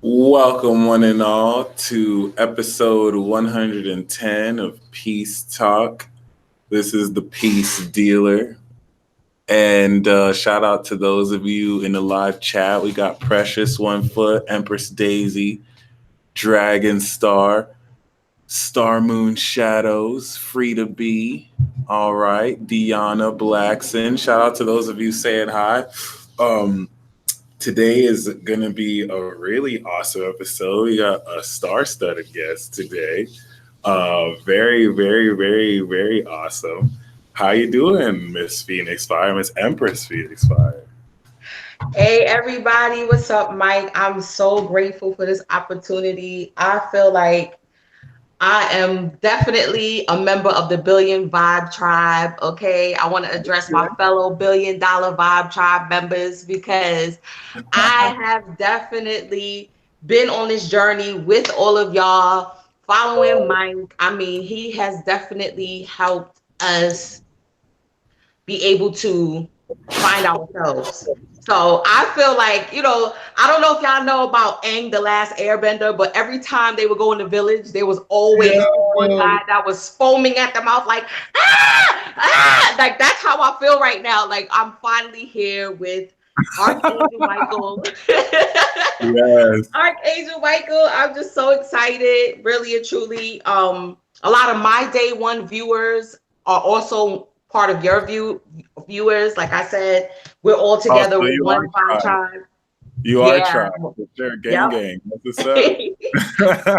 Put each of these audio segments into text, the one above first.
Welcome, one and all, to episode 110 of Peace Talk. This is the Peace Dealer. And shout out to those of you in the live chat. We got Precious One Foot, Empress Daisy, Dragon Star, Star Moon Shadows, Frida B. All right, Deanna Blackson. Shout out to those of you saying hi. Today is going to be a really awesome episode. We got a star-studded guest today. Very, very, very, very awesome. How you doing, Miss Phoenix Fire, Miss Empress Phoenix Fire? Hey everybody, what's up, Mike? I'm so grateful for this opportunity. I feel like I am definitely a member of the Billion Vibe Tribe. Okay, I want to address my fellow $1 billion Vibe Tribe members because I have definitely been on this journey with all of y'all, following Mike. I mean, he has definitely helped us be able to find ourselves. So I feel like, I don't know if y'all know about Aang, the Last Airbender, but every time they would go in the village, there was always one guy that was foaming at the mouth like, like that's how I feel right now. Like I'm finally here with Archangel Michael. Yes. Archangel Michael, I'm just so excited, really and truly. A lot of my day one viewers are also part of your viewers. Like I said, we're all together with one tribe. You are tribe. Sure. Gang. What's up?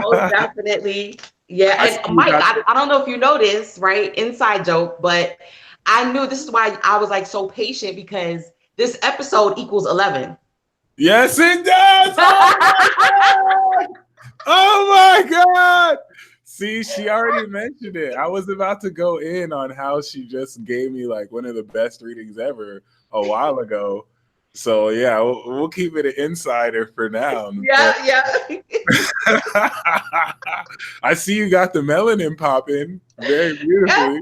Most definitely. Yeah. And Mike, I don't know if you know this, right? Inside joke, but I knew this is why I was like so patient because this episode equals 11. Yes, it does. Oh my God. See, she already mentioned it. I was about to go in on how she just gave me like one of the best readings ever a while ago. So yeah, we'll keep it an insider for now. Yeah. I see you got the melanin popping very beautifully.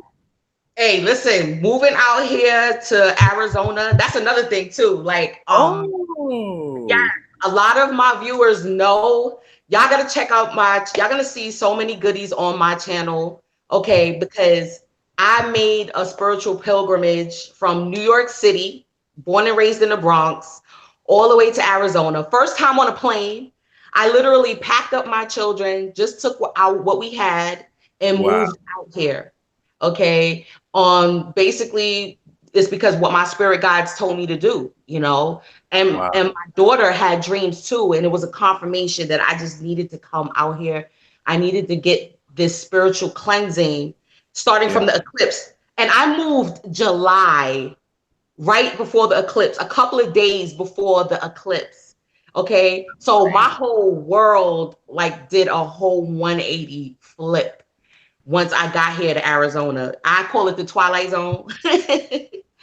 Hey, listen, moving out here to Arizona, that's another thing too. Like, yeah, a lot of my viewers know. Y'all gotta check out y'all gonna see so many goodies on my channel, okay? Because I made a spiritual pilgrimage from New York City, born and raised in the Bronx, all the way to Arizona. First time on a plane. I literally packed up my children, just took out what we had and moved out here, okay? Basically, it's because what my spirit guides told me to do, and my daughter had dreams too, and it was a confirmation that I just needed to come out here. I needed to get this spiritual cleansing starting from the eclipse. And I moved July, right before the eclipse, a couple of days before the eclipse. Okay, so my whole world like did a whole 180 flip once I got here to Arizona. I call it the Twilight Zone.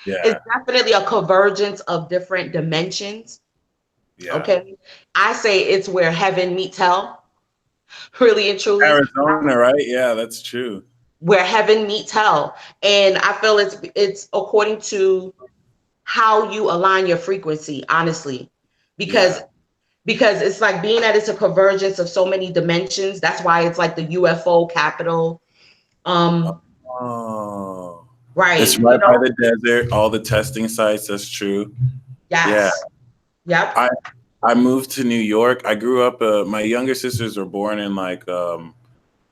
It's definitely a convergence of different dimensions. Yeah. Okay. I say it's where heaven meets hell. Really and truly. Arizona, right? Yeah, that's true. Where heaven meets hell. And I feel it's according to how you align your frequency, honestly. Because it's like being that it's a convergence of so many dimensions. That's why it's like the UFO capital. Right. It's right by the desert, all the testing sites. That's true. Yes. Yeah. Yep. I moved to New York. I grew up, my younger sisters were born in like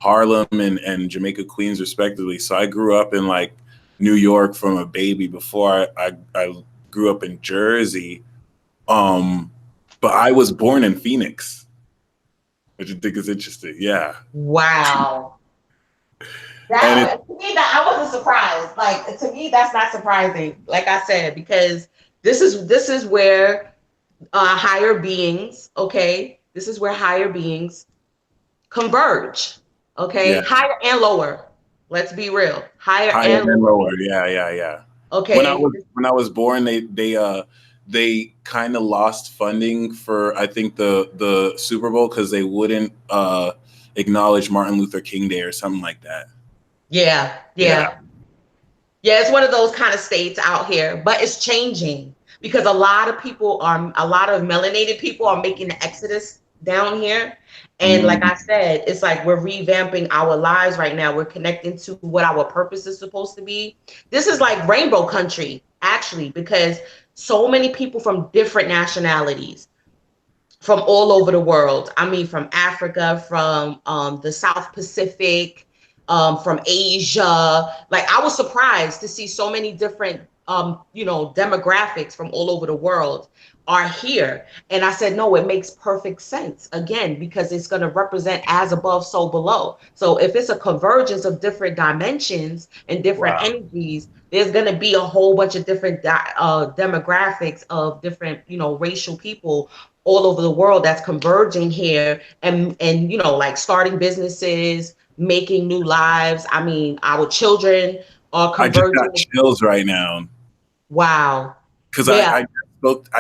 Harlem and Jamaica, Queens, respectively. So I grew up in like New York from a baby before I grew up in Jersey. But I was born in Phoenix, which I think is interesting. Yeah. Wow. To me, I wasn't surprised. Like, to me, that's not surprising. Like I said, because this is where higher beings, okay? This is where higher beings converge, okay? Yeah. Higher and lower. Let's be real. Higher and lower. Yeah. Okay. When I was born, they kind of lost funding for, I think, the Super Bowl because they wouldn't acknowledge Martin Luther King Day or something like that. Yeah, it's one of those kind of states out here, but it's changing because a lot of melanated people are making the exodus down here. And like I said, it's like we're revamping our lives right now. We're connecting to what our purpose is supposed to be. This is like rainbow country, actually, because so many people from different nationalities from all over the world. I mean, from Africa, from the South Pacific, from Asia. Like, I was surprised to see so many different, demographics from all over the world are here. And I said, no, it makes perfect sense, again, because it's going to represent as above, so below. So if it's a convergence of different dimensions and different energies, there's going to be a whole bunch of different demographics of different, racial people all over the world that's converging here and like starting businesses, making new lives. I mean, our children are converging. I just got chills right now. Wow. Because I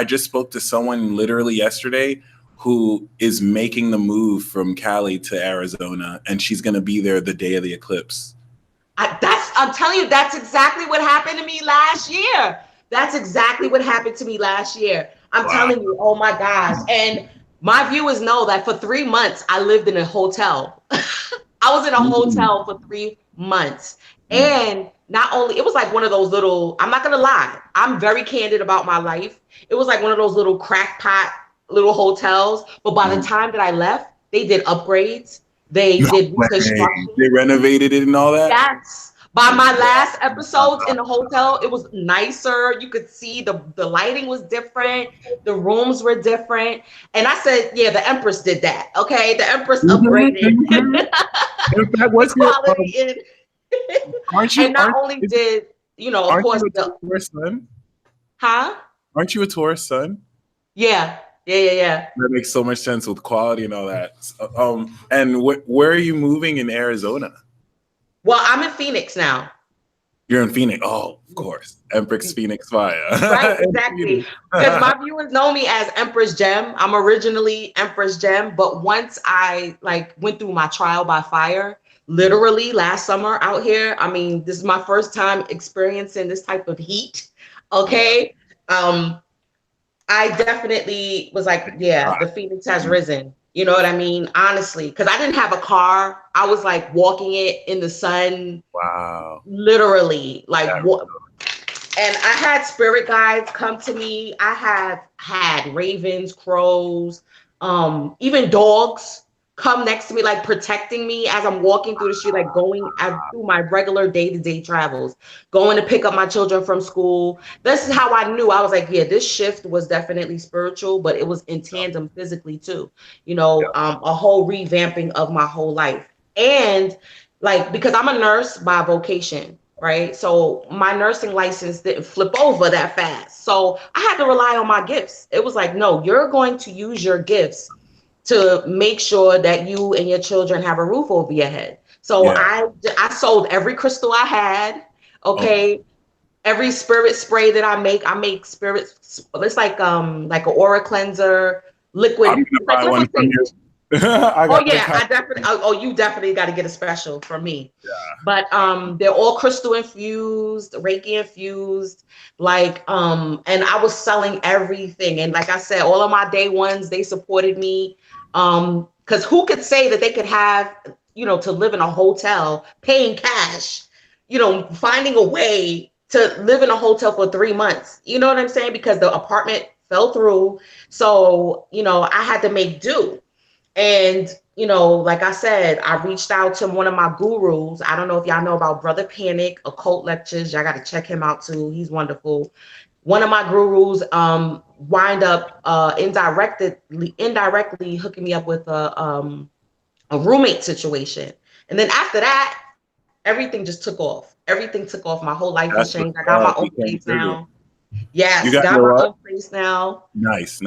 just spoke to someone literally yesterday who is making the move from Cali to Arizona, and she's going to be there the day of the eclipse. I'm telling you, that's exactly what happened to me last year. That's exactly what happened to me last year. I'm telling you, oh my gosh. And my viewers know that for 3 months, I lived in a hotel. I was in a hotel for 3 months. And not only, it was like one of those little, I'm not going to lie, I'm very candid about my life. It was like one of those little crackpot little hotels. But by the time that I left, they did upgrades. They did reconstruction. They renovated it and all that? Yes. By my last episodes in the hotel, it was nicer. You could see the lighting was different. The rooms were different. And I said, yeah, the Empress did that. Okay. The Empress upgraded. In fact, what's quality and not only did, of course, a tourist son? Huh? Aren't you a tourist son? Yeah. That makes so much sense with quality and all that. And where are you moving in Arizona? Well, I'm in Phoenix now. You're in Phoenix. Oh, of course. Empress Phoenix Fyah. Right, exactly. Because my viewers know me as Empress Gem. I'm originally Empress Gem, but once I went through my trial by fire, literally last summer out here, I mean, this is my first time experiencing this type of heat. Okay. I definitely was like, yeah, the Phoenix has risen. You know what I mean? Honestly, because I didn't have a car. I was like walking it in the sun. Wow. Literally, and I had spirit guides come to me. I have had ravens, crows, even dogs come next to me, like protecting me as I'm walking through the street, like going through my regular day-to-day travels, going to pick up my children from school. This is how I knew. I was like, yeah, this shift was definitely spiritual, but it was in tandem physically too. A whole revamping of my whole life. And because I'm a nurse by vocation, right? So my nursing license didn't flip over that fast. So I had to rely on my gifts. It was like, no, you're going to use your gifts to make sure that you and your children have a roof over your head. So I sold every crystal I had. Okay. Every spirit spray that I make spirit. It's like an aura cleanser, liquid. I'm gonna buy one from you. I definitely. You definitely got to get a special from me. Yeah. But they're all crystal infused, Reiki infused. And I was selling everything. And like I said, all of my day ones, they supported me. Because who could say that they could have, to live in a hotel, paying cash, finding a way to live in a hotel for 3 months. You know what I'm saying? Because the apartment fell through. So, I had to make do. And, like I said, I reached out to one of my gurus. I don't know if y'all know about Brother Panic, occult lectures. Y'all got to check him out too. He's wonderful. One of my gurus wind up indirectly hooking me up with a roommate situation. And then after that, everything just took off. Everything took off. My whole life has changed. I got my own place now. Yes, got my own place now. Nice.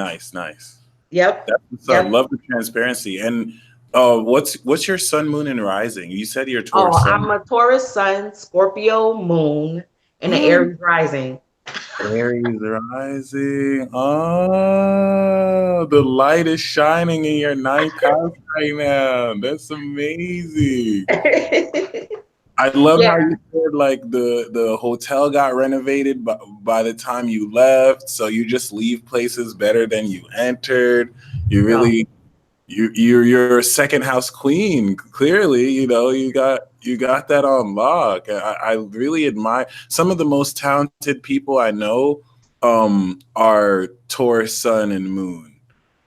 Yep. I love the transparency. And what's your sun, moon, and rising? You said you're Taurus. I'm a Taurus sun, Scorpio moon, and an Aries rising. Aries rising. Oh, the light is shining in your ninth house right now. That's amazing. I love how you said the hotel got renovated by the time you left, so you just leave places better than you entered. You you're a second house queen. Clearly, you know, you got that on lock. I really admire some of the most talented people I know are Taurus Sun and Moon.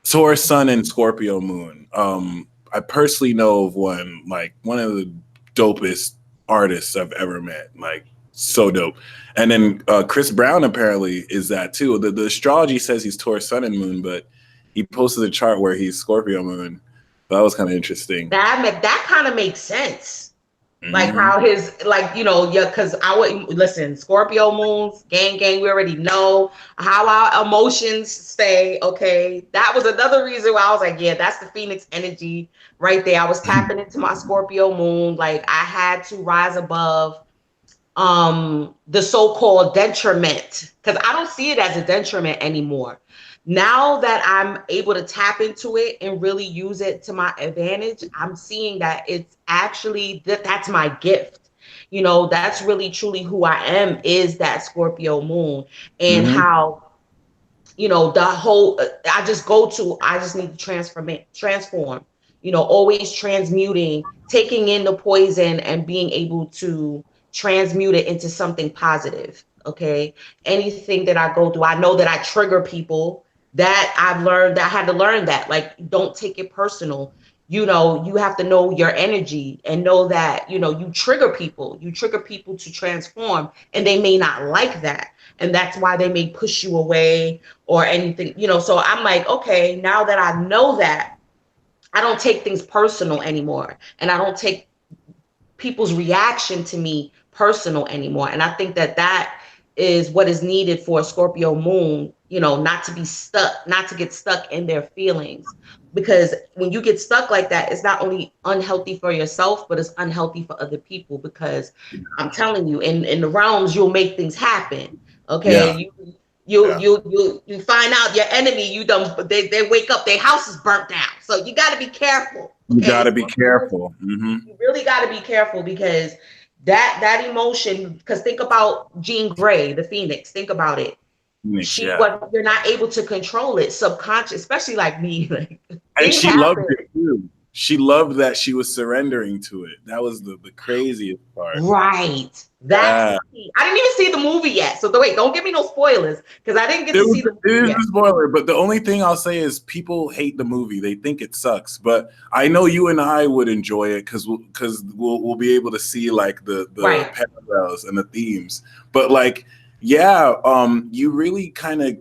Taurus Sun and Scorpio Moon. I personally know of one of the dopest artists I've ever met. Like, so dope. And then Chris Brown apparently is that too. The astrology says he's Taurus Sun and Moon, but he posted a chart where he's Scorpio Moon. That was kind of interesting. That kind of makes sense. Like how his, like, you know, yeah, because I would listen, Scorpio moons, gang, we already know how our emotions stay. Okay. That was another reason why I was like, yeah, that's the Phoenix energy right there. I was tapping into my Scorpio moon. Like I had to rise above the so-called detriment, because I don't see it as a detriment anymore. Now that I'm able to tap into it and really use it to my advantage, I'm seeing that it's actually that's my gift. You know, that's really truly who I am, is that Scorpio moon. And how, you know, the whole I just need to transform, you know, always transmuting, taking in the poison and being able to transmute it into something positive. Okay. Anything that I go through, I know that I trigger people. That I've learned, that I had to learn that, like, don't take it personal. You know, you have to know your energy and know that, you know, you trigger people to transform, and they may not like that. And that's why they may push you away or anything, you know. So I'm like, okay, now that I know that, I don't take things personal anymore. And I don't take people's reaction to me personal anymore. And I think that that is what is needed for a Scorpio moon, you know, not to get stuck in their feelings. Because when you get stuck like that, it's not only unhealthy for yourself, but it's unhealthy for other people. Because I'm telling you, in the realms, you'll make things happen. Okay. Yeah. You find out your enemy, they wake up, their house is burnt down. So you got to be careful. Okay? You got to be careful. You really got to be careful, because that emotion, because think about Jean Grey, the Phoenix, think about it. You're not able to control it, subconscious, especially like me. And she loved it too. She loved that she was surrendering to it. That was the craziest part. Right. That's I didn't even see the movie yet. So wait, don't give me no spoilers, because I didn't get to see the movie yet. It is a spoiler, but the only thing I'll say is people hate the movie. They think it sucks. But I know you and I would enjoy it because we'll be able to see like the parallels and the themes. But like, yeah, you really kind of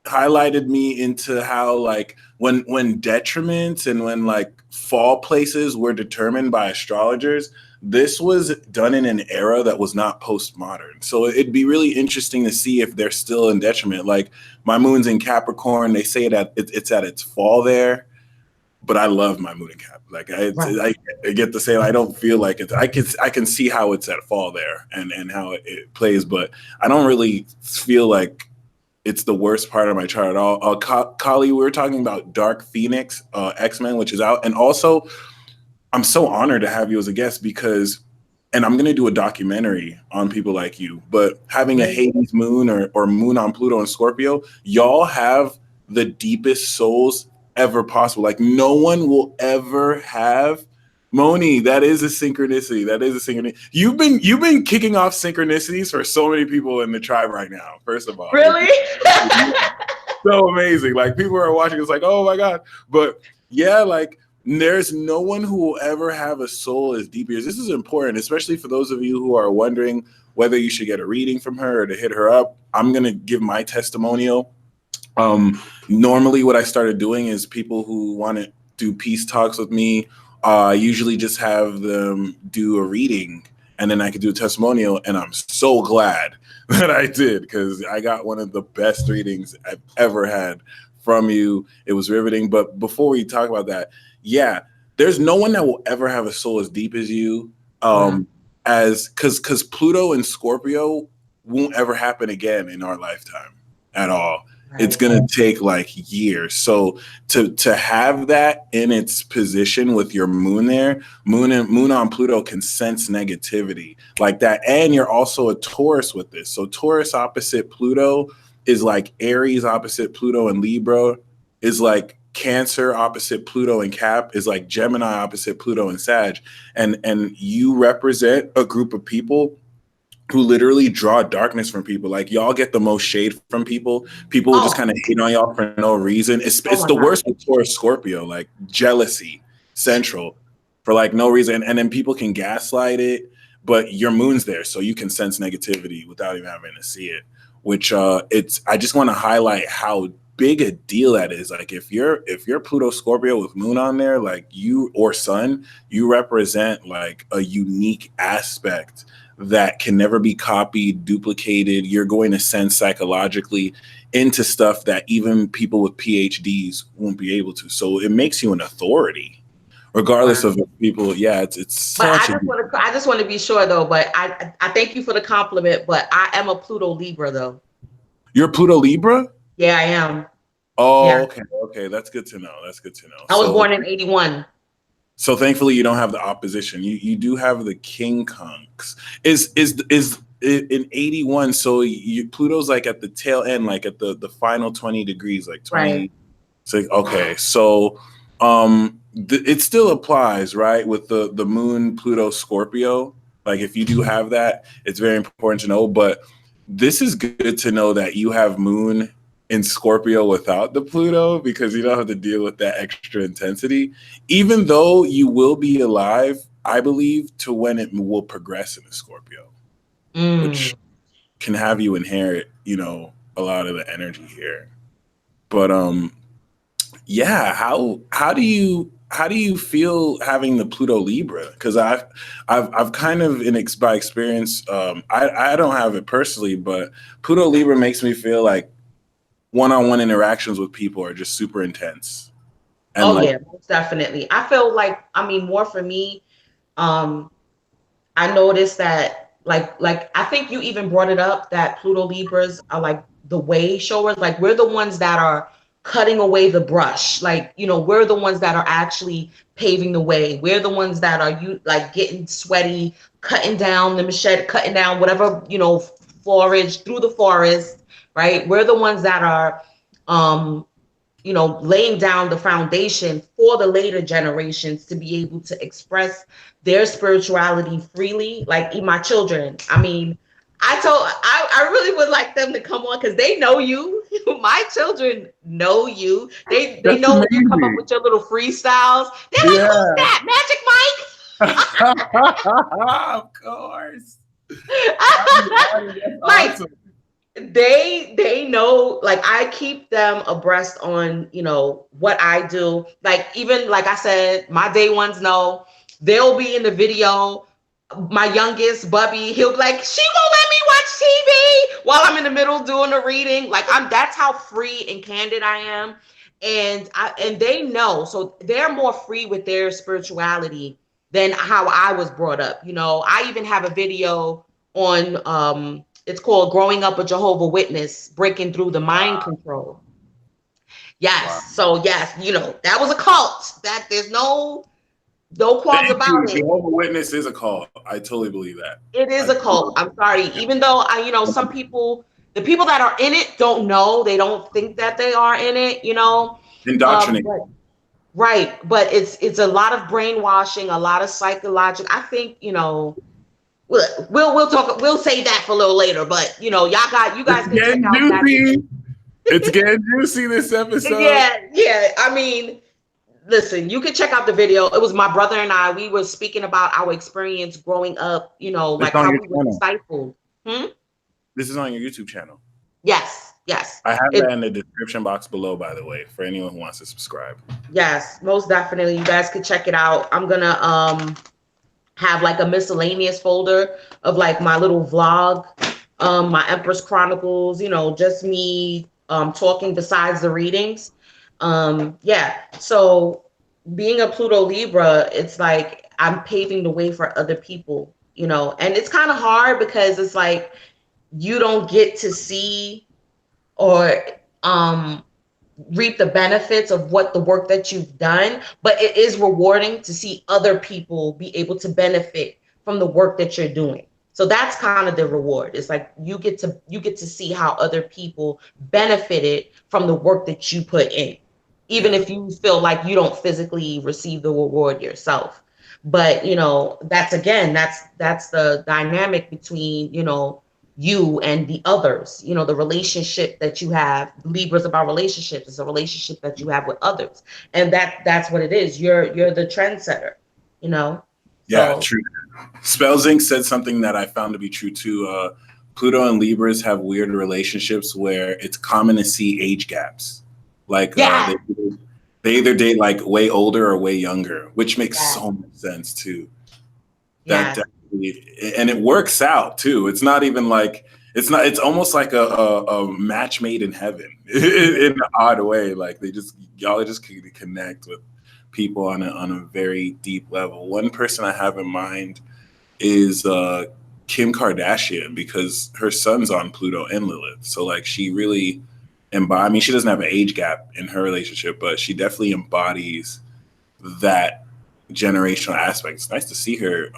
highlighted me into how like when detriments and when like fall places were determined by astrologers, this was done in an era that was not postmodern. So it'd be really interesting to see if they're still in detriment. Like my moon's in Capricorn, they say that it's at its fall there, but I love my moon in Cap. Like I get to say I don't feel like it. I can see how it's at fall there and how it plays, but I don't really feel like it's the worst part of my chart at all. Kali, we were talking about Dark Phoenix, XMen, which is out. And also, I'm so honored to have you as a guest because, and I'm going to do a documentary on people like you, but having a Hades moon or moon on Pluto and Scorpio, y'all have the deepest souls ever possible. Like no one will ever have. Moni, that is a synchronicity. You've been kicking off synchronicities for so many people in the tribe right now. First of all, really, so amazing. Like people are watching, it's like, oh my god. But yeah, like there's no one who will ever have a soul as deep as this. Is important, especially for those of you who are wondering whether you should get a reading from her or to hit her up. I'm gonna give my testimonial. Normally, what I started doing is people who want to do peace talks with me. I usually just have them do a reading and then I could do a testimonial. And I'm so glad that I did because I got one of the best readings I've ever had from you. It was riveting. But before we talk about that, yeah, there's no one that will ever have a soul as deep as you. Because Pluto and Scorpio won't ever happen again in our lifetime at all. It's going to take like years. So to have that in its position with your moon there, moon on Pluto can sense negativity like that. And you're also a Taurus with this. So Taurus opposite Pluto is like Aries opposite Pluto and Libra is like Cancer opposite Pluto and Cap is like Gemini opposite Pluto and Sag. And you represent a group of people who literally draw darkness from people. Like, y'all get the most shade from people. People will just kind of hate on y'all for no reason. It's the worst with Taurus Scorpio, like jealousy central for like no reason. And then people can gaslight it, but your moon's there, so you can sense negativity without even having to see it. Which I just want to highlight how big a deal that is. Like, if you're Pluto Scorpio with moon on there, like you or sun, you represent like a unique aspect that can never be copied, duplicated. You're going to sense psychologically into stuff that even people with PhDs won't be able to. So it makes you an authority, regardless of people. Yeah, it's. But I just want to be sure though. But I thank you for the compliment. But I am a Pluto Libra though. You're Pluto Libra? Yeah, I am. Oh, yeah. Okay. That's good to know. I was born in 81. So thankfully you don't have the opposition. You do have the King Conks. Is in 81, so Pluto's like at the tail end, like at the final 20 degrees, like 20. Right. So, okay. So it still applies, right? With the moon Pluto Scorpio. Like, if you do have that, it's very important to know. But this is good to know that you have moon in Scorpio without the Pluto, because you don't have to deal with that extra intensity, even though you will be alive, I believe, to when it will progress in the Scorpio, which can have you inherit, a lot of the energy here. But yeah, how do you feel having the Pluto Libra? Because I've kind of by experience, I don't have it personally, but Pluto Libra makes me feel like one-on-one interactions with people are just super intense. And yeah, most definitely. I feel like, more for me, I noticed that like I think you even brought it up that Pluto Libras are like the way showers. Like, we're the ones that are cutting away the brush. Like, we're the ones that are actually paving the way. We're the ones that are getting sweaty, cutting down the machete, cutting down whatever, forage through the forest. Right. We're the ones that are, laying down the foundation for the later generations to be able to express their spirituality freely. Like, my children, I really would like them to come on because they know you. My children know you. They know when you come up with your little freestyles. They're like, who's that? Magic Mike? Of course. Awesome. They know, like, I keep them abreast on, what I do. Like, even like I said, my day ones know. They'll be in the video. My youngest, Bubby, he'll be like, she won't let me watch TV while I'm in the middle doing the reading. Like, that's how free and candid I am. And they know, so they're more free with their spirituality than how I was brought up. I even have a video on it's called Growing Up a Jehovah's Witness, Breaking Through the Mind Control. Yes. Wow. So yes, that was a cult. That there's no qualms about it. Jehovah's Witness is a cult. I totally believe that. It is a cult. I'm sorry. Even though some people, the people that are in it don't know. They don't think that they are in it, Indoctrinated. Right. But it's a lot of brainwashing, a lot of psychological. I think, we'll talk. We'll save that for a little later. But you guys can check out that. It's getting juicy this episode. Yeah. Listen, you can check out the video. It was my brother and I. We were speaking about our experience growing up. Like how we were stifled. This is on your YouTube channel. Yes. I have that in the description box below, by the way, for anyone who wants to subscribe. Yes, most definitely. You guys can check it out. I'm gonna have like a miscellaneous folder of like my little vlog, my Empress Chronicles, just me talking besides the readings. So being a Pluto Libra, it's like I'm paving the way for other people, and it's kind of hard because it's like you don't get to see or reap the benefits of what the work that you've done, but it is rewarding to see other people be able to benefit from the work that you're doing. So that's kind of the reward. It's like you get to see how other people benefited from the work that you put in, even if you feel like you don't physically receive the reward yourself. But you know, that's the dynamic between, you know, you and the others. You know, the relationship that you have. Libra's about relationships. It's a relationship that you have with others, and that's what it is. You're the trendsetter, you know. Yeah, So true. Spellzinc said something that I found to be true too. Pluto and Libras have weird relationships where it's common to see age gaps. Like yeah, they either date like way older or way younger, which makes so much sense too. That yeah, definitely, and it works out too. It's not even like it's almost like a match made in heaven in an odd way. Like y'all just connect with people on a very deep level. One person I have in mind is Kim Kardashian, because her son's on Pluto and Lilith. So like she really I mean, she doesn't have an age gap in her relationship, but she definitely embodies that generational aspect. It's nice to see her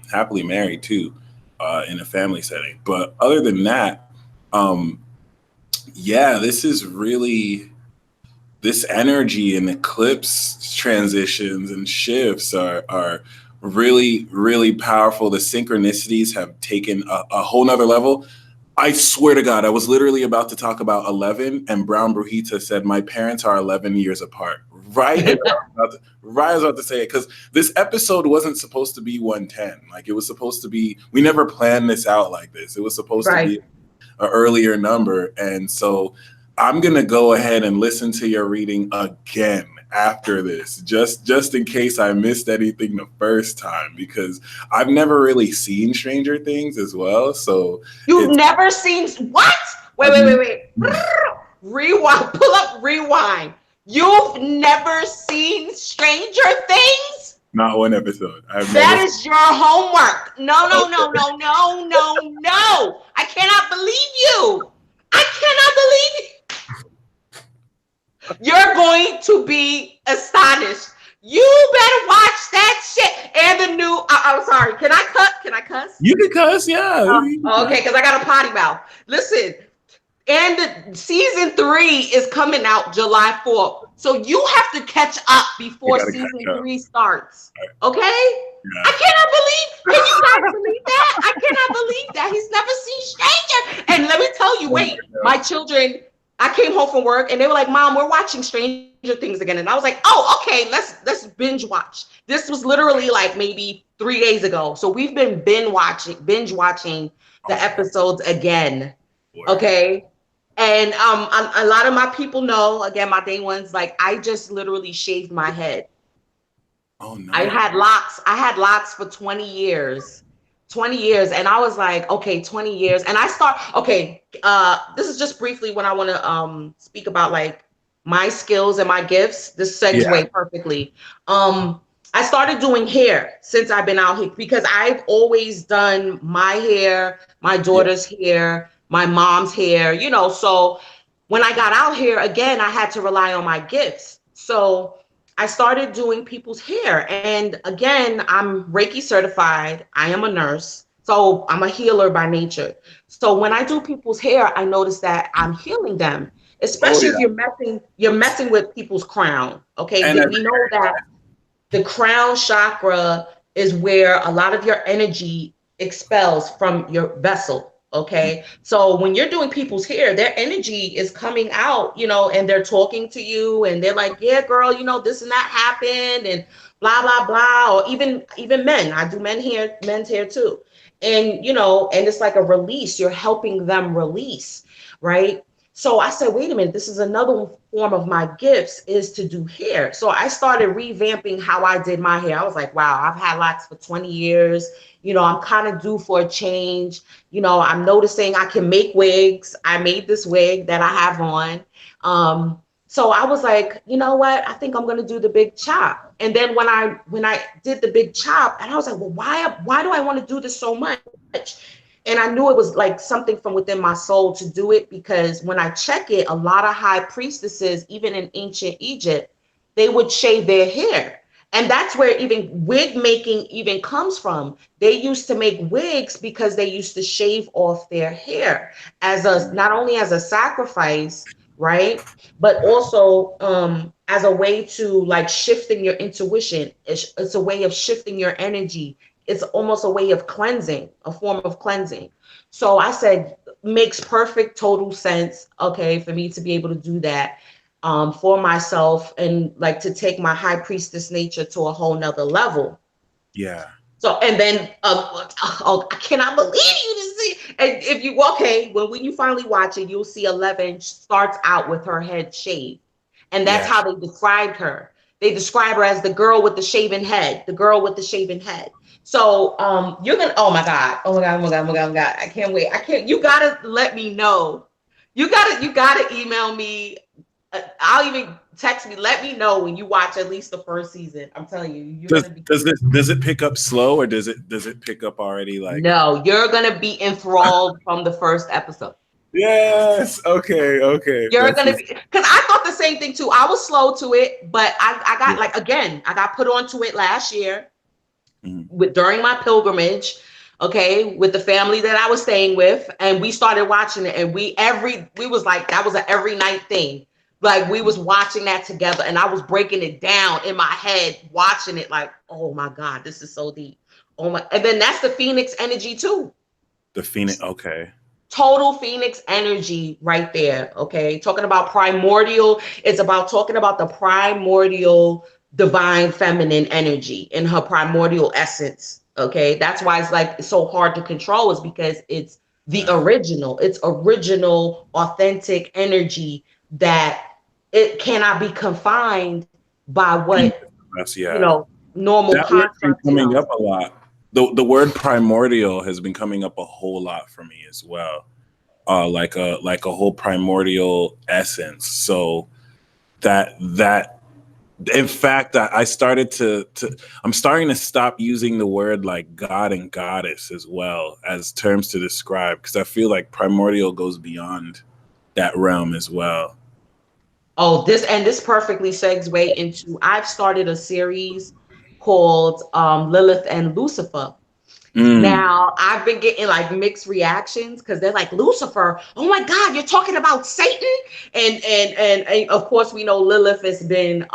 happily married too, in a family setting. But other than that, yeah, this energy and eclipse transitions and shifts are really, really powerful. The synchronicities have taken a whole nother level. I swear to God, I was literally about to talk about 11, and Brown Brujita said, my parents are 11 years apart. Right? I was about to say it, because this episode wasn't supposed to be 110. Like, it was supposed to be, we never planned this out like this. It was supposed to be an earlier number. And so I'm going to go ahead and listen to your reading again after this, just in case I missed anything the first time, because I've never really seen Stranger Things as well. So you've never seen what? Wait. Rewind. Pull up rewind. You've never seen Stranger Things? Not one episode. That is your homework. No. I cannot believe you. You're going to be astonished. You better watch that shit. And the new, I'm sorry, can I cuss? You can cuss, yeah. Okay, because I got a potty mouth. Listen, and the season 3 is coming out July 4th. So you have to catch up before season 3 starts. Okay? Yeah. I cannot believe, can you guys believe that? I cannot believe that. He's never seen Stranger. And let me tell you, wait, my children, I came home from work and they were like, Mom, we're watching Stranger Things again. And I was like, oh, okay, let's binge watch. This was literally like maybe 3 days ago. So we've been binge watching the episodes again. Okay. And a lot of my people know, again, my day ones, like I just literally shaved my head. Oh no. I had locks for 20 years. 20 years. And I was like, okay, 20 years. And this is just briefly when I want to speak about like my skills and my gifts. This segue perfectly. I started doing hair since I've been out here, because I've always done my hair, my daughter's hair, my mom's hair, you know. So when I got out here, again, I had to rely on my gifts. So I started doing people's hair. And again, I'm Reiki certified. I am a nurse. So I'm a healer by nature. So when I do people's hair, I notice that I'm healing them, especially if you're messing with people's crown. Okay. And we know that the crown chakra is where a lot of your energy expels from your vessel. Okay. So when you're doing people's hair, their energy is coming out, you know, and they're talking to you and they're like, yeah, girl, you know, this and that happened and blah, blah, blah. Or even men. I do men's hair too. And, you know, and it's like a release. You're helping them release. Right. So I said, wait a minute, this is another form of my gifts, is to do hair. So I started revamping how I did my hair. I was like, wow, I've had locks for 20 years. You know, I'm kind of due for a change. You know, I'm noticing I can make wigs. I made this wig that I have on. So I was like, you know what? I think I'm going to do the big chop. And then when I did the big chop, and I was like, well, why do I want to do this so much? And I knew it was like something from within my soul to do it, because when I check it, a lot of high priestesses, even in ancient Egypt, they would shave their hair. And that's where even wig making even comes from. They used to make wigs because they used to shave off their hair as not only as a sacrifice, right? But also as a way to like shifting your intuition. It's a way of shifting your energy. It's almost a way of cleansing, a form of cleansing. So I said, makes perfect total sense, okay, for me to be able to do that for myself and like to take my high priestess nature to a whole nother level. Yeah. So, and then, I cannot believe you to see. And if you, okay, when you finally watch it, you'll see 11 starts out with her head shaved. And that's how they described her. They describe her as the girl with the shaven head, the girl with the shaven head. So, you're going to, oh my God, oh my God, oh my God, oh my God, oh my God. I can't wait. You got to let me know. You got to email me. I'll even text me. Let me know when you watch at least the first season. I'm telling you, Does it pick up slow, or does it pick up already like? No, you're gonna be enthralled from the first episode. Yes. Okay. You're gonna be, because I thought the same thing too. I was slow to it, but I got like, again, I got put onto it last year during my pilgrimage. Okay, with the family that I was staying with, and we started watching it, and we was like, that was an every night thing. Like we was watching that together, and I was breaking it down in my head, watching it like, oh my God, this is so deep. Oh my, and then that's the Phoenix energy too. The Phoenix, okay. Total Phoenix energy right there. Okay, talking about primordial, it's about talking about the primordial divine feminine energy in her primordial essence. Okay, that's why it's like so hard to control, is because it's the original, it's original, authentic energy that it cannot be confined by what normal that word's been constructs. coming up a lot. The word primordial has been coming up a whole lot for me as well. Like a whole primordial essence. So that in fact, I started I'm starting to stop using the word like God and goddess as well as terms to describe, because I feel like primordial goes beyond that realm as well. Oh, this perfectly segue into, I've started a series called Lilith and Lucifer. Now, I've been getting like mixed reactions because they're like, Lucifer, oh my God, you're talking about Satan. And of course, we know Lilith has been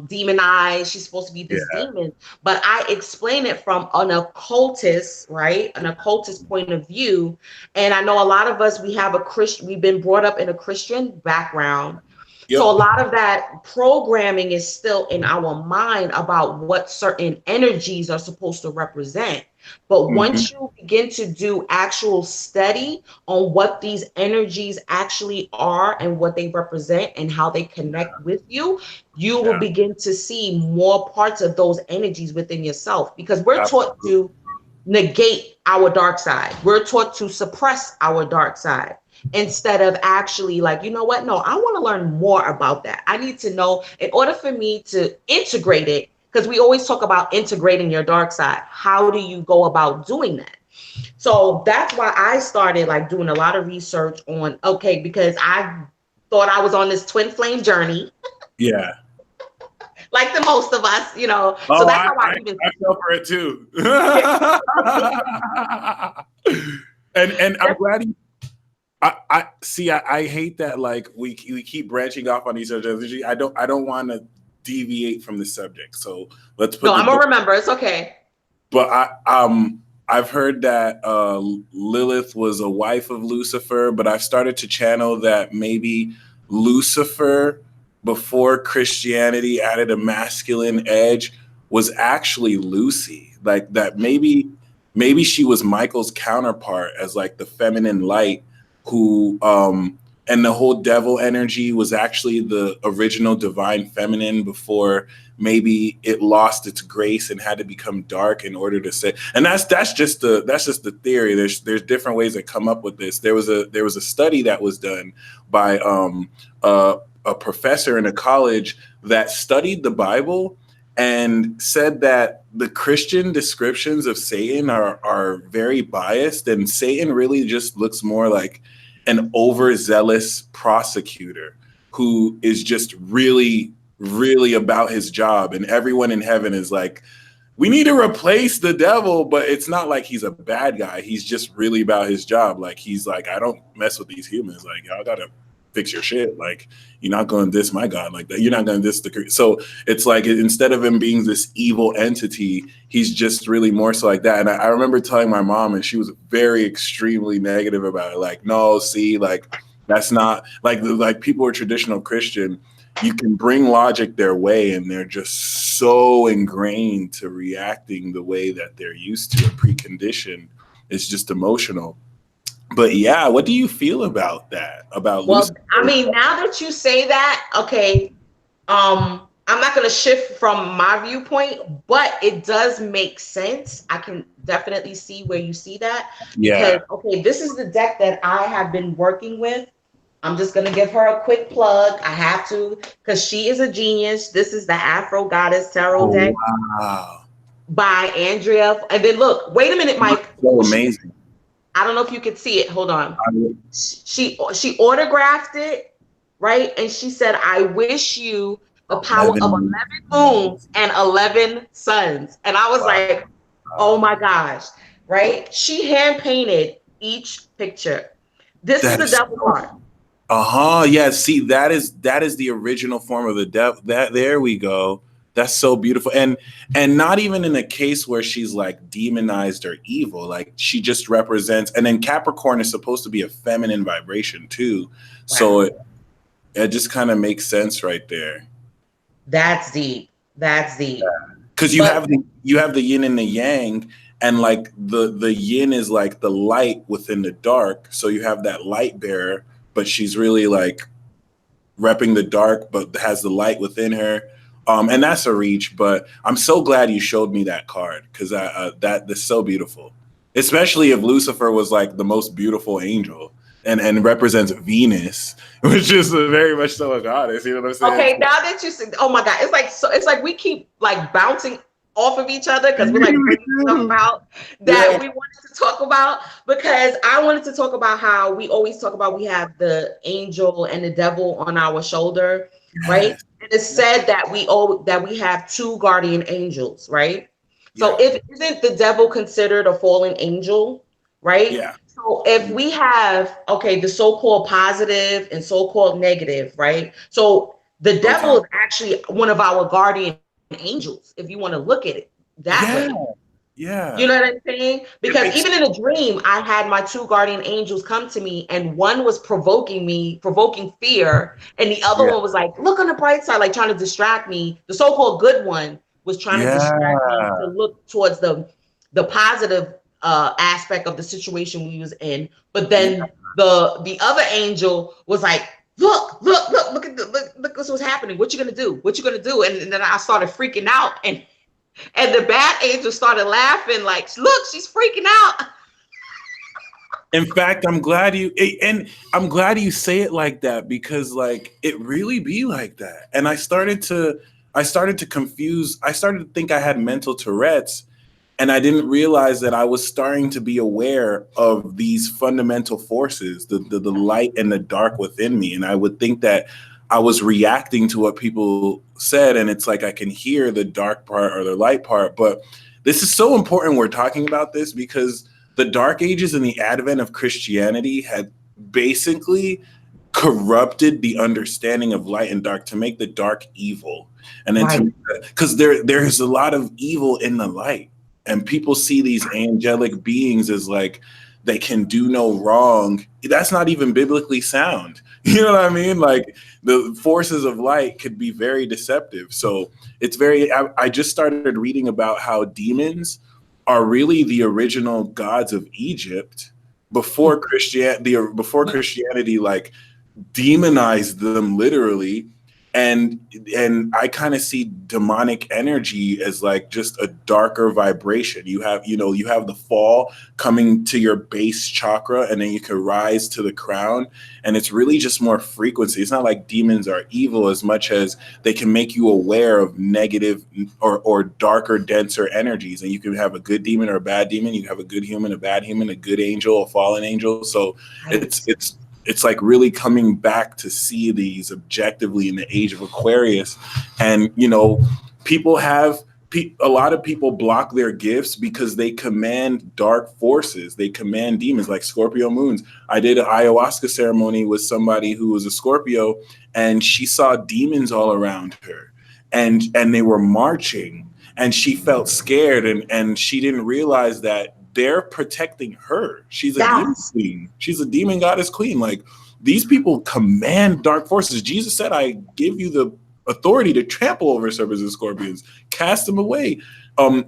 demonized. She's supposed to be this demon. But I explain it from an occultist, right? An occultist point of view. And I know a lot of us, we've been brought up in a Christian background. Yep. So a lot of that programming is still in our mind about what certain energies are supposed to represent. But once you begin to do actual study on what these energies actually are and what they represent and how they connect with you, you will begin to see more parts of those energies within yourself, because we're taught to negate our dark side. We're taught to suppress our dark side, instead of actually like, you know what? No, I want to learn more about that. I need to know, in order for me to integrate it, because we always talk about integrating your dark side. How do you go about doing that? So that's why I started like doing a lot of research on, okay, because I thought I was on this twin flame journey. Yeah. Like the most of us, you know. Oh, so that's how I fell for it too. and I'm glad you. I see. I hate that. Like we keep branching off on each other. I don't want to deviate from the subject. So let's put. No, I'm gonna remember. It's okay. But I've heard that Lilith was a wife of Lucifer, but I've started to channel that maybe Lucifer, before Christianity added a masculine edge, was actually Lucy. Like that maybe she was Michael's counterpart as like the feminine light, who and the whole devil energy was actually the original divine feminine before maybe it lost its grace and had to become dark in order to say. And that's just the theory. There's different ways that come up with this. There was a study that was done by a professor in a college that studied the Bible and said that the Christian descriptions of Satan are very biased, and Satan really just looks more like an overzealous prosecutor who is just really, really about his job. And everyone in heaven is like, we need to replace the devil, but it's not like he's a bad guy. He's just really about his job. Like, he's like, I don't mess with these humans. Like, y'all gotta fix your shit. Like, you're not going to diss my God like that. You're not going to diss the. So it's like, instead of him being this evil entity, he's just really more so like that. And I remember telling my mom, and she was very extremely negative about it. Like, no, see, like, that's not like people are traditional Christian. You can bring logic their way, and they're just so ingrained to reacting the way that they're used to, and preconditioned. It's just emotional. But yeah, what do you feel about that? About Lucifer? I mean, now that you say that, okay, I'm not going to shift from my viewpoint, but it does make sense. I can definitely see where you see that. Yeah. Because, okay, this is the deck that I have been working with. I'm just going to give her a quick plug. I have to, because she is a genius. This is the Afro Goddess Tarot deck. Wow. By Andrea. And then look, wait a minute, Mike. So amazing. I don't know if you could see it. Hold on. She autographed it, right? And she said, I wish you the power of 11 moons and 11 suns. And I was like, oh my gosh, right? She hand painted each picture. This is the devil card. Yeah. See, that is the original form of the devil. There we go. That's so beautiful. And not even in a case where she's like demonized or evil. Like, she just represents, and then Capricorn is supposed to be a feminine vibration too. Wow. So it just kind of makes sense right there. That's deep. That's deep. Because you have the yin and the yang, and like the yin is like the light within the dark. So you have that light bearer, but she's really like repping the dark, but has the light within her. And that's a reach, but I'm so glad you showed me that card, because that's so beautiful, especially if Lucifer was like the most beautiful angel and represents Venus, which is very much so a goddess. You know what I'm saying? Okay, now that you said, oh my God, it's like we keep like bouncing off of each other because we're like bringing stuff out that we wanted to talk about, because I wanted to talk about how we always talk about we have the angel and the devil on our shoulder, right? And it's said that we have two guardian angels, right? So isn't the devil considered a fallen angel, right? Yeah. So if we have, the so-called positive and so-called negative, right? So the devil is actually one of our guardian angels, if you want to look at it that way. Yeah. You know what I'm saying? Because even in a dream, I had my two guardian angels come to me, and one was provoking fear, and the other one was like, look on the bright side, like trying to distract me. The so-called good one was trying to distract me to look towards the positive aspect of the situation we was in. But then the other angel was like, look at what's happening. What you gonna do? And then I started freaking out, and the bad angel started laughing, like, look, she's freaking out. In fact, I'm glad you say it like that, because like it really be like that. And I started to confuse. I started to think I had mental Tourette's, and I didn't realize that I was starting to be aware of these fundamental forces, the light and the dark within me. And I would think that I was reacting to what people said, and it's like I can hear the dark part or the light part. But this is so important we're talking about this, because the Dark Ages and the advent of Christianity had basically corrupted the understanding of light and dark to make the dark evil. And then because there's a lot of evil in the light, and people see these angelic beings as like they can do no wrong. That's not even biblically sound. You know what I mean? Like, the forces of light could be very deceptive. So it's I just started reading about how demons are really the original gods of Egypt before Christianity like demonized them literally. And I kind of see demonic energy as like just a darker vibration. You have the fall coming to your base chakra, and then you can rise to the crown. And it's really just more frequency. It's not like demons are evil as much as they can make you aware of negative or darker, denser energies. And you can have a good demon or a bad demon. You can have a good human, a bad human, a good angel, a fallen angel. So it's like really coming back to see these objectively in the age of Aquarius. And, people have a lot of people block their gifts because they command dark forces. They command demons, like Scorpio moons. I did an ayahuasca ceremony with somebody who was a Scorpio, and she saw demons all around her, and they were marching, and she felt scared, and she didn't realize that they're protecting her. She's a demon queen. She's a demon goddess queen. Like, these people command dark forces. Jesus said, I give you the authority to trample over serpents and scorpions, cast them away.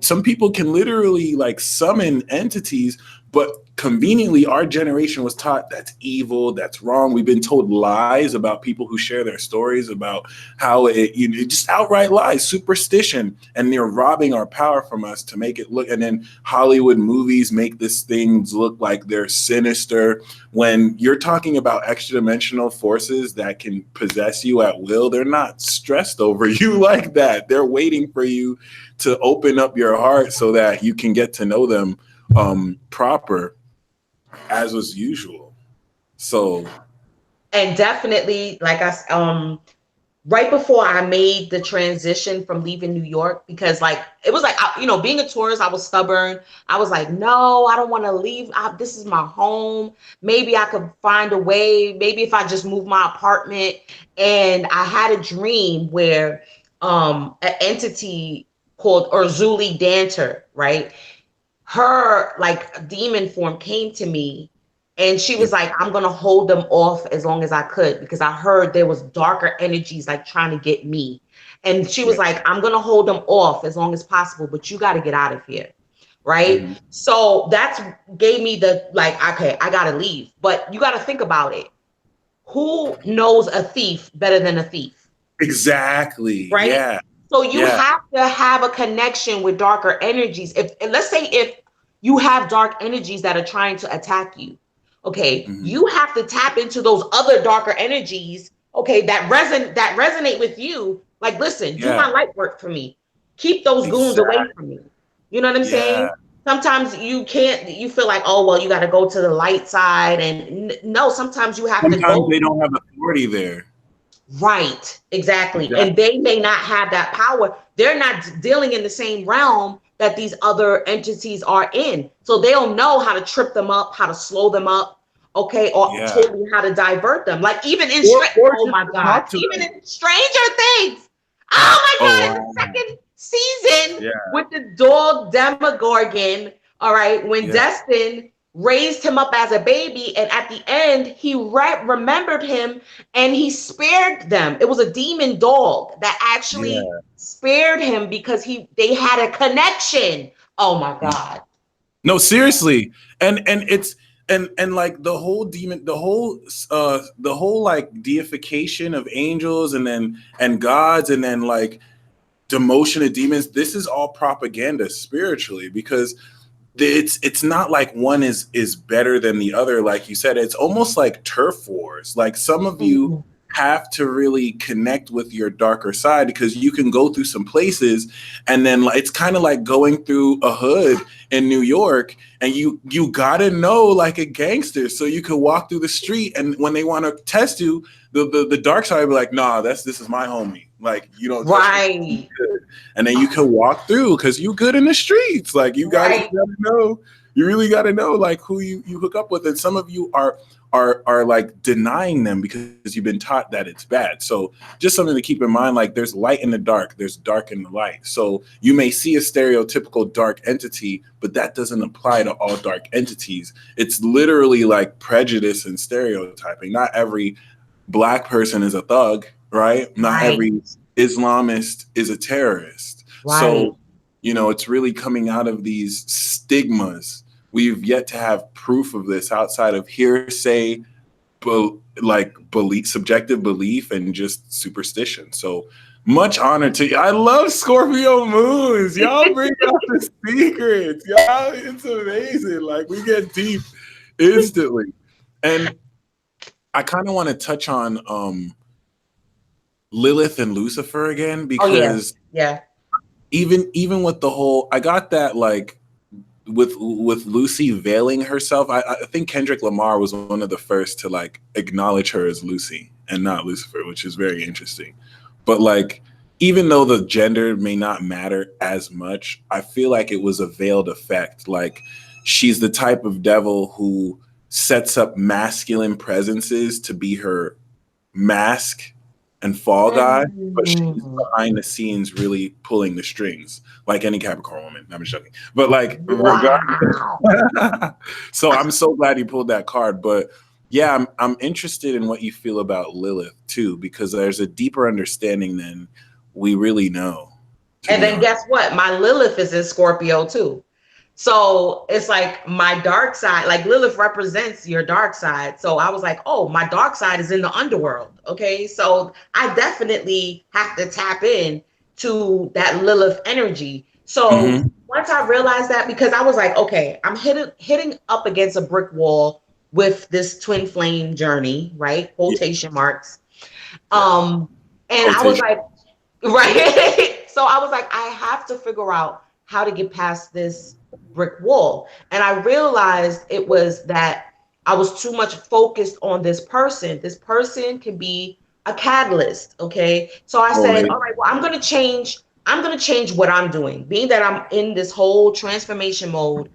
Some people can literally like summon entities, but conveniently our generation was taught that's evil, that's wrong. We've been told lies about people who share their stories about how just outright lies, superstition, and they're robbing our power from us to make it look. And then Hollywood movies make these things look like they're sinister. When you're talking about extra dimensional forces that can possess you at will, they're not stressed over you like that. They're waiting for you to open up your heart so that you can get to know them proper, as was usual. So, and definitely, like right before I made the transition from leaving New York, because like it was like, being a tourist, I was stubborn. I was like, no, I don't want to leave. This is my home. Maybe I could find a way. Maybe if I just move my apartment. And I had a dream where an entity called Urzuli Danter, right? Her like demon form came to me, and she was like, I'm gonna hold them off as long as I could, because I heard there was darker energies like trying to get me. And she was like, I'm gonna hold them off as long as possible, but you got to get out of here, right? Mm-hmm. So that's gave me the like, okay, I gotta leave. But you got to think about it. Who knows a thief better than a thief? Exactly. Right. Yeah. So you have to have a connection with darker energies. Let's say if you have dark energies that are trying to attack you, okay, you have to tap into those other darker energies, okay, that resonate with you. Like, listen, do my light work for me. Keep those goons away from me. You know what I'm saying? Sometimes you feel like, oh, well, you got to go to the light side. And no, sometimes you have to go. Sometimes they don't have authority there. Right, exactly. And they may not have that power. They're not dealing in the same realm that these other entities are in. So they'll know how to trip them up, how to slow them up, okay, or totally how to divert them. Like even in oh my God, even in Stranger Things. Oh my God, in the second season with the dog Demogorgon, all right, when Destin raised him up as a baby, and at the end he remembered him and he spared them. It was a demon dog that actually spared him because they had a connection. Oh my God. No, seriously. And it's and like the whole demon, the whole like deification of angels and gods, and then like demotion of demons, this is all propaganda spiritually, because it's not like one is better than the other. Like you said, it's almost like turf wars. Like some of you have to really connect with your darker side, because you can go through some places and then it's kind of like going through a hood in New York, and you gotta know like a gangster so you can walk through the street, and when they want to test you, the dark side will be like, nah, this is my homie. Like, you don't right. And then you can walk through because you good in the streets. Like you gotta know, you really gotta know like who you hook up with. And some of you are like denying them because you've been taught that it's bad. So just something to keep in mind, like there's light in the dark, there's dark in the light. So you may see a stereotypical dark entity, but that doesn't apply to all dark entities. It's literally like prejudice and stereotyping. Not every Black person is a thug, right? Not every Islamist is a terrorist. So, it's really coming out of these stigmas. We've yet to have proof of this outside of hearsay, subjective belief, and just superstition. So much honor to you. I love Scorpio moons. Y'all bring out the secrets. Y'all, it's amazing. Like we get deep instantly. And I kind of want to touch on Lilith and Lucifer again, because even with the whole, I got that like with Lucy veiling herself. I think Kendrick Lamar was one of the first to like acknowledge her as Lucy and not Lucifer, which is very interesting. But like even though the gender may not matter as much, I feel like it was a veiled effect. Like she's the type of devil who sets up masculine presences to be her mask and fall guy, but she's behind the scenes really pulling the strings, like any Capricorn woman. I'm just joking. But like, regardless. So I'm so glad you pulled that card. But yeah, I'm interested in what you feel about Lilith too, because there's a deeper understanding than we really know. And then guess what? My Lilith is in Scorpio too. So it's like my dark side, like Lilith represents your dark side. So I was like, oh, my dark side is in the underworld. Okay. So I definitely have to tap in to that Lilith energy. So once I realized that, because I was like, okay, I'm hitting up against a brick wall with this twin flame journey, right? Quotation marks. And I was like, right. So I was like, I have to figure out how to get past this brick wall. And I realized it was that I was too much focused on this person. This person can be a catalyst. Okay. So I said, all right, well, I'm going to change what I'm doing, being that I'm in this whole transformation mode.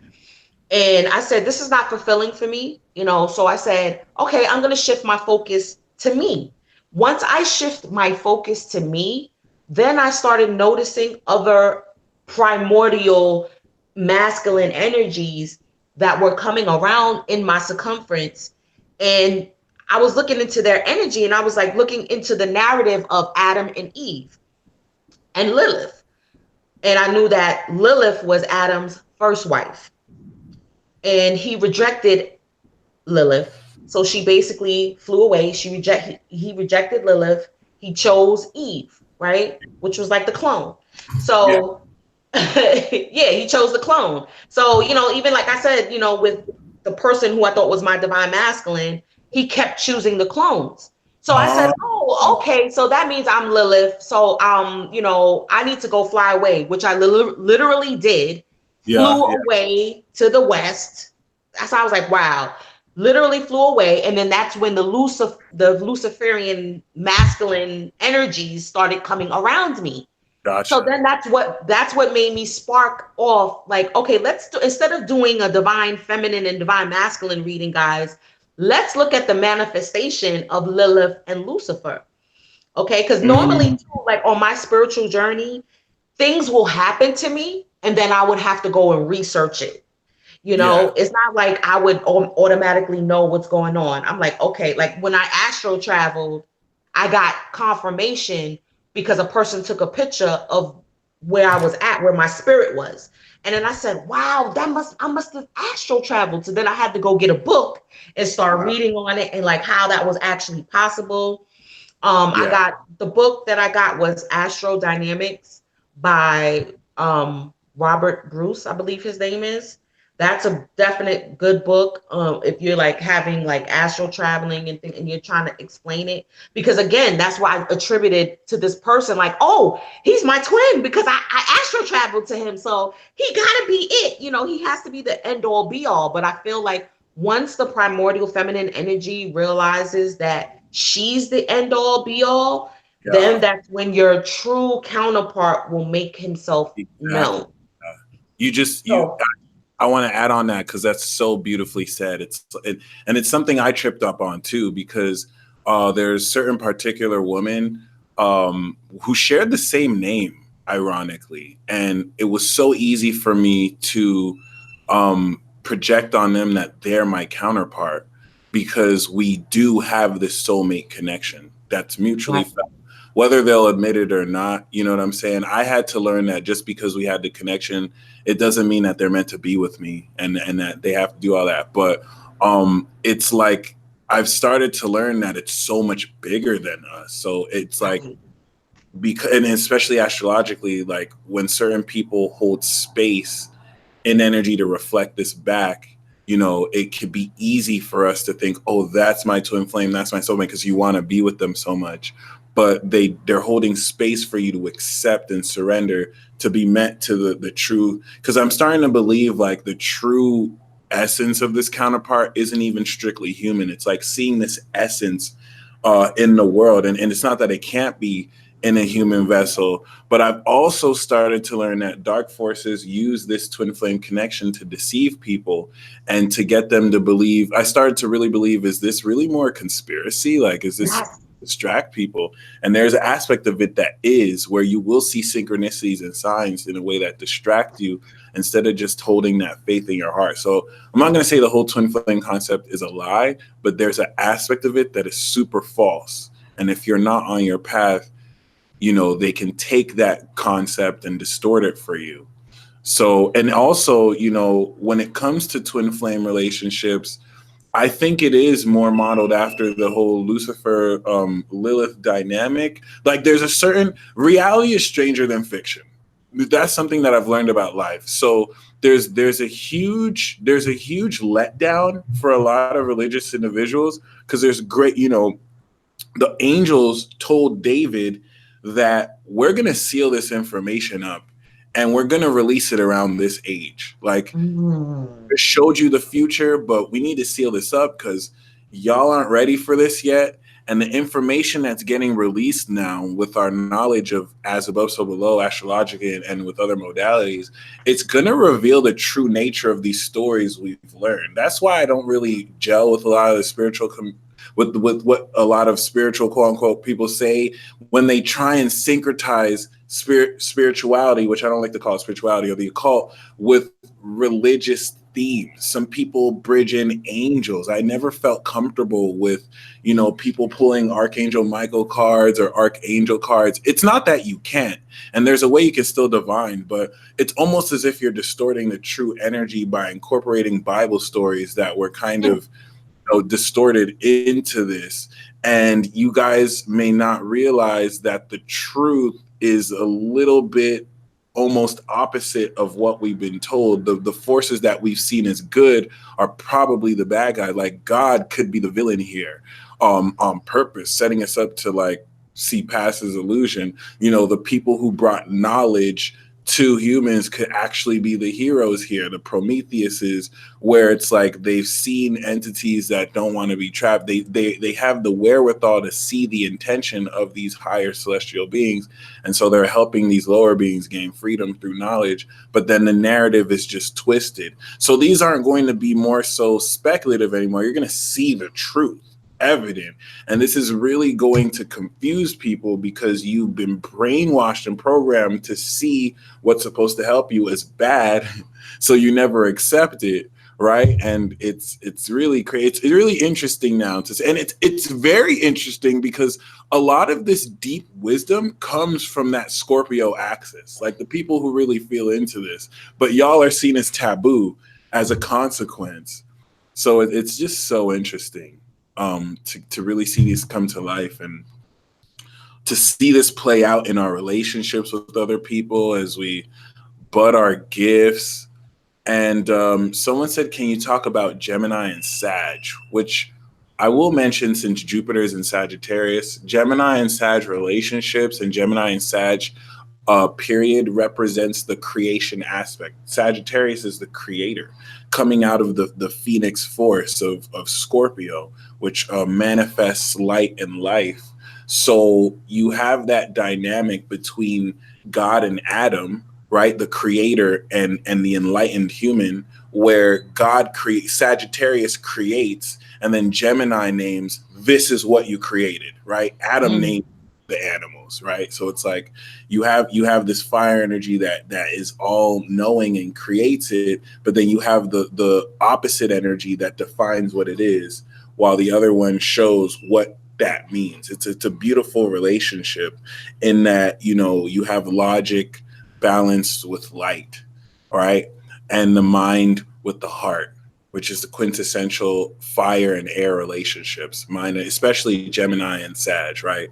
And I said, this is not fulfilling for me, you know? So I said, okay, I'm going to shift my focus to me. Once I shift my focus to me, then I started noticing other primordial masculine energies that were coming around in my circumference. And I was looking into their energy, and I was like looking into the narrative of Adam and Eve and Lilith. And I knew that Lilith was Adam's first wife, and he rejected Lilith. So she basically flew away. He rejected Lilith. He chose Eve, right? Which was like the clone. So yeah, he chose the clone. So, you know, even like I said, you know, with the person who I thought was my divine masculine, he kept choosing the clones. So I said, oh, okay. So that means I'm Lilith. So, you know, I need to go fly away, which I literally did. Flew away to the west. So I was like, wow, literally flew away. And then that's when the Luciferian masculine energies started coming around me. Gotcha. So then that's what made me spark off, like, okay, instead of doing a divine feminine and divine masculine reading, guys, let's look at the manifestation of Lilith and Lucifer. Okay, because normally too, like on my spiritual journey, things will happen to me and then I would have to go and research it. You know, it's not like I would automatically know what's going on. I'm like, okay, like when I astral traveled, I got confirmation because a person took a picture of where I was at, where my spirit was. And then I said, wow, I must have astral traveled. So then I had to go get a book and start reading on it and like how that was actually possible. I got the book that I got was Astro Dynamics by Robert Bruce, I believe his name is. That's a definite good book if you're like having like astral traveling and you're trying to explain it. Because again, that's why I attributed to this person like, oh, he's my twin because I astral traveled to him. So he gotta be it. You know, he has to be the end all be all. But I feel like once the primordial feminine energy realizes that she's the end all be all, then that's when your true counterpart will make himself known. I want to add on that because that's so beautifully said. And it's something I tripped up on too, because there's certain particular women who shared the same name, ironically, and it was so easy for me to project on them that they're my counterpart because we do have this soulmate connection that's mutually felt. Whether they'll admit it or not, you know what I'm saying? I had to learn that just because we had the connection, it doesn't mean that they're meant to be with me and that they have to do all that. But it's like I've started to learn that it's so much bigger than us. So it's like, because, and especially astrologically, like when certain people hold space in energy to reflect this back, you know, it could be easy for us to think, oh, that's my twin flame, that's my soulmate, because you want to be with them so much. But they're holding space for you to accept and surrender to be met to the true, because I'm starting to believe like the true essence of this counterpart isn't even strictly human. It's like seeing this essence in the world. And it's not that it can't be in a human vessel. But I've also started to learn that dark forces use this twin flame connection to deceive people and to get them to believe. I started to really believe, is this really more a conspiracy? Like, is this distract people? And there's an aspect of it that is, where you will see synchronicities and signs in a way that distract you instead of just holding that faith in your heart. So I'm not going to say the whole twin flame concept is a lie, but there's an aspect of it that is super false. And if you're not on your path, you know, they can take that concept and distort it for you. So, and also, you know, when it comes to twin flame relationships, I think it is more modeled after the whole Lucifer Lilith dynamic. Like, there's a certain reality is stranger than fiction. That's something that I've learned about life. So there's a huge letdown for a lot of religious individuals, because there's great, you know, the angels told David that we're going to seal this information up and we're going to release it around this age. Like, it showed you the future, but we need to seal this up because y'all aren't ready for this yet. And the information that's getting released now with our knowledge of as above, so below, astrologically, and with other modalities, it's going to reveal the true nature of these stories we've learned. That's why I don't really gel with a lot of the spiritual with what a lot of spiritual quote unquote people say when they try and syncretize spirituality, which I don't like to call spirituality, or the occult, with religious themes. Some people bridge in angels. I never felt comfortable with, you know, people pulling Archangel Michael cards or Archangel cards. It's not that you can't, and there's a way you can still divine, but it's almost as if you're distorting the true energy by incorporating Bible stories that were kind of, you know, distorted into this. And you guys may not realize that the truth is a little bit almost opposite of what we've been told. The forces that we've seen as good are probably the bad guy. Like, God could be the villain here, on purpose, setting us up to like see past his illusion. You know, the people who brought knowledge to humans could actually be the heroes here, the Prometheuses, where it's like they've seen entities that don't want to be trapped. They have the wherewithal to see the intention of these higher celestial beings, and so they're helping these lower beings gain freedom through knowledge. But then the narrative is just twisted. So these aren't going to be more so speculative anymore. You're going to see the truth evident, and this is really going to confuse people because you've been brainwashed and programmed to see what's supposed to help you as bad, so you never accept it, right? And it's really it's really interesting now and it's very interesting because a lot of this deep wisdom comes from that Scorpio axis, like the people who really feel into this, but y'all are seen as taboo as a consequence. So it's just so interesting to really see these come to life and to see this play out in our relationships with other people as we bud our gifts. And someone said, can you talk about Gemini and Sag? Which I will mention, since Jupiter is in Sagittarius, Gemini and Sag relationships and Gemini and Sag period represents the creation aspect. Sagittarius is the creator coming out of the phoenix force of Scorpio, which manifests light and life. So you have that dynamic between God and Adam, right? The creator and the enlightened human, where God creates, Sagittarius creates, and then Gemini names, this is what you created, right? Adam named the animals, right? So it's like you have this fire energy that is all knowing and creates it, but then you have the opposite energy that defines what it is, while the other one shows what that means. It's a beautiful relationship in that, you know, you have logic balanced with light, all right, and the mind with the heart, which is the quintessential fire and air relationships. Mine, especially Gemini and Sag, right?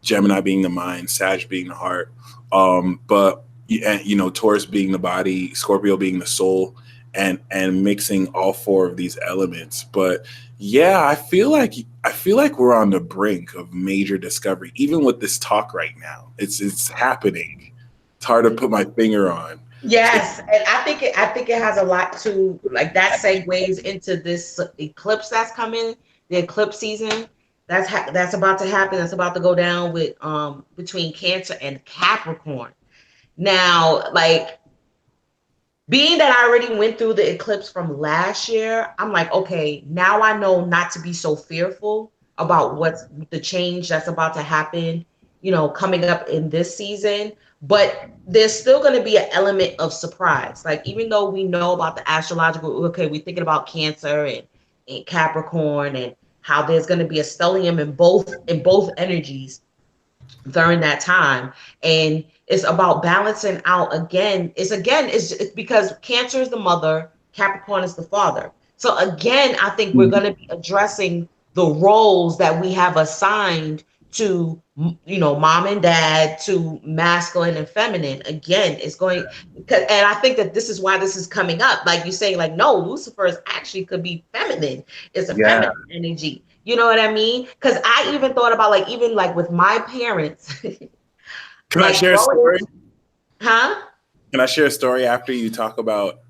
Gemini being the mind, Sag being the heart, but you know, Taurus being the body, Scorpio being the soul, and mixing all four of these elements. But yeah, I feel like we're on the brink of major discovery, even with this talk right now. It's happening. It's hard to put my finger on. Yes, and I think it has a lot to, like, that segues into this eclipse that's coming, the eclipse season that's about to happen. That's about to go down with between Cancer and Capricorn. Now, like, being that I already went through the eclipse from last year, I'm like, okay, now I know not to be so fearful about what's the change that's about to happen, coming up in this season. But there's still going to be an element of surprise. Like, even though we know about the astrological, okay, we're thinking about Cancer and Capricorn, and how there's going to be a stellium in both energies during that time. And it's about balancing out again. It's because Cancer is the mother, Capricorn is the father. So again, I think we're going to be addressing the roles that we have assigned to, mom and dad, to masculine and feminine. Again, it's going, and I think that this is why this is coming up. Like you say, like, no, Lucifer is actually could be feminine. It's a feminine energy. You know what I mean? Because I even thought about, like, even like with my parents. Can like, I share a story? Huh? Can I share a story after you talk about?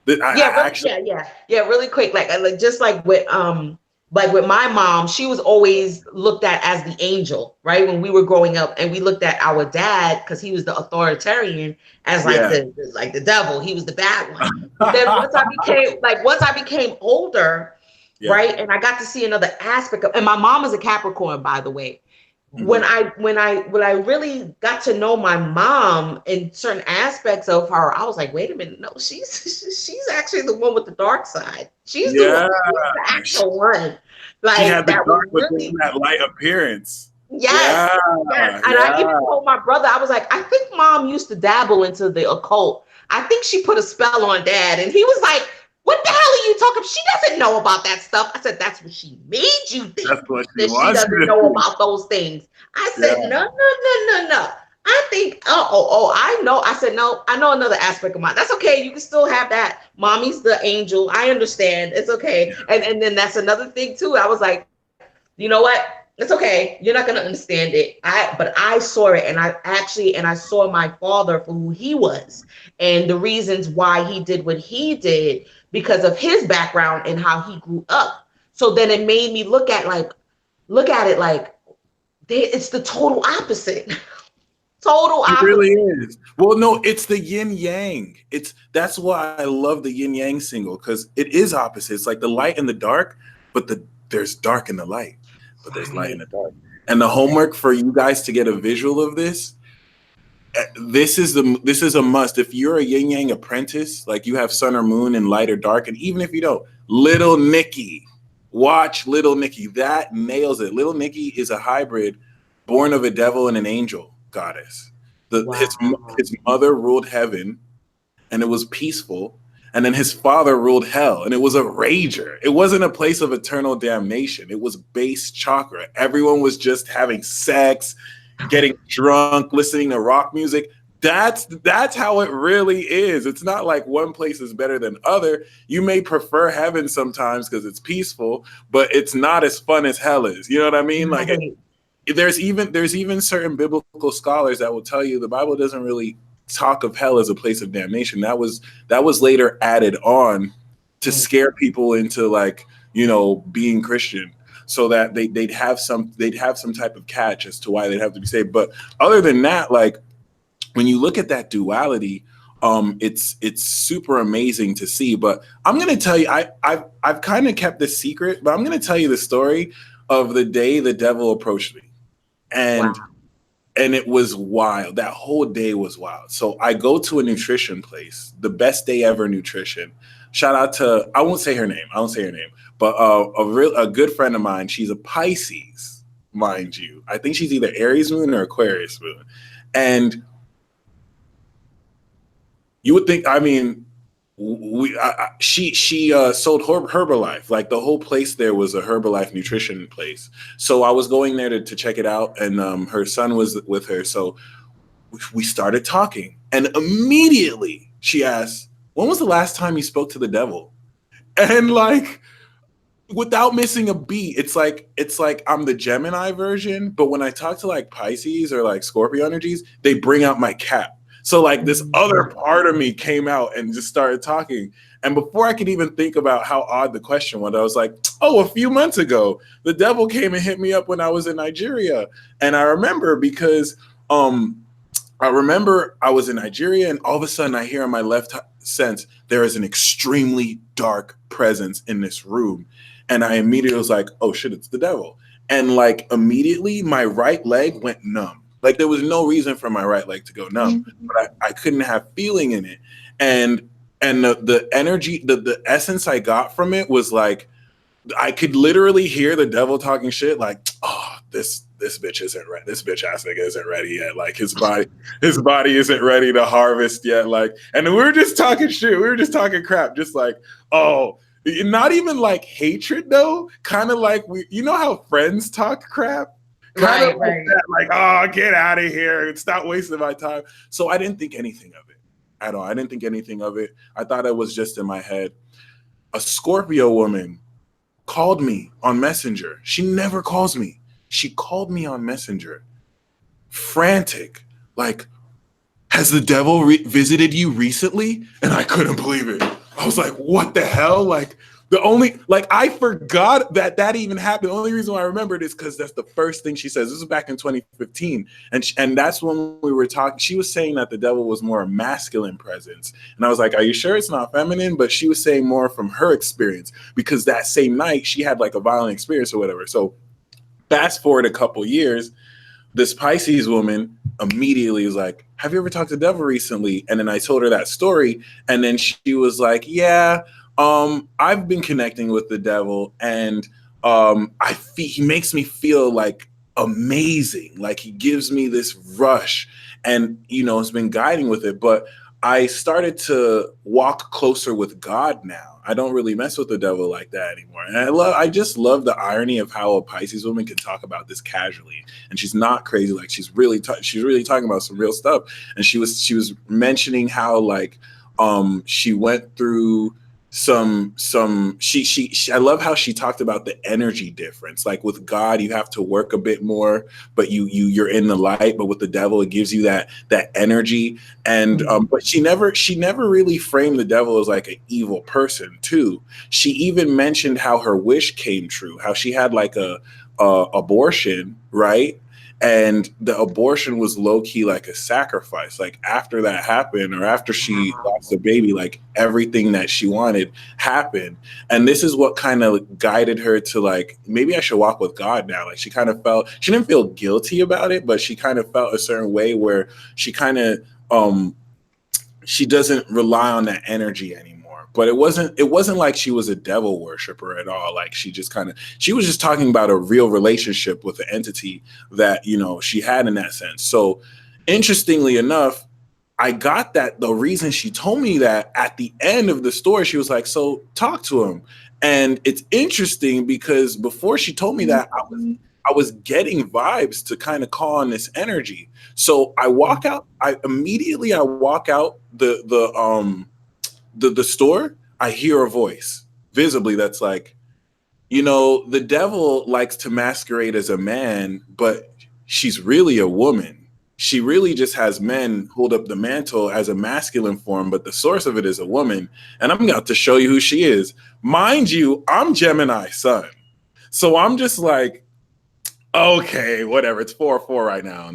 Really quick. Like just like with my mom, she was always looked at as the angel, right? When we were growing up, and we looked at our dad, because he was the authoritarian, as like the devil. He was the bad one. But then once I became older. Yeah. Right. And I got to see another aspect of, and my mom is a Capricorn, by the way. Mm-hmm. When I really got to know my mom in certain aspects of her, I was like, wait a minute, no, she's actually the one with the dark side. She's the actual one. Like, she had that dark really, that light appearance. Yes. And I even told my brother, I was like, I think mom used to dabble into the occult. I think she put a spell on dad. And he was like, what the hell are you talking about? She doesn't know about that stuff. I said, that's what she made you think. That's what she doesn't know about those things. I said, no. I think, I know. I said, no, I know another aspect of mine. That's okay. You can still have that. Mommy's the angel. I understand. It's okay. Yeah. And then that's another thing too. I was like, you know what? It's okay. You're not going to understand it. But I saw it, and I saw my father for who he was, and the reasons why he did what he did, because of his background and how he grew up. So then it made me look at it like it's the total opposite. Total opposite. It really is. Well, no, it's the yin yang. That's why I love the yin yang single, because it is opposite. It's like the light and the dark, but there's dark in the light, but there's light in the dark. And the homework for you guys to get a visual of this is a must. If you're a yin yang apprentice, like you have sun or moon and light or dark, and even if you don't, Little Nicky, watch Little Nicky. That nails it. Little Nicky is a hybrid, born of a devil and an angel goddess. His mother ruled heaven, and it was peaceful. And then his father ruled hell, and it was a rager. It wasn't a place of eternal damnation. It was base chakra. Everyone was just having sex, getting drunk, listening to rock music. That's how it really is. It's not like one place is better than other. You may prefer heaven sometimes because it's peaceful, but it's not as fun as hell is. You know what I mean? Like, there's even certain biblical scholars that will tell you the Bible doesn't really talk of hell as a place of damnation. That was later added on to scare people into, like, being Christian, so that they'd have some type of catch as to why they'd have to be saved. But other than that, like, when you look at that duality, it's super amazing to see. But I'm gonna tell you, I've kind of kept this secret, but I'm gonna tell you the story of the day the devil approached me, and it was wild. That whole day was wild. So I go to a nutrition place, the best day ever nutrition. Shout out to, I won't say her name, but a good friend of mine. She's a Pisces, mind you. I think she's either Aries moon or Aquarius moon. And you would think, I mean, she sold Herbalife. Like, the whole place there was a Herbalife nutrition place. So I was going there to check it out, and her son was with her. So we started talking, and immediately she asked, when was the last time you spoke to the devil? And, like, without missing a beat, it's like I'm the Gemini version, but when I talk to, like, Pisces or, like, Scorpio energies, they bring out my cap. So like this other part of me came out and just started talking. And before I could even think about how odd the question was, I was like, oh, a few months ago, the devil came and hit me up when I was in Nigeria. And I remember because I remember I was in Nigeria, and all of a sudden I hear in my left sense, there is an extremely dark presence in this room. And I immediately was like, oh shit, it's the devil. And like immediately my right leg went numb. Like there was no reason for my right leg to go numb, but I couldn't have feeling in it. And the energy, the essence I got from it was like, I could literally hear the devil talking shit like, oh, this bitch isn't ready. This bitch ass nigga isn't ready yet. Like his body isn't ready to harvest yet. Like, and we were just talking shit. We were just talking crap. Just like, oh, not even like hatred though. Kind of like you know how friends talk crap? Kind of like that, like, oh, get out of here and stop wasting my time. So I didn't think anything of it at all. I didn't think anything of it. I thought it was just in my head. A Scorpio woman called me on Messenger. She never calls me. She called me on Messenger, frantic, like, has the devil visited you recently? And I couldn't believe it. I was like, what the hell? Like, I forgot that even happened. The only reason why I remembered is because that's the first thing she says. This was back in 2015. And that's when we were talking. She was saying that the devil was more a masculine presence. And I was like, are you sure it's not feminine? But she was saying more from her experience, because that same night she had like a violent experience or whatever. So fast forward a couple years, this Pisces woman immediately was like, have you ever talked to the devil recently? And then I told her that story. And then she was like, yeah, I've been connecting with the devil, and he makes me feel like amazing. Like he gives me this rush, and it's been guiding with it. But I started to walk closer with God now. I don't really mess with the devil like that anymore. And I just love the irony of how a Pisces woman can talk about this casually, and she's not crazy. Like she's really talking about some real stuff. And she was mentioning how like she went through I love how she talked about the energy difference. Like with God, you have to work a bit more, but you're in the light. But with the devil, it gives you that energy. And but she never really framed the devil as like an evil person too. She even mentioned how her wish came true, how she had like a abortion, right? And the abortion was low-key like a sacrifice. Like after that happened, or after she lost the baby, like everything that she wanted happened. And this is what kind of guided her to like, maybe I should walk with God now. Like she didn't feel guilty about it, but she kind of felt a certain way where she kind of she doesn't rely on that energy anymore. But it wasn't like she was a devil worshiper at all. Like she was just talking about a real relationship with the entity that, she had in that sense. So interestingly enough, I got that the reason she told me that at the end of the story, she was like, so talk to him. And it's interesting because before she told me that, I was getting vibes to kind of call on this energy. So I walk out the store. I hear a voice visibly that's like, the devil likes to masquerade as a man, but she's really a woman. She really just has men hold up the mantle as a masculine form, but the source of it is a woman. And I'm about to show you who she is. Mind you, I'm Gemini sun. So I'm just like, okay, whatever. It's 4-4 right now.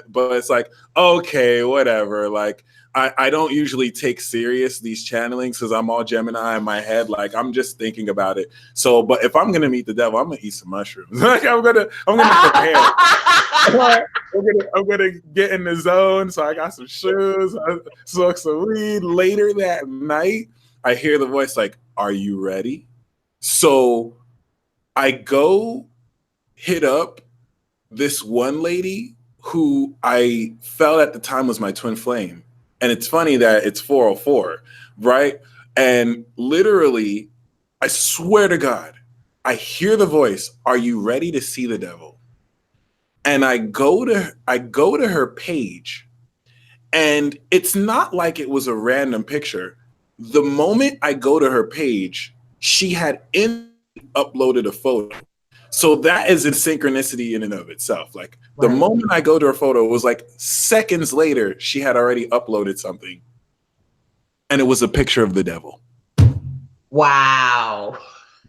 But it's like, okay, whatever. Like, I don't usually take serious these channelings because I'm all Gemini in my head. Like I'm just thinking about it. So, but if I'm gonna meet the devil, I'm gonna eat some mushrooms. Like I'm gonna prepare. I'm gonna get in the zone. So I got some shoes, I smoke some weed. Later that night, I hear the voice like, "Are you ready?" So I go hit up this one lady who I felt at the time was my twin flame. And it's funny that it's 404, right? And literally, I swear to God, I hear the voice, "Are you ready to see the devil?" And I go to her page, and it's not like it was a random picture. The moment I go to her page, she had uploaded a photo. So that is a synchronicity in and of itself. Like the moment I go to her photo, it was like seconds later, she had already uploaded something. And it was a picture of the devil. Wow.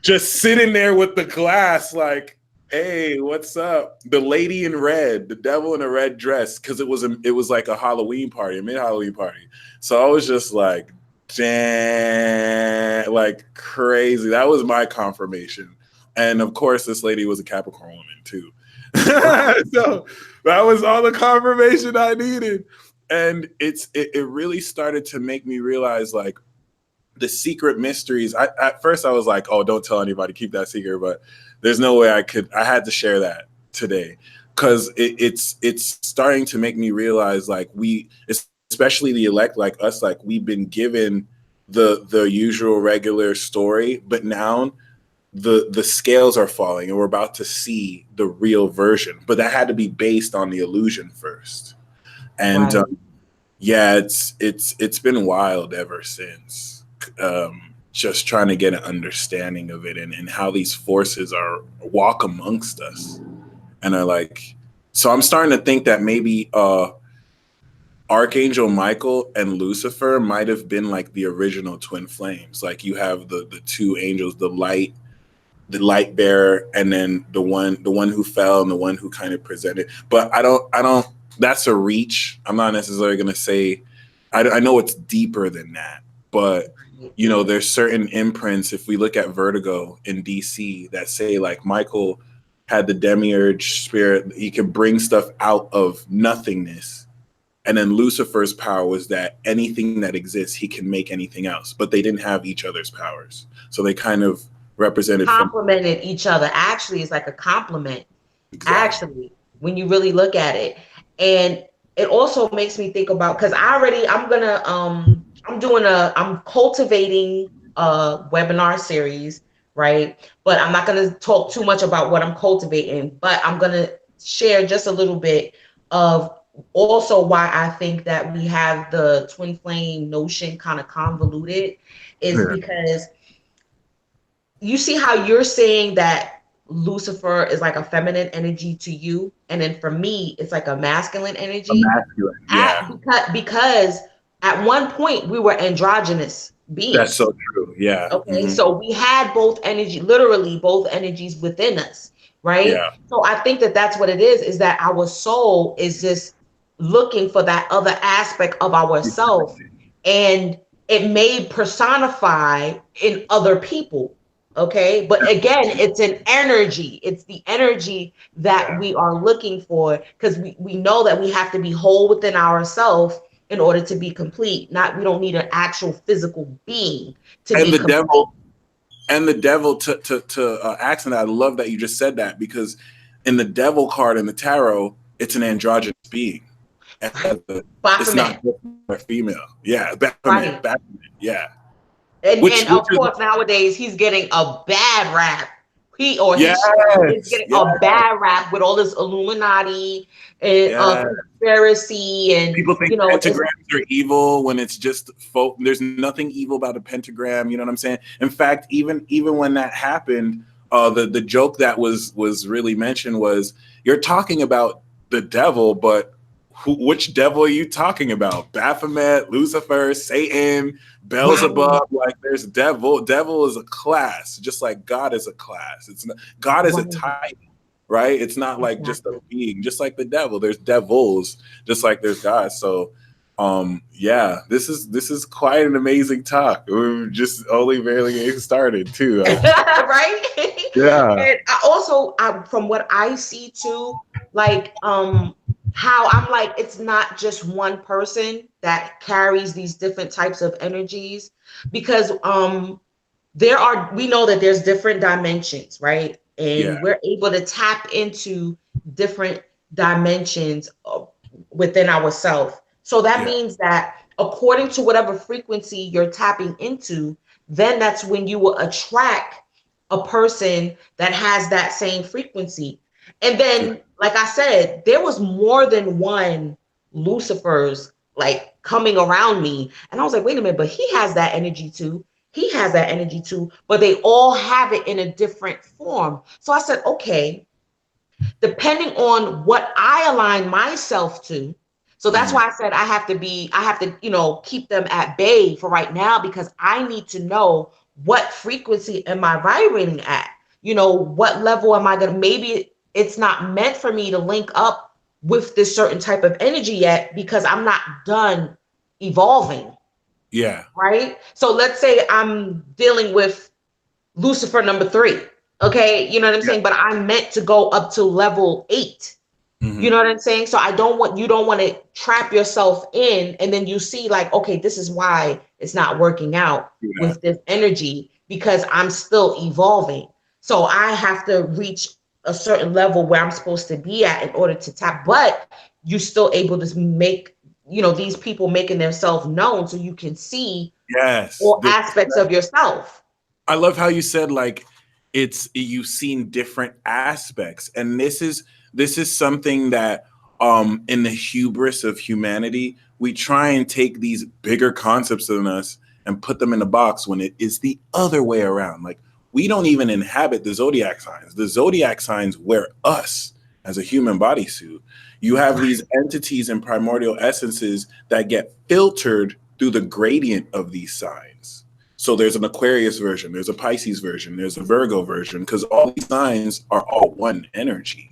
Just sitting there with the glass, like, hey, what's up? The lady in red, the devil in a red dress, because it was like a Halloween party, a mid-Halloween party. So I was just like, damn, like crazy. That was my confirmation. And of course, this lady was a Capricorn woman too. So that was all the confirmation I needed. And it really started to make me realize, like, the secret mysteries. At first I was like, oh, don't tell anybody, keep that secret. But there's no way I had to share that today, because it's starting to make me realize, like, especially the elect, like us, like we've been given the usual regular story, but now the scales are falling and we're about to see the real version. But that had to be based on the illusion first. And yeah, it's been wild ever since. Just trying to get an understanding of it and how these forces walk amongst us and are like. So I'm starting to think that maybe Archangel Michael and Lucifer might have been like the original twin flames. Like you have the two angels, the light bearer, and then the one who fell and the one who kind of presented. But I don't. That's a reach. I'm not necessarily going to say. I know it's deeper than that, but you know, there's certain imprints. If we look at Vertigo in DC, that say like Michael had the demiurge spirit. He could bring stuff out of nothingness. And then Lucifer's power was that anything that exists, he can make anything else. But they didn't have each other's powers. So they kind of complemented each other. Actually, it's like a compliment. Exactly. Actually, when you really look at it. And it also makes me think about, because I'm cultivating a webinar series, right? But I'm not going to talk too much about what I'm cultivating, but I'm going to share just a little bit of also why I think that we have the twin flame notion kind of convoluted is because you see how you're saying that Lucifer is like a feminine energy to you, and then for me it's like a masculine energy. Because at one point we were androgynous beings. That's so true. Yeah. Okay. So we had both literally both energies within us, right? Yeah. So I think that that's what it is that our soul is just looking for that other aspect of ourself, and it may personify in other people. Okay. But again, it's an energy. It's the energy that we are looking for, because we know that we have to be whole within ourselves in order to be complete. We don't need an actual physical being to be complete. And the devil to accent that. I love that you just said that, because in the devil card in the tarot, it's an androgynous being. It's not a female. Yeah. Baphomet. Yeah. And of course, nowadays he's getting a bad rap. He's getting a bad rap with all this Illuminati and conspiracy, and people think pentagrams are evil when it's just folk. There's nothing evil about a pentagram. You know what I'm saying? In fact, even when that happened, the joke that was really mentioned was, you're talking about the devil, but which devil are you talking about? Baphomet, Lucifer, Satan, Beelzebub? Like, there's devil. Devil is a class, just like God is a class. It's not, God is a type, right? It's not like just a being. Just like the devil, there's devils, just like there's God. So, this is quite an amazing talk. We're just only barely getting started, too. Right? Yeah. And from what I see too, like how I'm like, it's not just one person that carries these different types of energies, because we know that there's different dimensions, right? And we're able to tap into different dimensions within ourselves. So that means that according to whatever frequency you're tapping into, then that's when you will attract a person that has that same frequency. And then, like I said, there was more than one Lucifer's like coming around me. And I was like, wait a minute, but he has that energy too. he has that energy too, but they all have it in a different form. So I said, okay, depending on what I align myself to. So that's why I said I have to, you know, keep them at bay for right now, because I need to know what frequency am I vibrating at? You know, what level am I going to, maybe it's not meant for me to link up with this certain type of energy yet because I'm not done evolving. Yeah. Right. So let's say I'm dealing with Lucifer number 3. Okay. You know what I'm saying? But I'm meant to go up to level 8. You know what I'm saying? So you don't want to trap yourself in, and then you see like, okay, this is why it's not working out with this energy, because I'm still evolving. So I have to reach a certain level where I'm supposed to be at in order to tap, but you're still able to make, you know, these people making themselves known so you can see all aspects of yourself. I love how you said like you've seen different aspects, and this is something that in the hubris of humanity, we try and take these bigger concepts than us and put them in a box when it is the other way around. Like, we don't even inhabit the zodiac signs. The zodiac signs wear us as a human bodysuit. You have these entities and primordial essences that get filtered through the gradient of these signs. So there's an Aquarius version, there's a Pisces version, there's a Virgo version, because all these signs are all one energy.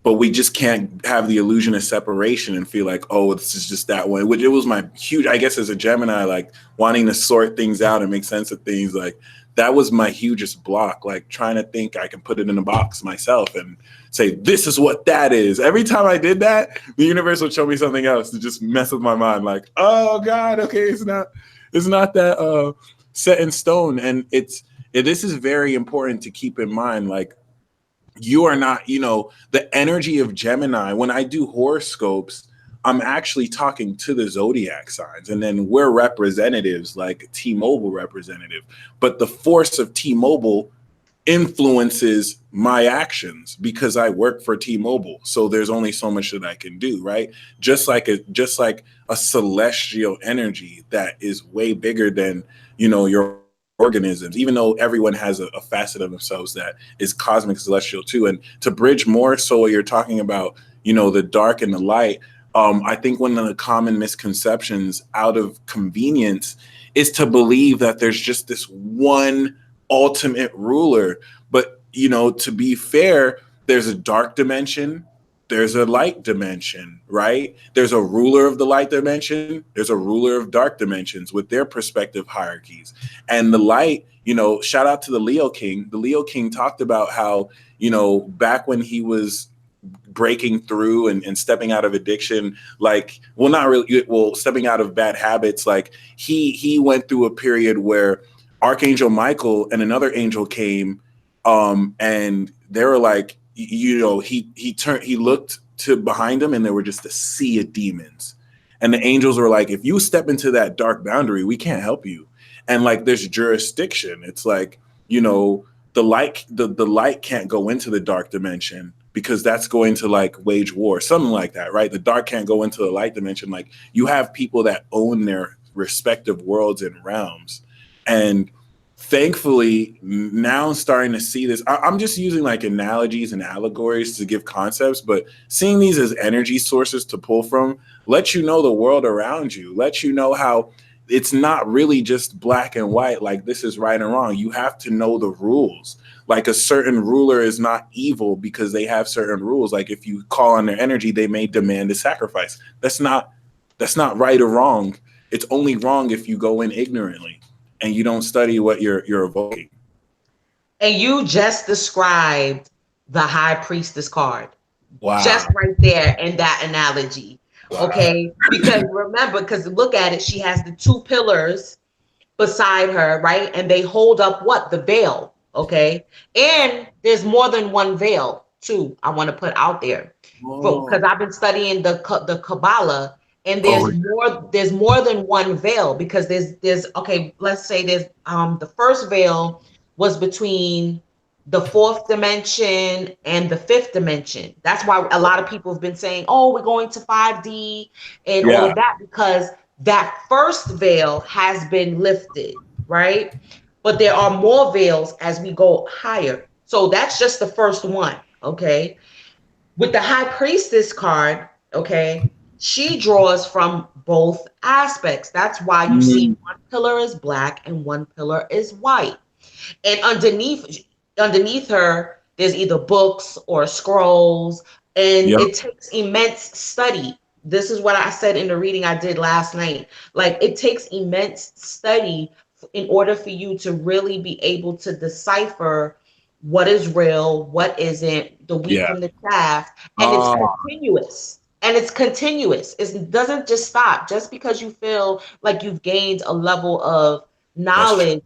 But we just can't have the illusion of separation and feel like, oh, this is just that way. Which it was my huge, I guess as a Gemini, like wanting to sort things out and make sense of things, like that was my hugest block, like trying to think I can put it in a box myself and say, this is what that is. Every time I did that, the universe would show me something else to just mess with my mind. Like, oh God, okay, it's not that set in stone. And this is very important to keep in mind. Like, you are not, you know, the energy of Gemini. When I do horoscopes, I'm actually talking to the zodiac signs, and then we're representatives, like T-Mobile representative. But the force of T-Mobile influences my actions because I work for T-Mobile. So there's only so much that I can do, right? Just like a celestial energy that is way bigger than, you know, your organisms, even though everyone has a facet of themselves that is cosmic celestial too. And to bridge more so what you're talking about, you know, the dark and the light, I think one of the common misconceptions out of convenience is to believe that there's just this one ultimate ruler. But, you know, to be fair, there's a dark dimension, there's a light dimension, right? There's a ruler of the light dimension, there's a ruler of dark dimensions with their perspective hierarchies. And the light, you know, shout out to the Leo King. The Leo King talked about how, you know, back when he was breaking through and stepping out of addiction, like, well, not really, well, stepping out of bad habits, like he went through a period where Archangel Michael and another angel came, and they were like, you know, he looked to behind him and there were just a sea of demons. And the angels were like, if you step into that dark boundary, we can't help you. And like, there's jurisdiction. It's like, you know, the light can't go into the dark dimension because that's going to like wage war, something like that, right? The dark can't go into the light dimension. Like, you have people that own their respective worlds and realms. And thankfully, now I'm starting to see this. I'm just using like analogies and allegories to give concepts, but seeing these as energy sources to pull from, let you know the world around you, let you know how it's not really just black and white, like this is right and wrong. You have to know the rules. Like, a certain ruler is not evil because they have certain rules. Like, if you call on their energy, they may demand a sacrifice. That's not right or wrong. It's only wrong if you go in ignorantly and you don't study what you're evoking. And you just described the High Priestess card. Wow. Just right there in that analogy. Wow. Okay. Because remember, because look at it, she has the 2 pillars beside her, right? And they hold up what? The veil. Okay. And there's more than one veil too, I want to put out there. Because I've been studying the Kabbalah, and there's more than one veil, because there's okay, let's say there's the first veil was between the 4th dimension and the 5th dimension. That's why a lot of people have been saying, oh, we're going to 5D and all of that, because that first veil has been lifted. right? But there are more veils as we go higher. So that's just the first one, okay? With the High Priestess card, okay, she draws from both aspects. That's why you see one pillar is black and one pillar is white. And underneath her, there's either books or scrolls, and Yep. it takes immense study. This is what I said in the reading I did last night. Like, it takes immense study in order for you to really be able to decipher what is real, what isn't, the wheat Yeah. from the chaff, and it's continuous. And it's continuous. It doesn't just stop just because you feel like you've gained a level of knowledge.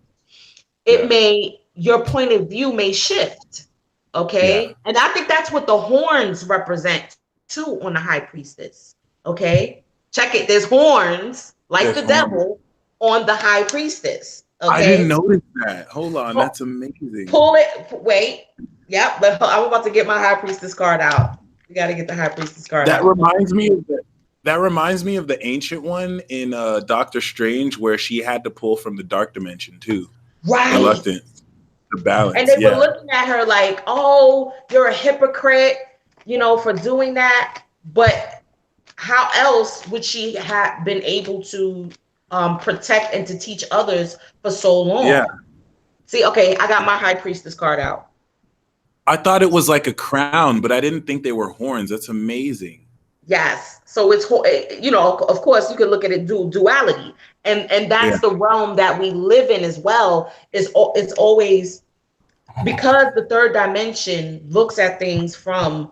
It may, your point of view may shift. Okay. Yeah. And I think that's what the horns represent too on the High Priestess. Okay. Check it. There's horns like the devil on the High Priestess. Okay. I didn't notice that. Hold on. That's amazing. Pull it. Wait. Yep. But I'm about to get my High Priestess card out. We got to get the High Priestess card out. That reminds me of the ancient one in Doctor Strange, where she had to pull from the dark dimension too. Right. Reluctant to balance. And they were looking at her like, oh, you're a hypocrite, you know, for doing that. But how else would she have been able to protect and to teach others for so long? Yeah. See, okay, I got my High Priestess card out. I thought it was like a crown, but I didn't think they were horns. That's amazing. Yes. So it's, you know, of course you can look at it duality. And that's the realm that we live in as well. It's always, because the third dimension looks at things from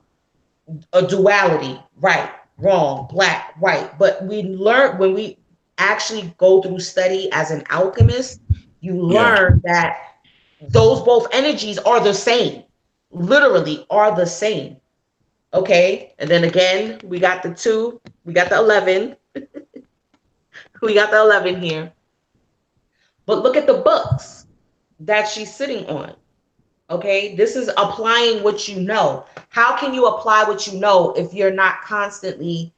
a duality, right, wrong, black, white. But we learn, when we actually go through study as an alchemist, you learn that those both energies are the same, literally are the same. Okay. And then again, we got the 2, we got the 11. We got the 11 here. But look at the books that she's sitting on. Okay. This is applying what you know. How can you apply what you know if you're not constantly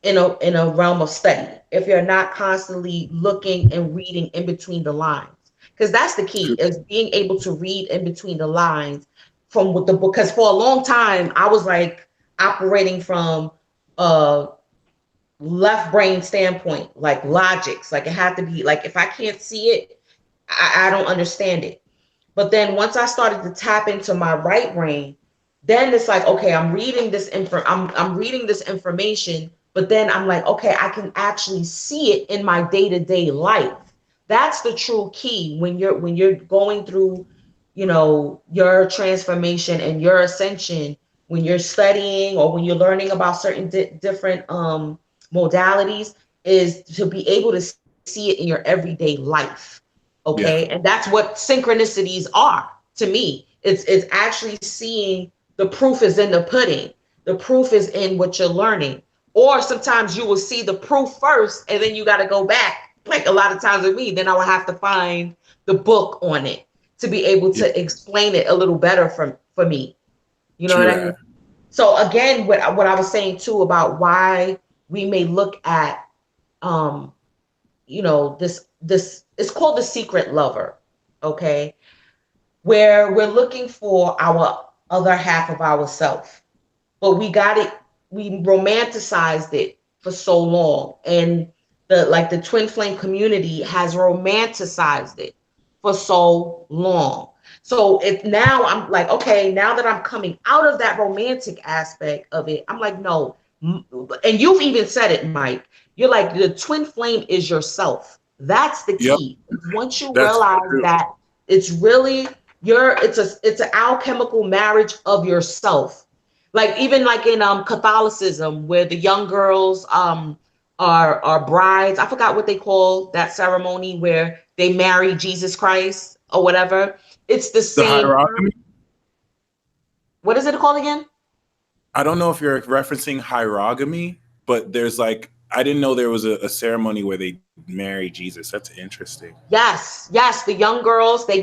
in a realm of study? If you're not constantly looking and reading in between the lines? Because that's the key, is being able to read in between the lines from what the book. Because for a long time, I was like operating from left brain standpoint, like logics, like it had to be like, if I can't see it, I don't understand it. But then once I started to tap into my right brain, then it's like, okay, I'm reading this I'm reading this information, but then I'm like, okay, I can actually see it in my day-to-day life. That's the true key when you're going through, you know, your transformation and your ascension, when you're studying or when you're learning about certain different modalities, is to be able to see it in your everyday life. Okay. And that's what synchronicities are to me. It's actually seeing the proof is in the pudding. The proof is in what you're learning. Or sometimes you will see the proof first and then you got to go back. Like a lot of times with me, then I will have to find the book on it to be able to explain it a little better for me. You know what I mean? So again, what I was saying too about why we may look at, you know, this it's called the secret lover, okay? Where we're looking for our other half of ourselves, but we romanticized it for so long, and the twin flame community has romanticized it for so long. So now I'm like, okay, now that I'm coming out of that romantic aspect of it, I'm like, no. And you've even said it, Mike. You're like, the twin flame is yourself. That's the key. Once you realize that it's really it's an alchemical marriage of yourself. Like even like in Catholicism, where the young girls are brides. I forgot what they call that ceremony where they marry Jesus Christ or whatever. It's the same. Hierogamy? What is it called again? I don't know if you're referencing hierogamy, but there's like, I didn't know there was a ceremony where they marry Jesus. That's interesting. Yes. The young girls, they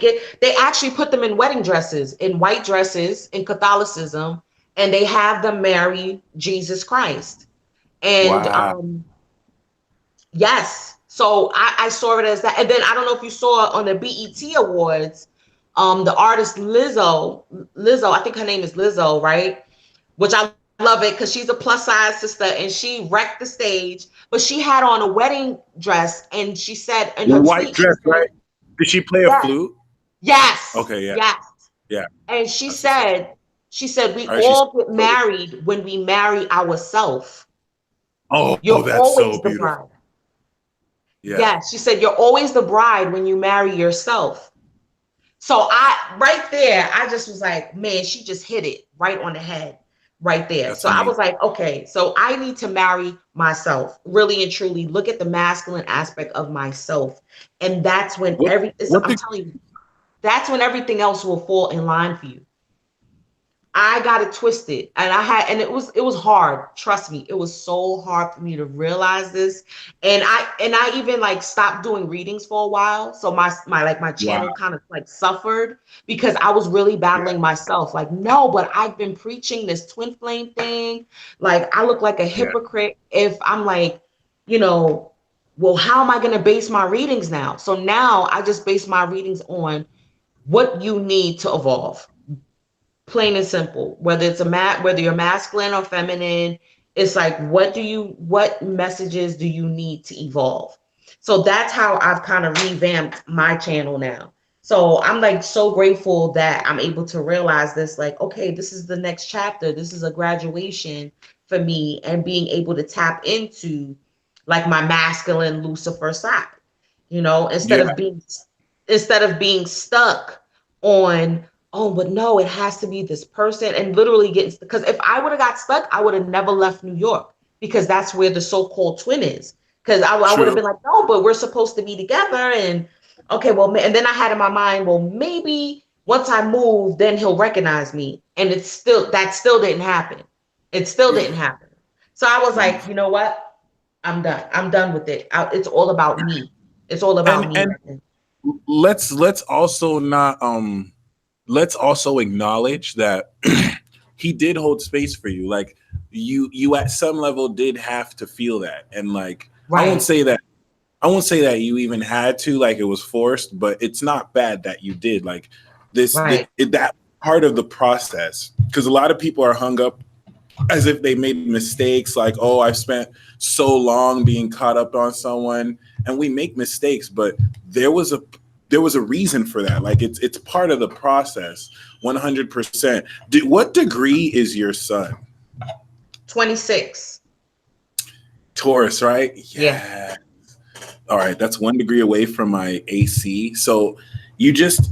actually put them in wedding dresses, in white dresses in Catholicism, and they have them marry Jesus Christ. And yes. So I saw it as that. And then I don't know if you saw on the BET Awards, the artist Lizzo, I think her name is Lizzo, right? Which I love it because she's a plus size sister and she wrecked the stage, but she had on a wedding dress and she said in The her white tweet, dress, right? Did she play a yes, flute? yes, Okay, yeah, yes. yeah. And she said, we All right, all get married when we marry ourselves. oh, You're that's so always the beautiful. bride. Yeah. Yes, she said, you're always the bride when you marry yourself. So right there, I just was like, man, she just hit it right on the head right there. That's So I amazing. was like, okay, so I need to marry myself, really and truly look at the masculine aspect of myself. And that's when I'm telling you, that's when everything else will fall in line for you. I got it twisted and it was hard. Trust me, it was so hard for me to realize this. And I even like stopped doing readings for a while. So my channel kind of like suffered because I was really battling myself. Like, no, but I've been preaching this twin flame thing. Like, I look like a hypocrite if I'm like, well, how am I going to base my readings now? So now I just base my readings on what you need to evolve. Plain and simple. Whether it's whether you're masculine or feminine, it's like what messages do you need to evolve? So that's how I've kind of revamped my channel now. So I'm like so grateful that I'm able to realize this, like, okay, this is the next chapter. This is a graduation for me and being able to tap into like my masculine Lucifer side, instead of being stuck on, oh, but no, it has to be this person, and literally getting, because if I would have got stuck, I would have never left New York because that's where the so-called twin is. Because I would have been like, no, but we're supposed to be together. And okay, well, and then I had in my mind, well, maybe once I move, then he'll recognize me. And that still didn't happen. It still didn't happen. So I was like, you know what? I'm done. I'm done with it. It's all about me. It's all about me. And let's also not let's also acknowledge that he did hold space for you. Like you at some level did have to feel that. And like I won't say that you even had to, like it was forced, but it's not bad that you did. Like that part of the process, because a lot of people are hung up as if they made mistakes, like, oh, I've spent so long being caught up on someone, and we make mistakes, but there was a reason for that. Like it's part of the process. 100%. What degree is your sun? 26. Taurus, right? Yeah. All right, that's 1 degree away from my AC. So you just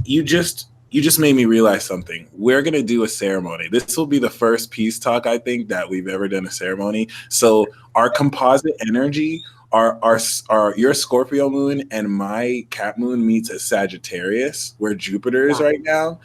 made me realize something. We're going to do a ceremony. This will be the first peace talk, I think, that we've ever done a ceremony. So our composite energy, our your Scorpio moon and my Cap moon meets at Sagittarius, where Jupiter is right now.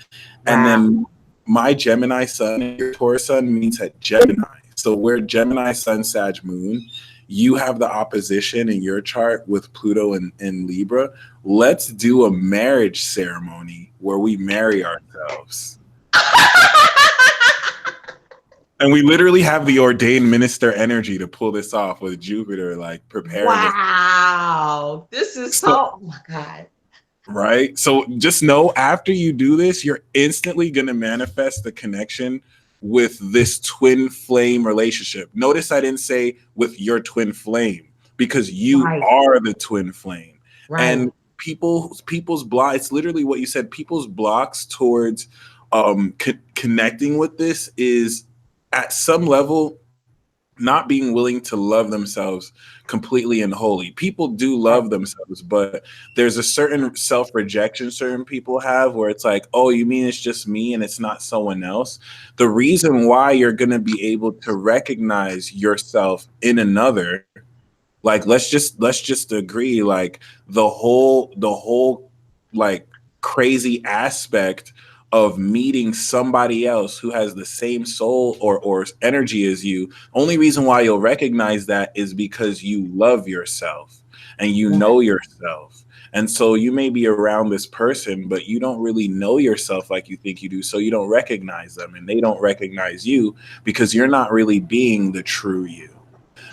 And then my Gemini sun and your Taurus sun meets at Gemini. So we're Gemini sun, Sag moon. You have the opposition in your chart with Pluto and Libra. Let's do a marriage ceremony where we marry ourselves. And we literally have the ordained minister energy to pull this off with Jupiter, like preparing. Wow. This is so, oh my God. Right? So just know after you do this, you're instantly going to manifest the connection with this twin flame relationship. Notice I didn't say with your twin flame, because you are the twin flame. And people's block, it's literally what you said, people's blocks towards connecting with this is at some level not being willing to love themselves completely and wholly. People do love themselves, but there's a certain self-rejection certain people have where it's like, oh, you mean it's just me and it's not someone else? The reason why you're going to be able to recognize yourself in another, like let's just agree, like the whole like crazy aspect of meeting somebody else who has the same soul or energy as you. Only reason why you'll recognize that is because you love yourself and you know yourself. And so you may be around this person, but you don't really know yourself like you think you do. So you don't recognize them and they don't recognize you because you're not really being the true you.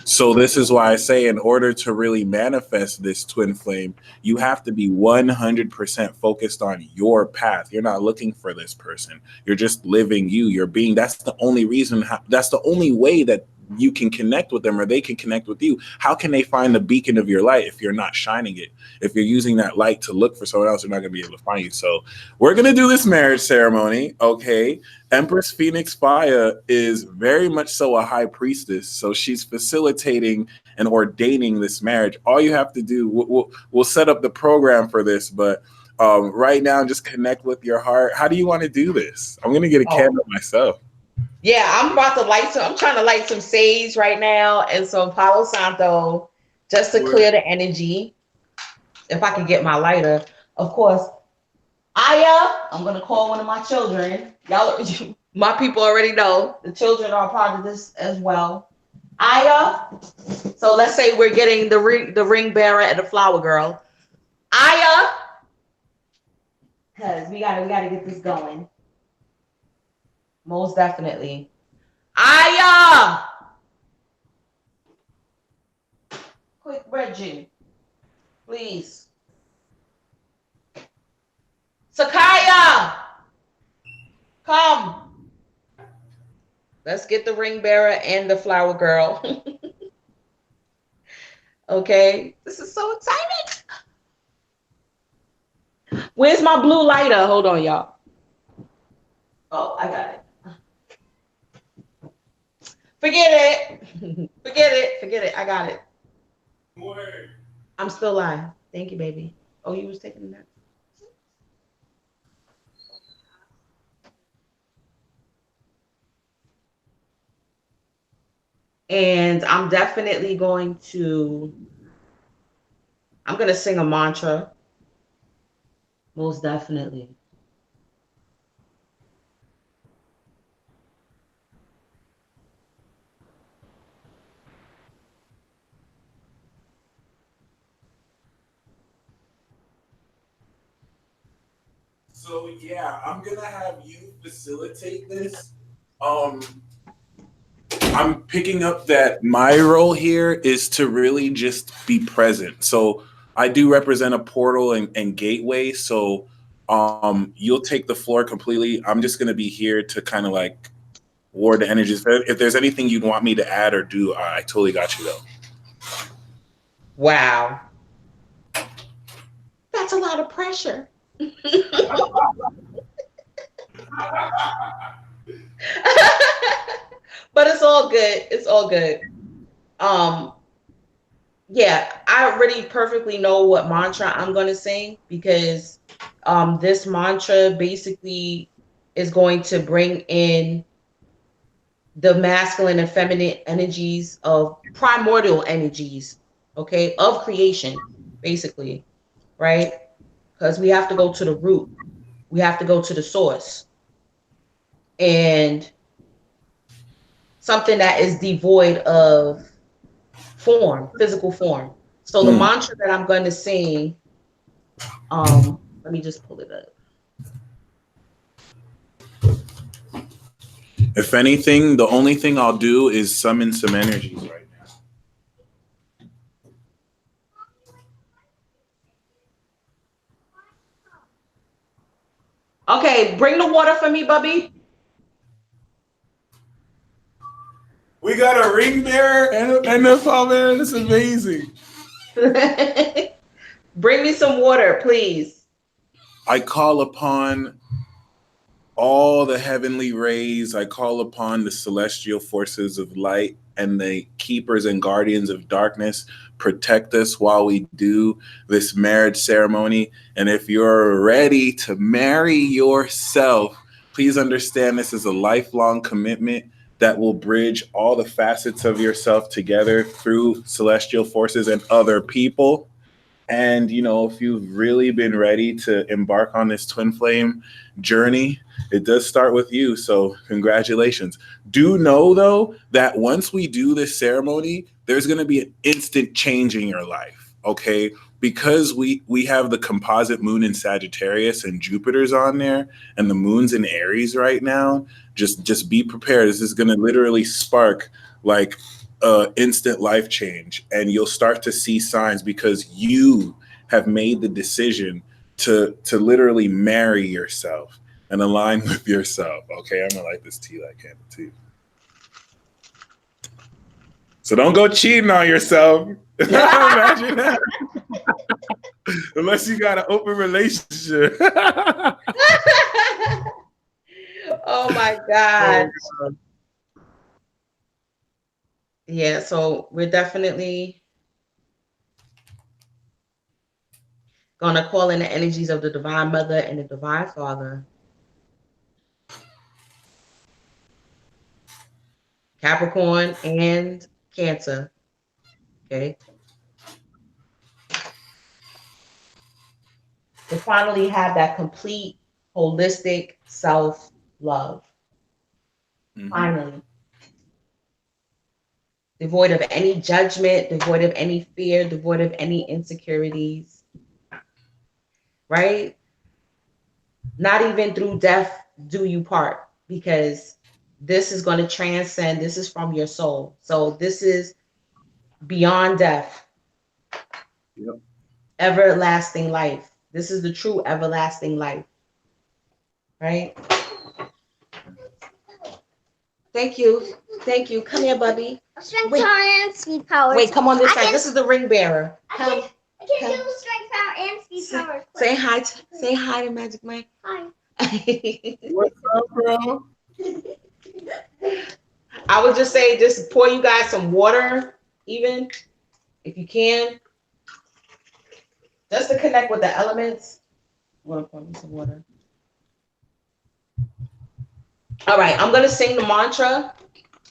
So this is why I say, in order to really manifest this twin flame, you have to be 100% focused on your path. You're not looking for this person. You're just living you. You're being. That's the only reason. That's the only way that you can connect with them, or they can connect with you. How can they find the beacon of your light if you're not shining it? If you're using that light to look for someone else, they're not going to be able to find you. So we're going to do this marriage ceremony. Okay. Empress Phoenix Fyah is very much so a high priestess. So she's facilitating and ordaining this marriage. All you have to do, we'll set up the program for this, but right now, just connect with your heart. How do you want to do this? I'm going to get a candle myself. Yeah, I'm about to I'm trying to light some sage right now and some Palo Santo just to clear the energy. If I can get my lighter, of course. I'm going to call one of my children. Y'all, my people already know the children are part of this as well. So let's say we're getting the ring bearer and the flower girl. Because we gotta get this going. Most definitely. Quick, Reggie, please. Sakaya, come. Let's get the ring bearer and the flower girl. Okay, this is so exciting. Where's my blue lighter? Hold on, y'all. Oh, I got it. Forget it. Forget it. I got it. Word. I'm still live. Thank you, baby. Oh, you was taking that. And I'm definitely going to sing a mantra. Most definitely. So yeah, I'm gonna have you facilitate this. I'm picking up that my role here is to really just be present. So I do represent a portal and gateway. So you'll take the floor completely. I'm just gonna be here to kind of like ward the energies. If there's anything you'd want me to add or do, I totally got you though. Wow. That's a lot of pressure. But it's all good. It's all good. Yeah, I already perfectly know what mantra I'm going to sing because this mantra basically is going to bring in the masculine and feminine energies of primordial energies, okay, of creation, basically, right? Because we have to go to the root. We have to go to the source. And something that is devoid of form, physical form. So the mantra that I'm going to sing, let me just pull it up. If anything, the only thing I'll do is summon some energies right now. Okay, bring the water for me, Bubby. We got a ring bearer and a flower bearer. That's amazing. Bring me some water, please. I call upon all the heavenly rays. I call upon the celestial forces of light and the keepers and guardians of darkness. Protect us while we do this marriage ceremony. And if you're ready to marry yourself, please understand this is a lifelong commitment that will bridge all the facets of yourself together through celestial forces and other people. And, you know, if you've really been ready to embark on this twin flame journey, it does start with you. So congratulations. Do know, though, that once we do this ceremony, there's going to be an instant change in your life. Okay. Because we have the composite moon in Sagittarius and Jupiter's on there and the moon's in Aries right now. Just be prepared. This is going to literally spark like instant life change, and you'll start to see signs because you have made the decision to literally marry yourself and align with yourself. Okay, I'm gonna light this tea light candle too. So don't go cheating on yourself. Imagine that. Unless you got an open relationship. Oh my God. Oh, yeah, so we're definitely gonna call in the energies of the Divine Mother and the Divine Father. Capricorn and Cancer. Okay. To finally have that complete, holistic self-love. Mm-hmm. Finally. Devoid of any judgment, devoid of any fear, devoid of any insecurities. Right? Not even through death do you part, because this is going to transcend. This is from your soul. So this is beyond death. Yep. Everlasting life. This is the true everlasting life. Right? Thank you. Thank you. Come here, Bubby. Strength power and speed power. Wait, come on this side. This is the ring bearer. Come. I can do strength power and speed power. Say hi. Say hi to Magic Mike. Hi. What's up, bro? I would just say, just pour you guys some water, even if you can, just to connect with the elements. I'm gonna pour me some water. All right, I'm gonna sing the mantra,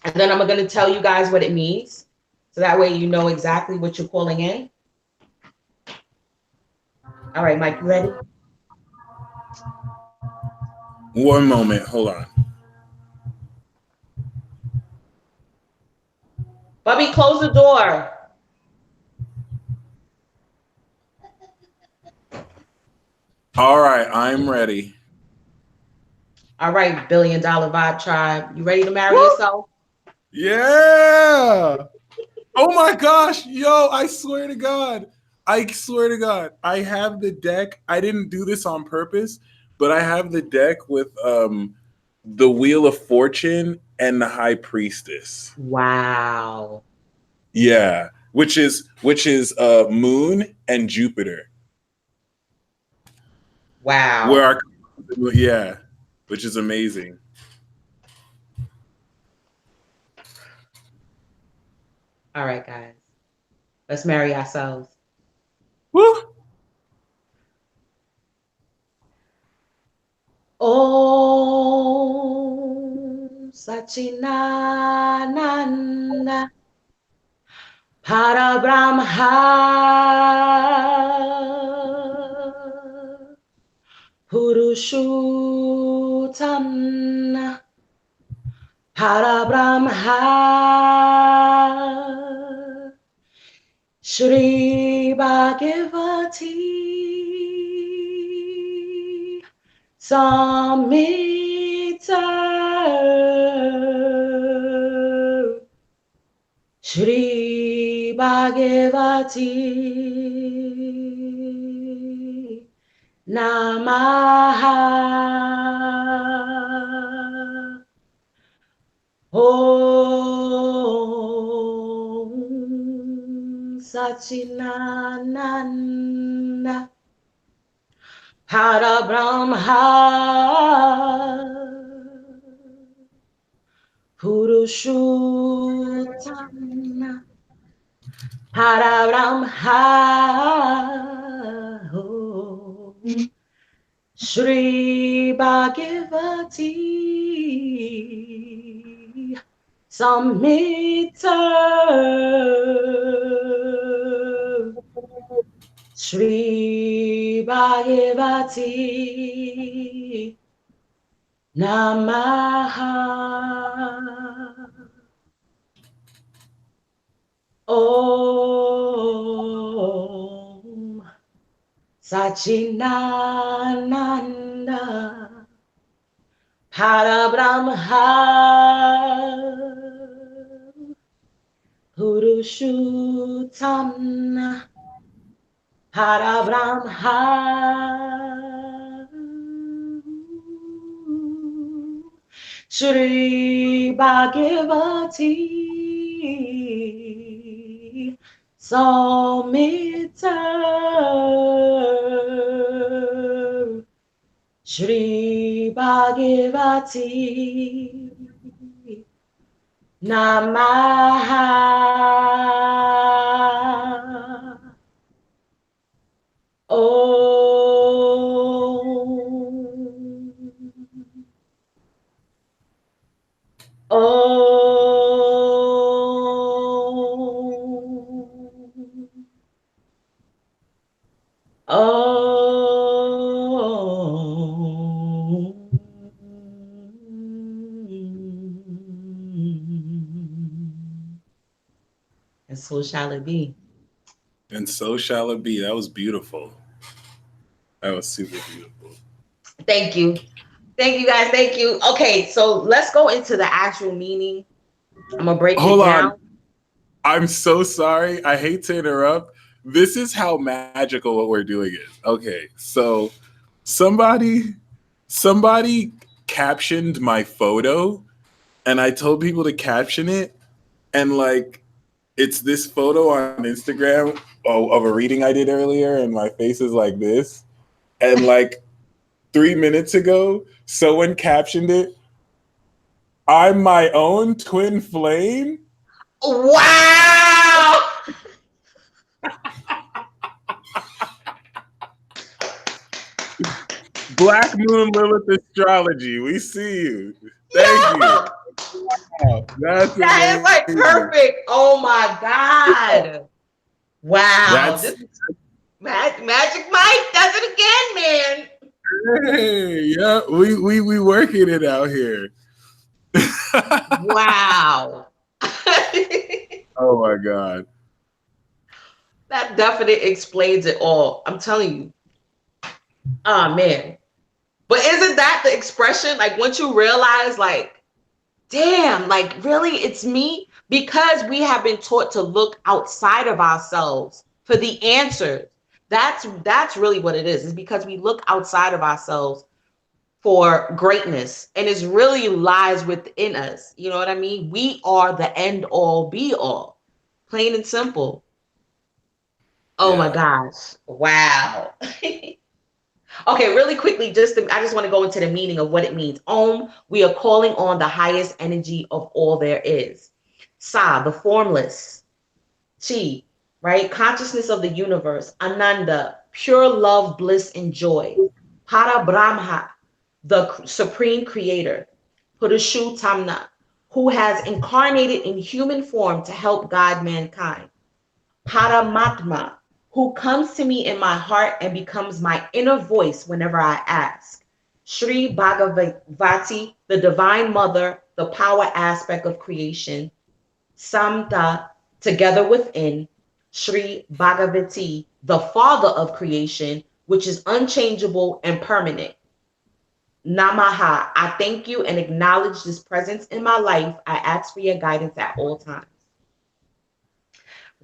and then I'm gonna tell you guys what it means, so that way you know exactly what you're calling in. All right, Mike, you ready? One moment, hold on. Bubby, close the door. All right, I'm ready. All right, $1 Billion Vibe Tribe. You ready to marry yourself? Yeah. Oh my gosh. Yo, I swear to God. I swear to God. I have the deck. I didn't do this on purpose, but I have the deck with the Wheel of Fortune and the High Priestess. Wow. Yeah, which is Moon and Jupiter. Wow. Yeah, which is amazing. All right, guys. Let's marry ourselves. Woo! Om Sachinananda Parabrahma Purushottam Parabrahma Shri Bhagavati Samhita Shri Bhagavati Namaha. Om Sachinananda Parabrahma Purushottam Parabrahma Shri Bhagavati Samhita Shri Bhagavati Namaha. Om Sachinananda Parabrahma Purushottama Parabrahma Shri Bhagavati Samhita Shri Bhagavati Namaha And so shall it be. And so shall it be. That was beautiful. That was super beautiful. Thank you. Thank you guys. Thank you. Okay, so let's go into the actual meaning. I'm gonna break it down. On. I'm so sorry. I hate to interrupt. This is how magical what we're doing is. Okay, so somebody captioned my photo, and I told people to caption it, and like it's this photo on Instagram of a reading I did earlier, and my face is like this. And like 3 minutes ago, someone captioned it, "I'm my own twin flame." Wow. Black Moon Lilith Astrology. We see you. Thank you. Wow, that is like perfect. Oh my God. Wow. This Magic Mike does it again, man. Hey, yeah, we working it out here. Wow. Oh my God. That definitely explains it all. I'm telling you. Oh man. But isn't that the expression? Like once you realize, like, damn, like really it's me? Because we have been taught to look outside of ourselves for the answers. That's really what it is. It's because we look outside of ourselves for greatness, and it really lies within us. You know what I mean? We are the end all be all, plain and simple. Oh my gosh. Wow. Okay, really quickly, I just want to go into the meaning of what it means. Om, we are calling on the highest energy of all there is. Sa, the formless. Chi, right? Consciousness of the universe. Ananda, pure love, bliss, and joy. Para Brahma, the supreme creator. Purushu Tamna, who has incarnated in human form to help guide mankind. Paramatma, who comes to me in my heart and becomes my inner voice whenever I ask. Sri Bhagavati, the divine mother, the power aspect of creation. Samta, together within. Sri Bhagavati, the father of creation, which is unchangeable and permanent. Namaha, I thank you and acknowledge this presence in my life. I ask for your guidance at all times.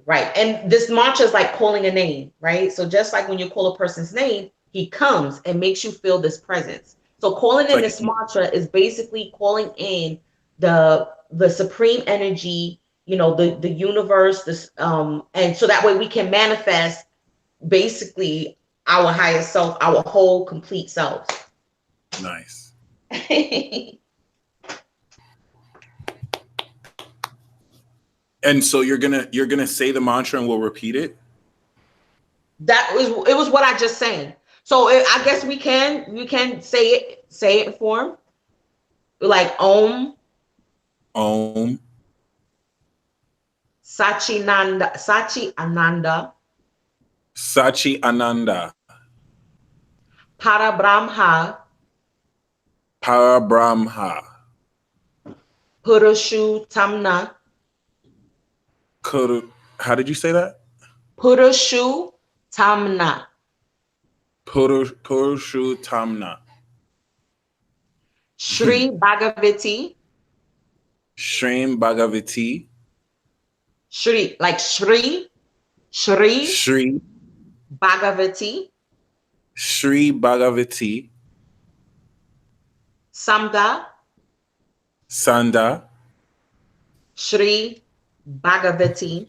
Right. And this mantra is like calling a name, right? So just like when you call a person's name, he comes and makes you feel this presence. So calling in this mantra is basically calling in the supreme energy, you know, the universe, this and so that way we can manifest basically our highest self, our whole complete self. Nice. And so you're gonna say the mantra and we'll repeat it. It was what I just said. So I guess we can say it for him. Like Om. Om. Sachi Ananda. Sachi Ananda. Para Brahma. Purushu Tamna. How did you say that? Purushu Tamna. Purushu Tamna. Sri Bhagavati. Sri Bhagavati. Shri, like Shri Bhagavati, Shri Bhagavati, Samda, Sanda, Shri Bhagavati,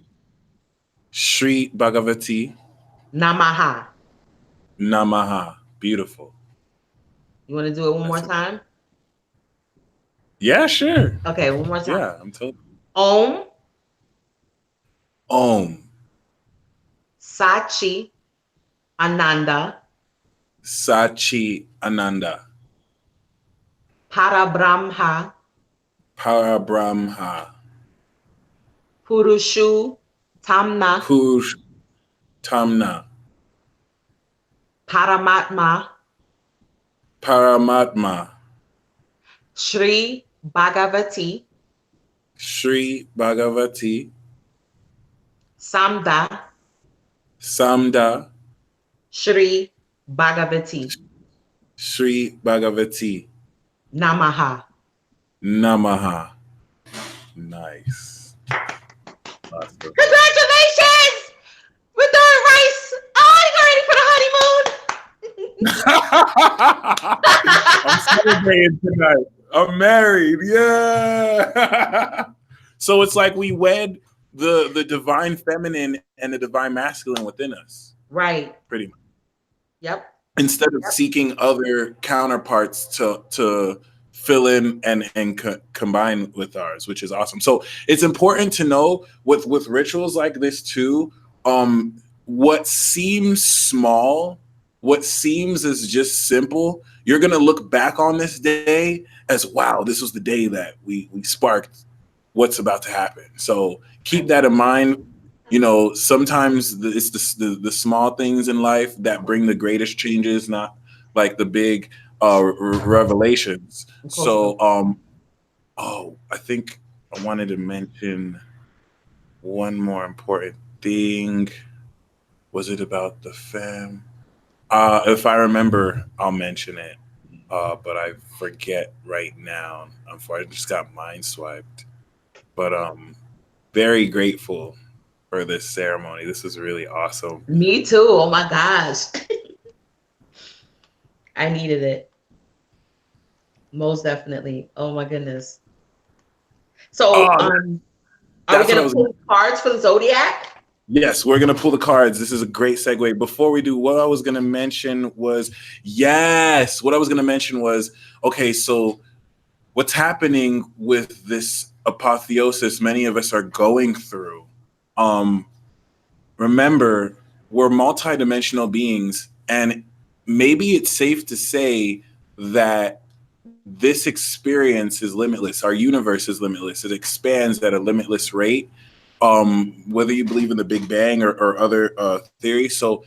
Shri Bhagavati, Namaha. Namaha. Beautiful. You want to do it one more time? Yeah, sure. Okay, one more time. Yeah, I'm told. Om Om Sachi Ananda Sachi Ananda Parabrahma Parabrahma Purushu Tamna Push Tamna Paramatma Paramatma Shri Bhagavati Shri Bhagavati Samda Samda Shri Bhagavati Shri Bhagavati Namaha. Namaha. Nice. Awesome. Congratulations! We're doing rice. Oh, you ready for the honeymoon? I'm celebrating tonight. I'm married. Yeah. So it's like we wed the divine feminine and the divine masculine within us. Right. Pretty much. Yep. Instead of seeking other counterparts to fill in and combine with ours, which is awesome. So it's important to know with rituals like this too, what seems small, what seems is just simple, you're going to look back on this day as, wow, this was the day that we sparked what's about to happen. So keep that in mind. You know, sometimes it's the small things in life that bring the greatest changes, not like the big revelations. So, I think I wanted to mention one more important thing. Was it about the fam? If I remember, I'll mention it. But I forget right now. I just got mind swiped. But very grateful for this ceremony. This is really awesome. Me too. Oh my gosh. I needed it. Most definitely. Oh my goodness. So are we gonna pull cards for the zodiac? Yes, we're gonna pull the cards. This is a great segue. Before we do, what I was gonna mention was okay, so what's happening with this apotheosis many of us are going through. Remember, we're multidimensional beings, and maybe it's safe to say that this experience is limitless. Our universe is limitless. It expands at a limitless rate, whether you believe in the Big Bang or other theories. So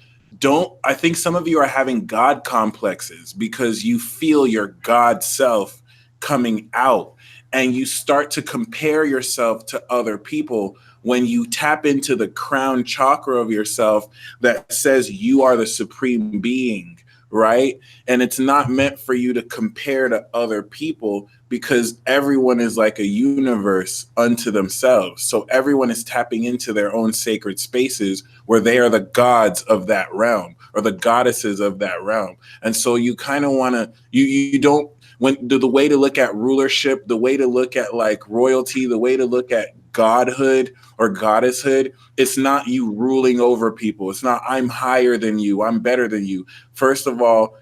I think some of you are having God complexes because you feel your God self coming out, and you start to compare yourself to other people when you tap into the crown chakra of yourself that says you are the supreme being, right? And it's not meant for you to compare to other people because everyone is like a universe unto themselves. So everyone is tapping into their own sacred spaces where they are the gods of that realm or the goddesses of that realm. And so you kind of want to, you don't, when the way to look at rulership, the way to look at like royalty, the way to look at godhood or goddesshood, it's not you ruling over people. It's not I'm higher than you, I'm better than you. First of all,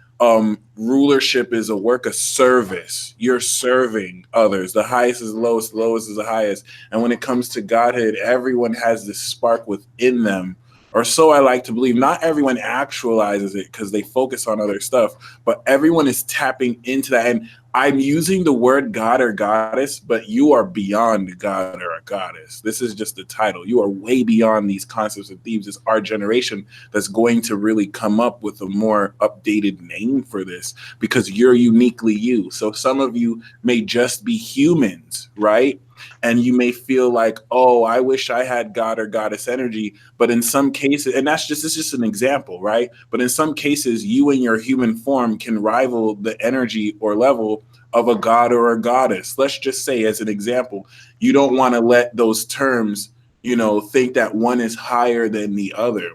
rulership is a work of service. You're serving others. The highest is the lowest, the lowest is the highest. And when it comes to godhood, everyone has this spark within them, or so I like to believe. Not everyone actualizes it because they focus on other stuff, but everyone is tapping into that. And I'm using the word God or goddess, but you are beyond God or a goddess. This is just the title. You are way beyond these concepts and themes. It's our generation that's going to really come up with a more updated name for this because you're uniquely you. So some of you may just be humans, right? And you may feel like, oh, I wish I had God or goddess energy. But in some cases, and it's just an example, right? But in some cases, you in your human form can rival the energy or level of a god or a goddess. Let's just say, as an example, you don't want to let those terms think that one is higher than the other.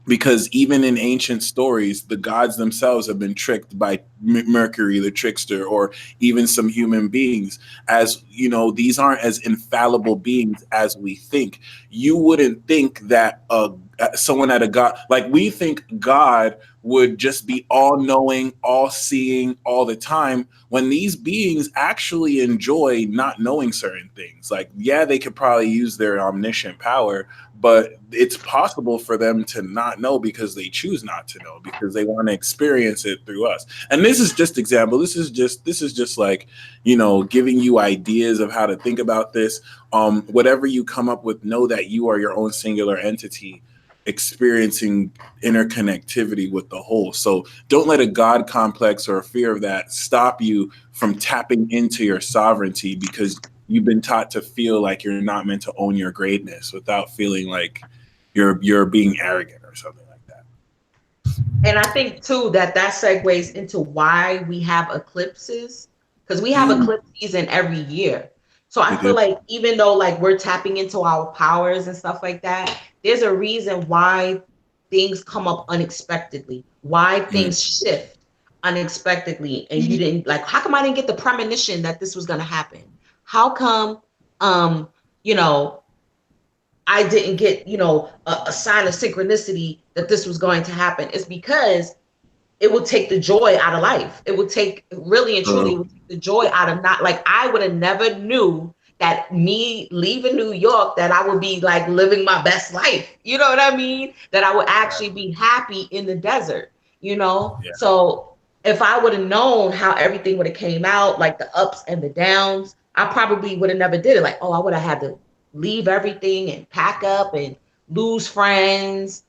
Because even in ancient stories, the gods themselves have been tricked by Mercury, the trickster, or even some human beings. As these aren't as infallible beings as we think. You wouldn't think that someone at a god, like we think God would just be all knowing, all seeing all the time, when these beings actually enjoy not knowing certain things. Like, yeah, they could probably use their omniscient power, but it's possible for them to not know because they choose not to know, because they want to experience it through us. And this is just example. This is just like, giving you ideas of how to think about this. Whatever you come up with, know that you are your own singular entity experiencing interconnectivity with the whole. So don't let a God complex or a fear of that stop you from tapping into your sovereignty, because you've been taught to feel like you're not meant to own your greatness without feeling like you're being arrogant or something like that. And I think too that segues into why we have eclipses, because we have eclipse season every year. So I feel like even though like we're tapping into our powers and stuff like that, there's a reason why things come up unexpectedly, why things shift unexpectedly, and you didn't like. How come I didn't get the premonition that this was going to happen? How come, I didn't get, a sign of synchronicity that this was going to happen? It's because it will take the joy out of life. It will take, really and truly, it will take the joy out of not, like, I would have never knew that me leaving New York, that I would be like living my best life. You know what I mean? That I would actually be happy in the desert, Yeah. So if I would have known how everything would have came out, like the ups and the downs, I probably would have never did it. Like, I would have had to leave everything and pack up and lose friends,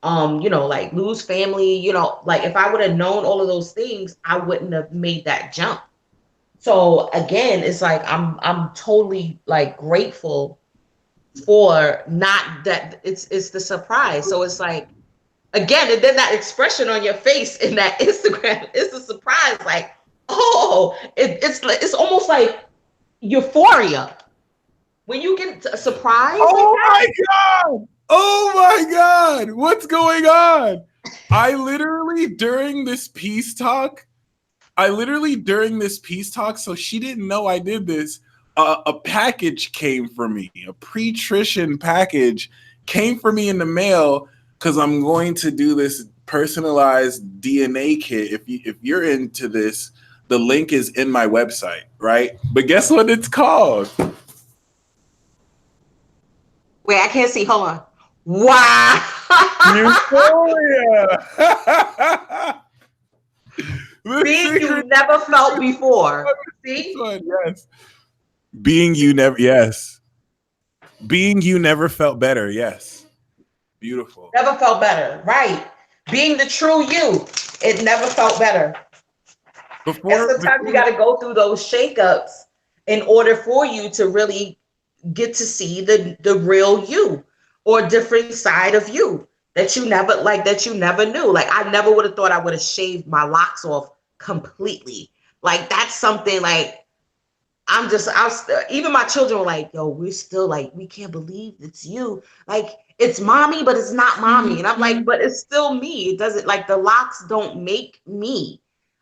like lose family, like if I would have known all of those things, I wouldn't have made that jump. So again, it's like I'm totally like grateful for not that it's the surprise. So it's like, again, and then that expression on your face in that Instagram is a surprise. Like, it's almost like euphoria when you get a surprise. Oh my God, what's going on? I literally during this peace talk, so she didn't know I did this. A package came for me, a pre-trition package came for me in the mail, because I'm going to do this personalized DNA kit. If you're into this, the link is in my website, right? But guess what it's called? Wait, I can't see. Hold on. Wow. Euphoria. Being you never felt before. See? Yes. Being you never. Yes. Being you never felt better. Yes. Beautiful. Never felt better. Right. Being the true you. It never felt better. And sometimes you got to go through those shakeups in order for you to really get to see the real you, or a different side of you that you never knew. Like, I never would have thought I would have shaved my locks off completely. Like, that's something like even my children were like, yo, we're still like, we can't believe it's you. Like, it's mommy, but it's not mommy. And I'm like, but it's still me. It doesn't, like, the locks don't make me.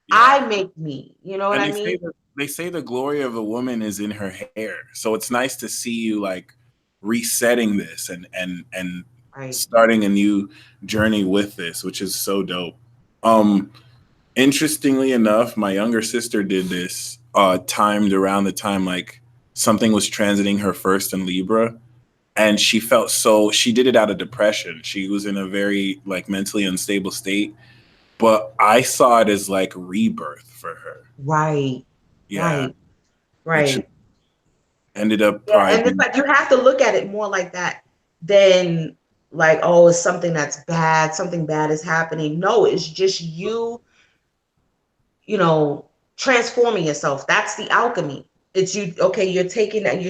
Yeah. I make me. You know what I mean? They say the glory of a woman is in her hair. So it's nice to see you like resetting this and right. Starting a new journey with this, which is so dope. Interestingly enough, my younger sister did this timed around the time like something was transiting her first in Libra, and she did it out of depression. She was in a very like mentally unstable state, but I saw it as like rebirth for her. Right. Yeah. Right. Which ended up and it's like you have to look at it more like that than like, oh, it's something that's bad, something bad is happening. No, it's just you transforming yourself. That's the alchemy. It's you, okay, you're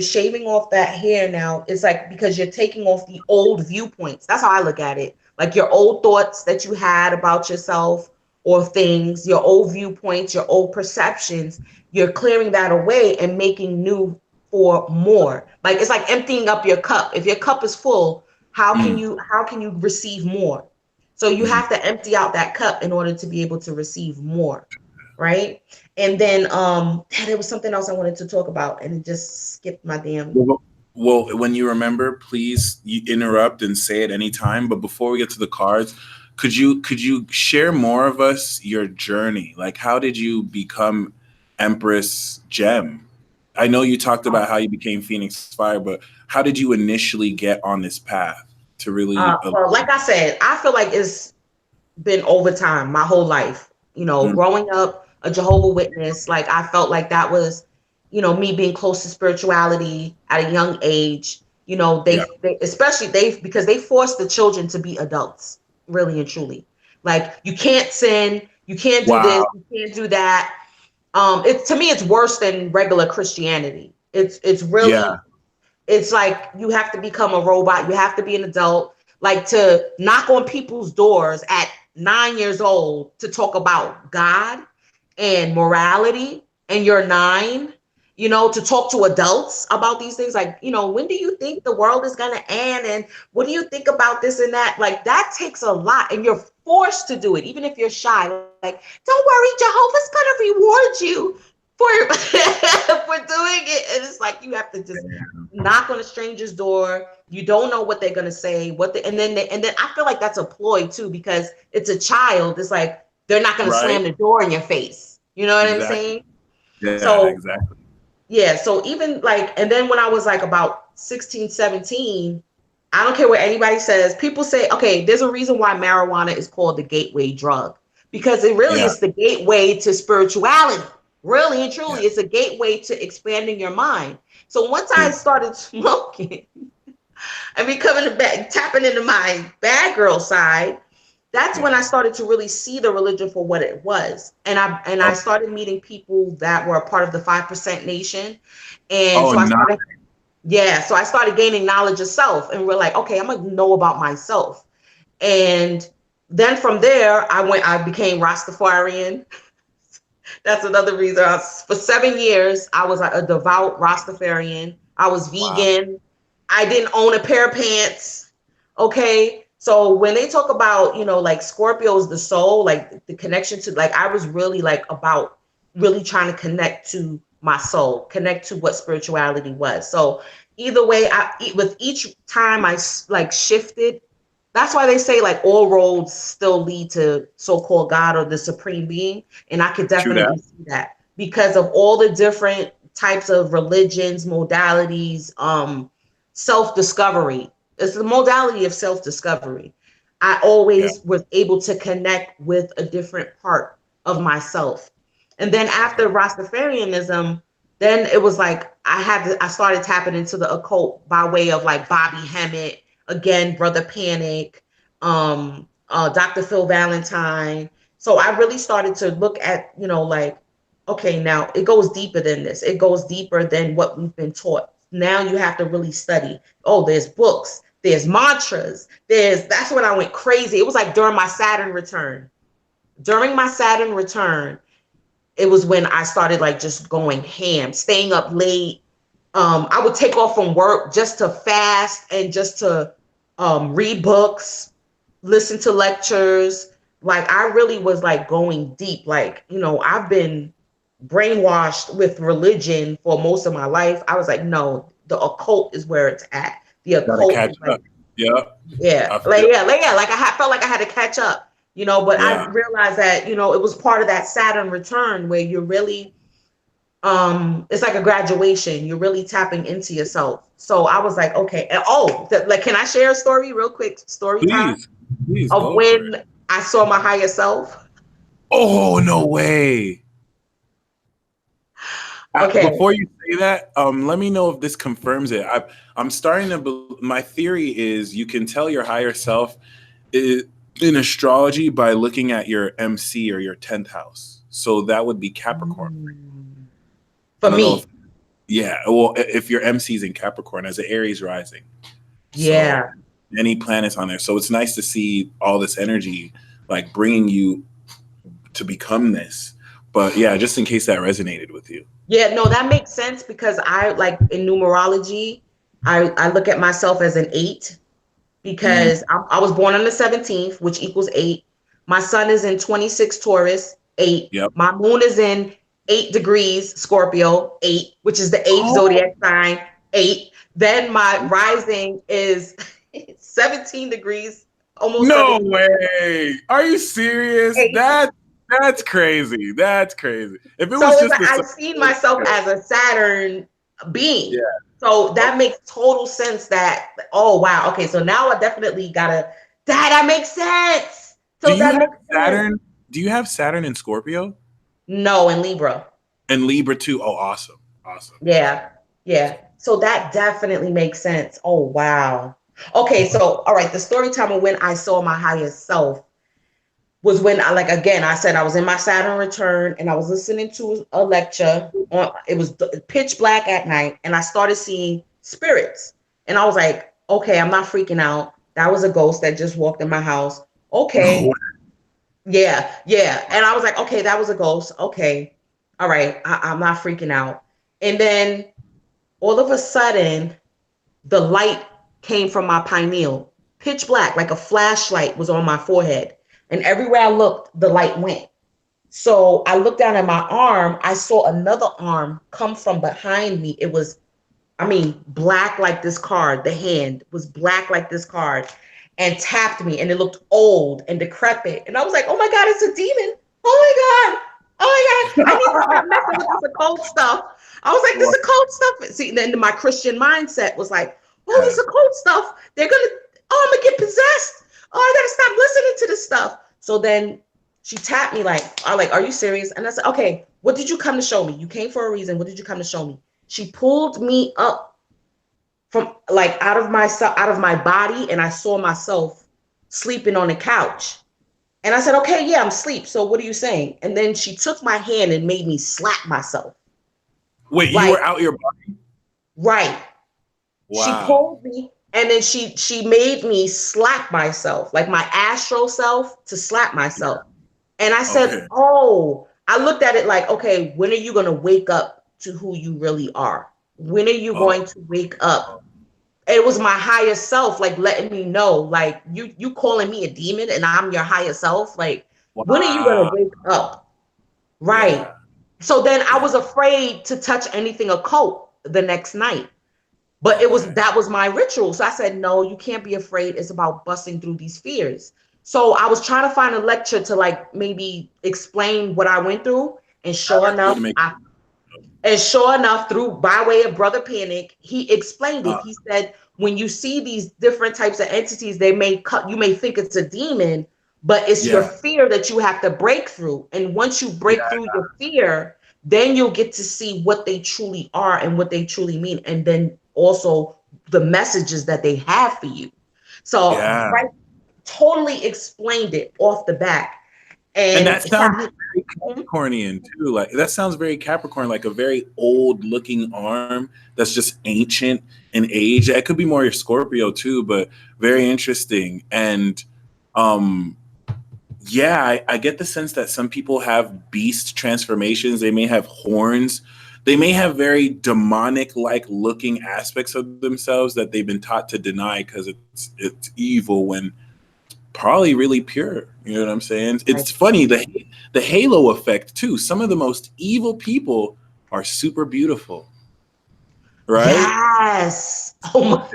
shaving off that hair now. It's like because you're taking off the old viewpoints. That's how I look at it. Like your old thoughts that you had about yourself or things, your old viewpoints, your old perceptions, you're clearing that away and making new for more. Like it's like emptying up your cup. If your cup is full, how can you receive more? So you have to empty out that cup in order to be able to receive more, right? And then there was something else I wanted to talk about and it just skipped my damn. Well, when you remember, please you interrupt and say it anytime. But before we get to the cards, could you share more of us your journey? Like, how did you become Empress Gem? I know you talked about how you became Phoenix Fire, but how did you initially get on this path to really? Well, like I said, I feel like it's been over time, my whole life. You know, growing up a Jehovah's Witness, like I felt like that was, you know, me being close to spirituality at a young age. You know, they especially because they forced the children to be adults, really and truly. Like you can't sin, you can't do this, you can't do that. To me, it's worse than regular Christianity. It's really, it's like you have to become a robot. You have to be an adult. Like to knock on people's doors at 9 years old to talk about God and morality, and you're 9. You know, to talk to adults about these things, like, you know, when do you think the world is going to end? And what do you think about this and that? Like, that takes a lot, and you're forced to do it, even if you're shy. Like, don't worry, Jehovah's going to reward you for, for doing it. And it's like, you have to just knock on a stranger's door. You don't know what they're going to say, and then I feel like that's a ploy too, because it's a child. It's like, they're not going to slam the door in your face. You know what I'm saying? Yeah, so, exactly. Yeah, so even like, and then when I was like about 16, 17, I don't care what anybody says. People say, okay, there's a reason why marijuana is called the gateway drug, because it really is the gateway to spirituality. Really and truly, it's a gateway to expanding your mind. So once I started smoking and tapping into my bad girl side, that's when I started to really see the religion for what it was. And I started meeting people that were a part of the 5% Nation. And so I started gaining knowledge of self, and we're like, okay, I'm gonna know about myself. And then from there, I became Rastafarian. That's another reason. For 7 years, I was a devout Rastafarian. I was vegan. Wow. I didn't own a pair of pants. Okay. So when they talk about, you know, like Scorpio is the soul, like the connection to, like, I was really like about really trying to connect to my soul, connect to what spirituality was. So either way, with each time I like shifted, that's why they say like all roads still lead to so-called God or the supreme being. And I could definitely see that because of all the different types of religions, modalities, self-discovery. It's the modality of self-discovery. I always was able to connect with a different part of myself. And then after Rastafarianism, then it was like I started tapping into the occult by way of like Bobby Hemmett, again, Brother Panic, Dr. Phil Valentine. So I really started to look at, you know, like, okay, now it goes deeper than this. It goes deeper than what we've been taught. Now you have to really study. Oh, there's books, there's mantras, that's when I went crazy. It was like during my Saturn return. During my Saturn return, it was when I started like just going ham, staying up late. I would take off from work just to fast and just to read books, listen to lectures. Like I really was like going deep. Like, you know, I've been brainwashed with religion for most of my life. I was like, no, the occult is where it's at. The occult is like, like I felt like I had to catch up, you know, but I realized that, you know, it was part of that Saturn return where you're really, it's like a graduation. You're really tapping into yourself. So I was like, okay. And like, can I share a story real quick? Story time of when I saw my higher self. Oh, no way. Okay. Before you say that, let me know if this confirms it. I'm starting to. My theory is you can tell your higher self in astrology by looking at your MC or your 10th house. So that would be Capricorn. For me. Well, if your MC is in Capricorn as an Aries rising. Yeah. So any planets on there. So it's nice to see all this energy like bringing you to become this. But yeah, just in case that resonated with you. Yeah, no, that makes sense because I like in numerology, I look at myself as an 8 because I was born on the 17th, which equals 8. My sun is in 26 Taurus, 8. Yep. My moon is in 8 degrees Scorpio, 8, which is the eighth zodiac sign, 8. Then my rising is 17 degrees, almost No 17. way. Are you serious? 8. That's crazy. That's crazy. If it So was it's just like the I sun, see myself as a Saturn being. yeah. So that makes total sense that, oh, wow. Okay, so now I definitely gotta, that makes sense. Do So you that have makes sense. Saturn? Do you have Saturn in Scorpio No, in Libra. and Libra too? Oh, awesome. Awesome. Yeah. Yeah. So that definitely makes sense. Oh, wow. Okay, so all right, the story time of when I saw my highest self was when I like again I said I was in my Saturn return and I was listening to a lecture on it was pitch black at night and I started seeing spirits and I was like, okay, I'm not freaking out. That was a ghost that just walked in my house. Okay. No. Yeah. And I was like, okay, that was a ghost. Okay. All right. I'm not freaking out. And then all of a sudden, the light came from my pineal, pitch black, like a flashlight was on my forehead. And everywhere I looked, the light went. So I looked down at my arm. I saw another arm come from behind me. It was, I mean, black like this card. The hand was black like this card and tapped me. And it looked old and decrepit. And I was like, oh my God, it's a demon. Oh my God. Oh my God. I need to stop messing with this occult stuff. I was like, this occult stuff. See, then my Christian mindset was like, oh, this occult stuff. They're going to, oh, I'm going to get possessed. Oh, I got to stop listening to this stuff. So then she tapped me like, are you serious? And I said, okay, what did you come to show me? You came for a reason. What did you come to show me? She pulled me up from like out of my body, and I saw myself sleeping on the couch. And I said, okay, yeah, I'm asleep. So what are you saying? And then she took my hand and made me slap myself. Wait, like, you were out your body? Right. Wow. She pulled me and then she made me slap myself, like my astral self to slap myself. Yeah. And I said, okay. Oh, I looked at it like, okay, when are you going to wake up to who you really are? When are you going to wake up? It was my higher self, like letting me know, like you calling me a demon and I'm your higher self. Like, when are you going to wake up? Right. Yeah. So then I was afraid to touch anything occult the next night. But that was my ritual. So I said, no, you can't be afraid. It's about busting through these fears. So I was trying to find a lecture to like maybe explain what I went through. And sure enough, through by way of Brother Panic, he explained it. He said, when you see these different types of entities, you may think it's a demon, but it's your fear that you have to break through. And once you break through your fear, then you'll get to see what they truly are and what they truly mean. And then also the messages that they have for you. So totally explained it off the back. And that sounds very Capricornian too. Like that sounds very Capricorn, like a very old looking arm that's just ancient in age. It could be more your Scorpio too, but very interesting. And I get the sense that some people have beast transformations. They may have horns. They may have very demonic-like looking aspects of themselves that they've been taught to deny because it's evil when probably really pure. You know what I'm saying? It's funny, the halo effect too. Some of the most evil people are super beautiful, right? Yes. Oh my.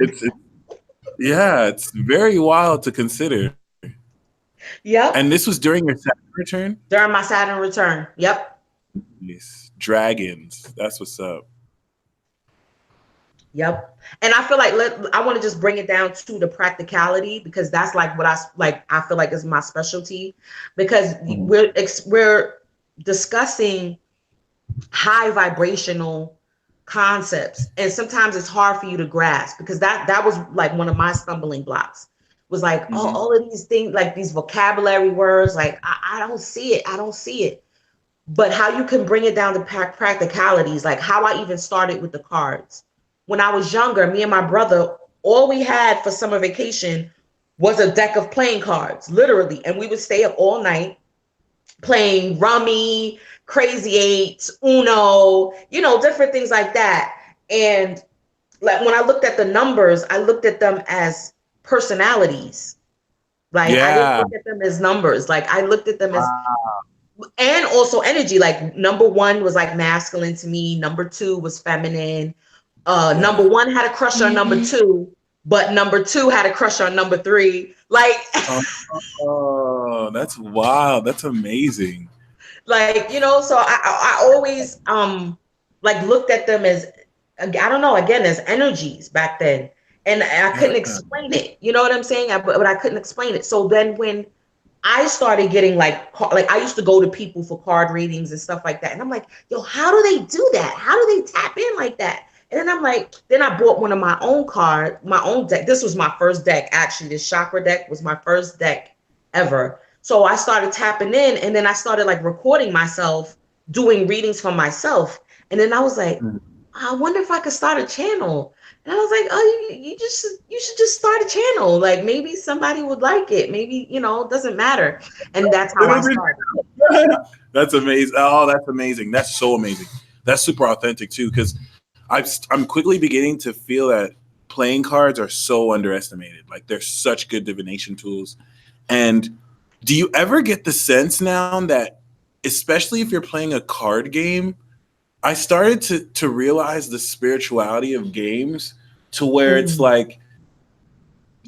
It's very wild to consider. Yep. And this was during your Saturn return? During my Saturn return. Yep. Nice. Dragons. That's what's up. Yep. And I feel like I want to just bring it down to the practicality because that's like what I feel like is my specialty because we're discussing high vibrational concepts and sometimes it's hard for you to grasp because that was like one of my stumbling blocks was like all of these things like these vocabulary words like I don't see it but how you can bring it down to practicalities like how I even started with the cards. When I was younger, me and my brother, all we had for summer vacation was a deck of playing cards, literally. And we would stay up all night playing rummy, crazy eights, Uno, you know, different things like that. And like when I looked at the numbers, I looked at them as personalities. Like I didn't Yeah. look at them as numbers. Like I looked at them as, and also energy. Like number 1 was like masculine to me. Number 2 was feminine. Number 1 had a crush on number 2, but number 2 had a crush on number 3. Like, oh, that's wild. That's amazing. like, you know, so I always like looked at them as, I don't know, again, as energies back then. And I couldn't explain it. You know what I'm saying? But I couldn't explain it. So then when I started getting like I used to go to people for card readings and stuff like that. And I'm like, yo, how do they do that? How do they tap in like that? And then I'm like, then I bought one of my own my own deck. This was my first deck, actually. This chakra deck was my first deck ever. So I started tapping in, and then I started like recording myself doing readings for myself. And then I was like, I wonder if I could start a channel. And I was like, oh, you should just start a channel. Like maybe somebody would like it. Maybe, you know, it doesn't matter. And that's how I started. That's amazing. Oh, that's amazing. That's so amazing. That's super authentic too, because I'm quickly beginning to feel that playing cards are so underestimated. Like they're such good divination tools. And do you ever get the sense now that, especially if you're playing a card game, I started to realize the spirituality of games to where it's like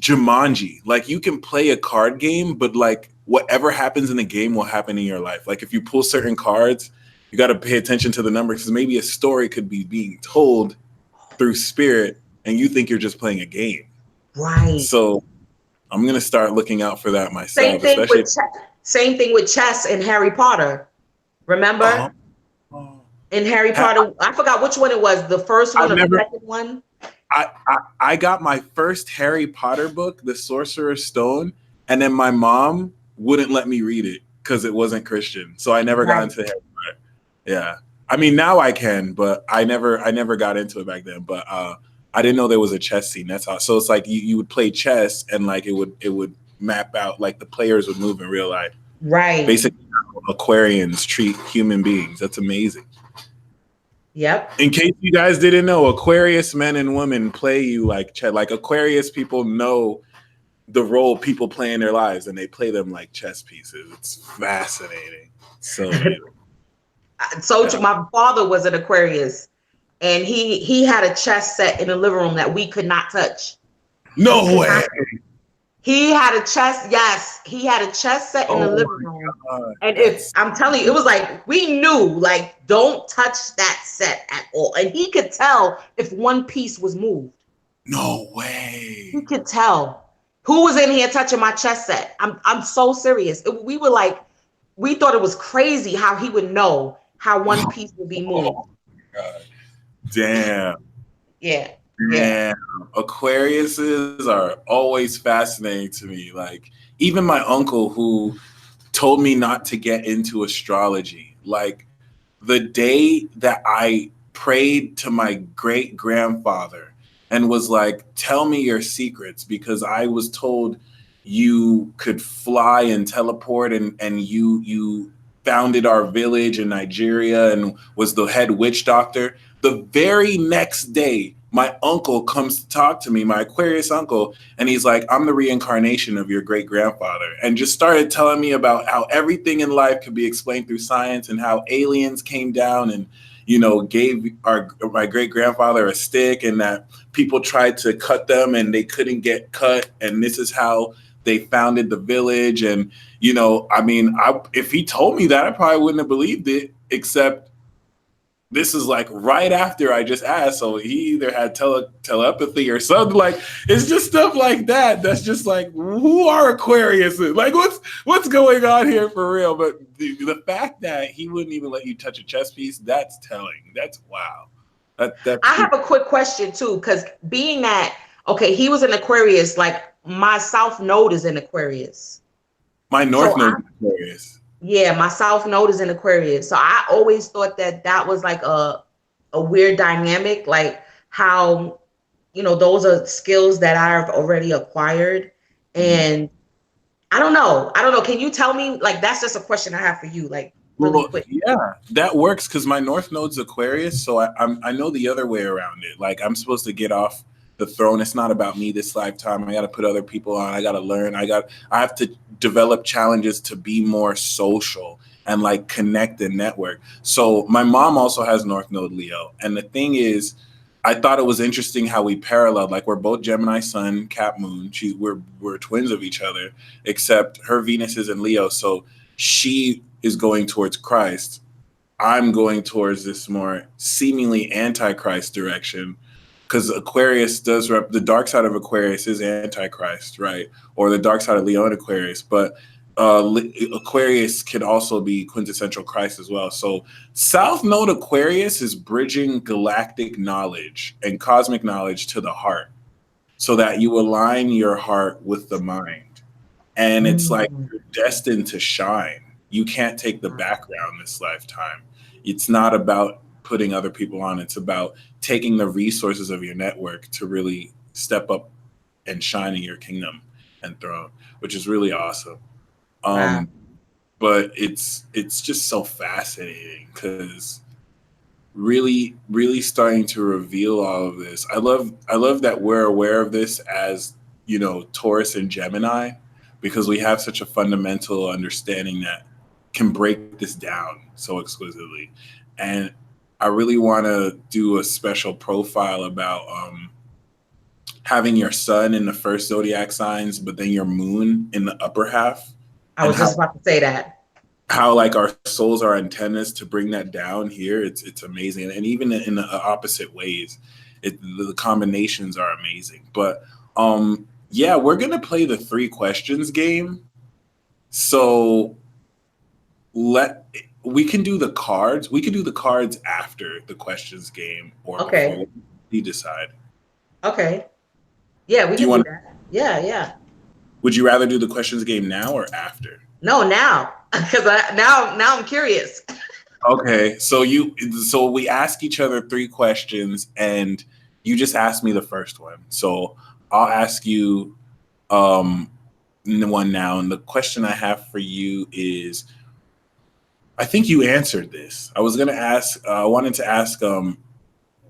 Jumanji. Like you can play a card game, but like whatever happens in the game will happen in your life. Like if you pull certain cards, you got to pay attention to the numbers because maybe a story could be being told through spirit and you think you're just playing a game. Right. So I'm going to start looking out for that myself. Same thing with chess and Harry Potter. Remember? In Harry Potter, I forgot which one it was. The first one or the second one? I got my first Harry Potter book, The Sorcerer's Stone, and then my mom wouldn't let me read it because it wasn't Christian. So I never got into Harry Potter. Yeah. I mean, now I can, but I never got into it back then. But I didn't know there was a chess scene. That's how. So it's like you would play chess and like it would map out, like the players would move in real life. Right. Basically, Aquarians treat human beings. That's amazing. Yep. In case you guys didn't know, Aquarius men and women play you like chess. Like Aquarius people know the role people play in their lives, and they play them like chess pieces. It's fascinating. So, my father was an Aquarius, and he had a chess set in the living room that we could not touch. No way. He had a chess. Yes, he had a chess set in the living room. God. And if I'm telling you, it was like we knew, like, don't touch that set at all. And he could tell if one piece was moved. No way. He could tell who was in here touching my chess set. I'm so serious. We were like, we thought it was crazy how he would know how one piece would be moved. Oh my God. Damn. Yeah. Yeah, Aquariuses are always fascinating to me. Like even my uncle who told me not to get into astrology, like the day that I prayed to my great grandfather and was like, tell me your secrets, because I was told you could fly and teleport and you founded our village in Nigeria and was the head witch doctor. The very next day, my uncle comes to talk to me, my Aquarius uncle, and he's like, I'm the reincarnation of your great grandfather, and just started telling me about how everything in life could be explained through science and how aliens came down and, you know, gave my great grandfather a stick and that people tried to cut them and they couldn't get cut. And this is how they founded the village. And, you know, I mean, if he told me that, I probably wouldn't have believed it, except this is like right after I just asked. So he either had telepathy or something. Like, it's just stuff like that. That's just like, who are Aquariuses? Like, what's going on here for real? But the fact that he wouldn't even let you touch a chess piece, that's telling. That's wow. I have a quick question too, because being that, okay, he was an Aquarius, like my South Node is in Aquarius. My North Node is Aquarius. Yeah, my South Node is in Aquarius. So I always thought that was like a weird dynamic, like how, you know, those are skills that I've already acquired. And I don't know. Can you tell me? Like, that's just a question I have for you. Like, really quick. Yeah, that works because my North Node's Aquarius, so I know the other way around it. Like, I'm supposed to get off the throne. It's not about me this lifetime. I got to put other people on. I got to learn. I have to develop challenges to be more social and like connect and network. So my mom also has North Node Leo, and the thing is, I thought it was interesting how we paralleled. Like, we're both Gemini Sun, Cap Moon. We're twins of each other, except her Venus is in Leo, so she is going towards Christ. I'm going towards this more seemingly antichrist direction, because Aquarius does the dark side of Aquarius is antichrist, right? Or the dark side of Leo and Aquarius, but Aquarius can also be quintessential Christ as well. So South Node Aquarius is bridging galactic knowledge and cosmic knowledge to the heart, so that you align your heart with the mind, and it's like you're destined to shine. You can't take the background this lifetime. It's not about putting other people on. It's about taking the resources of your network to really step up and shine in your kingdom and throne, which is really awesome. Wow. But it's just so fascinating because really, really starting to reveal all of this. I love that we're aware of this as, you know, Taurus and Gemini, because we have such a fundamental understanding that can break this down so exquisitely. And I really want to do a special profile about having your sun in the first zodiac signs, but then your moon in the upper half. I was just about to say that. How like our souls are antennas to bring that down here. It's amazing. And even in the opposite ways, the combinations are amazing. But yeah, we're going to play the 3 questions game. So we can do the cards. We can do the cards after the questions game, or before we decide. Okay. Yeah, we can do that. Yeah. Would you rather do the questions game now or after? No, now, because now I'm curious. Okay, so we ask each other 3 questions, and you just ask me the first one. So I'll ask you one now, and the question I have for you is, I think you answered this. I wanted to ask,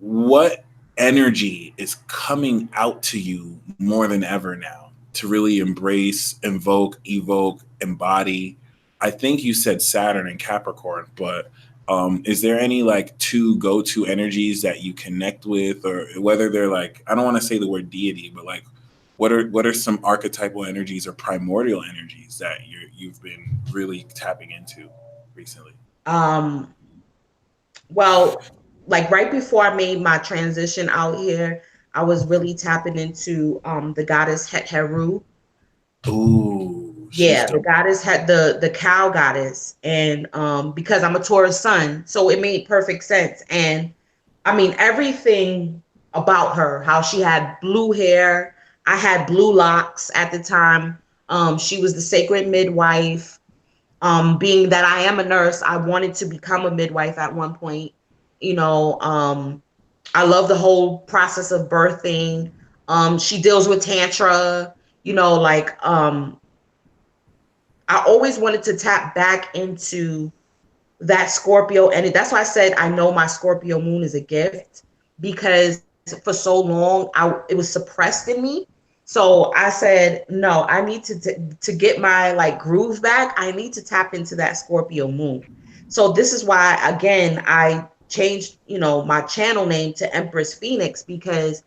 what energy is coming out to you more than ever now to really embrace, invoke, evoke, embody? I think you said Saturn and Capricorn, but is there any like 2 go-to energies that you connect with, or whether they're like, I don't want to say the word deity, but like, what are some archetypal energies or primordial energies that you've been really tapping into recently? Well, like right before I made my transition out here, I was really tapping into the goddess Heru. Ooh, yeah, the goddess had the cow goddess, and because I'm a Taurus sun, so it made perfect sense. And I mean, everything about her, how she had blue hair, I had blue locks at the time. She was the sacred midwife. Being that I am a nurse, I wanted to become a midwife at one point. You know, I love the whole process of birthing. She deals with tantra, you know, like I always wanted to tap back into that Scorpio. And that's why I said I know my Scorpio moon is a gift, because for so long it was suppressed in me. So I said, no, I need to get my like groove back. I need to tap into that Scorpio moon. So this is why, again, I changed, you know, my channel name to Empress Phoenix, because,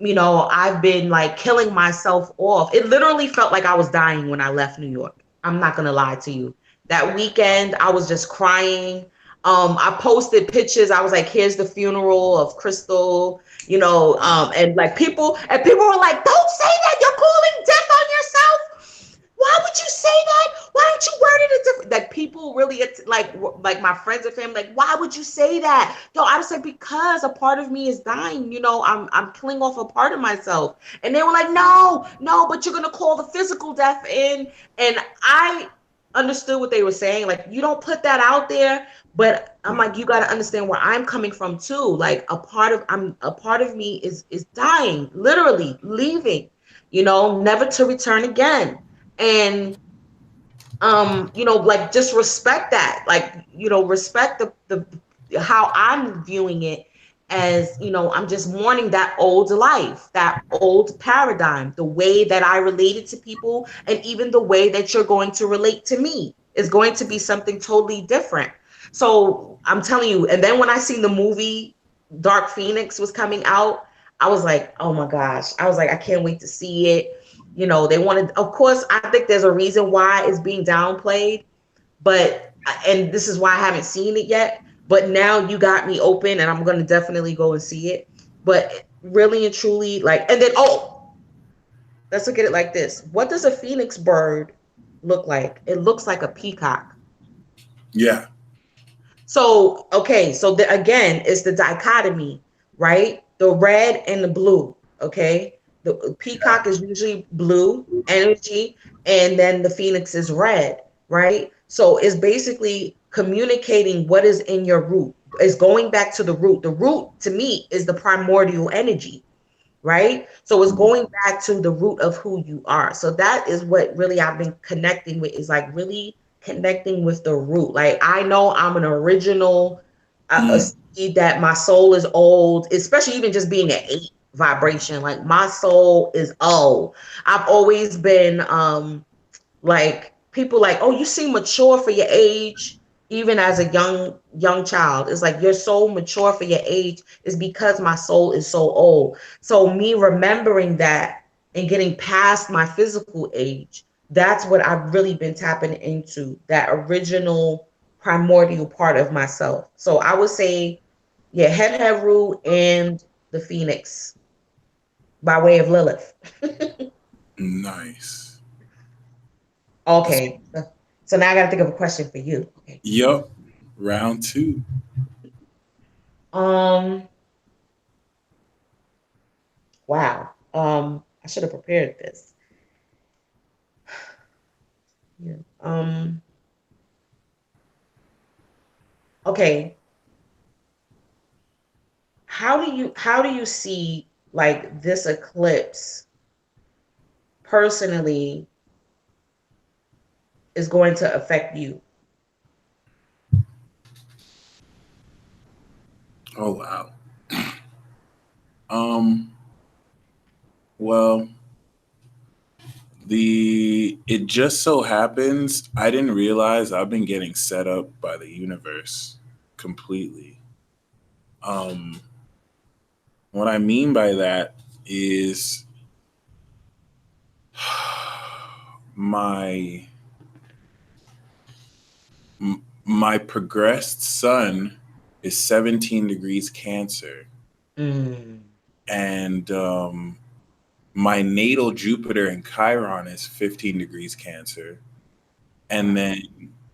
you know, I've been like killing myself off. It literally felt like I was dying when I left New York. I'm not going to lie to you. That weekend, I was just crying. I posted pictures. I was like, here's the funeral of Crystal, you know, and like people were like, don't say that. You're calling death on yourself. Why would you say that? Why don't you word it different? Like people really, like my friends and family, like, why would you say that? No, I was like, because a part of me is dying. You know, I'm killing off a part of myself. And they were like, no, but you're going to call the physical death in. And I understood what they were saying. Like, you don't put that out there, but I'm like, you got to understand where I'm coming from too. Like a part of me is dying, literally leaving, you know, never to return again. And like just respect that, like, respect the how I'm viewing it as, I'm just mourning that old life, that old paradigm, the way that I related to people, and even the way that you're going to relate to me is going to be something totally different. So I'm telling you, and then when I seen the movie Dark Phoenix was coming out, I was like, oh my gosh, I was like, I can't wait to see it. They wanted, of course, I think there's a reason why it's being downplayed, and this is why I haven't seen it yet. But now you got me open, and I'm going to definitely go and see it. But really and truly, like, and then, let's look at it like this. What does a phoenix bird look like? It looks like a peacock. Yeah. So, okay. So again, it's the dichotomy, right? The red and the blue. Okay. The peacock is usually blue energy, and then the phoenix is red, right? So it's basically communicating what is in your root. It's going back to the root. The root to me is the primordial energy, right? So it's going back to the root of who you are. So that is what really I've been connecting with, is like really connecting with the root. Like, I know I'm an original, a seed, that my soul is old, especially even just being an 8 vibration. Like, my soul is old. I've always been like, people like, oh, you seem mature for your age. Even as a young child, it's like, you're so mature for your age, is because my soul is so old. So me remembering that and getting past my physical age, that's what I've really been tapping into, that original primordial part of myself. So I would say, yeah, head Heru and the phoenix by way of Lilith. Nice. Okay, so now I got to think of a question for you. Okay. Yup. Round 2. Wow. I should have prepared this. Yeah. Okay. How do you see, like, this eclipse personally is going to affect you? Oh wow. Well, it just so happens I didn't realize I've been getting set up by the universe completely. What I mean by that is my my progressed sun is 17 degrees Cancer, and my natal Jupiter in Chiron is 15 degrees Cancer. And then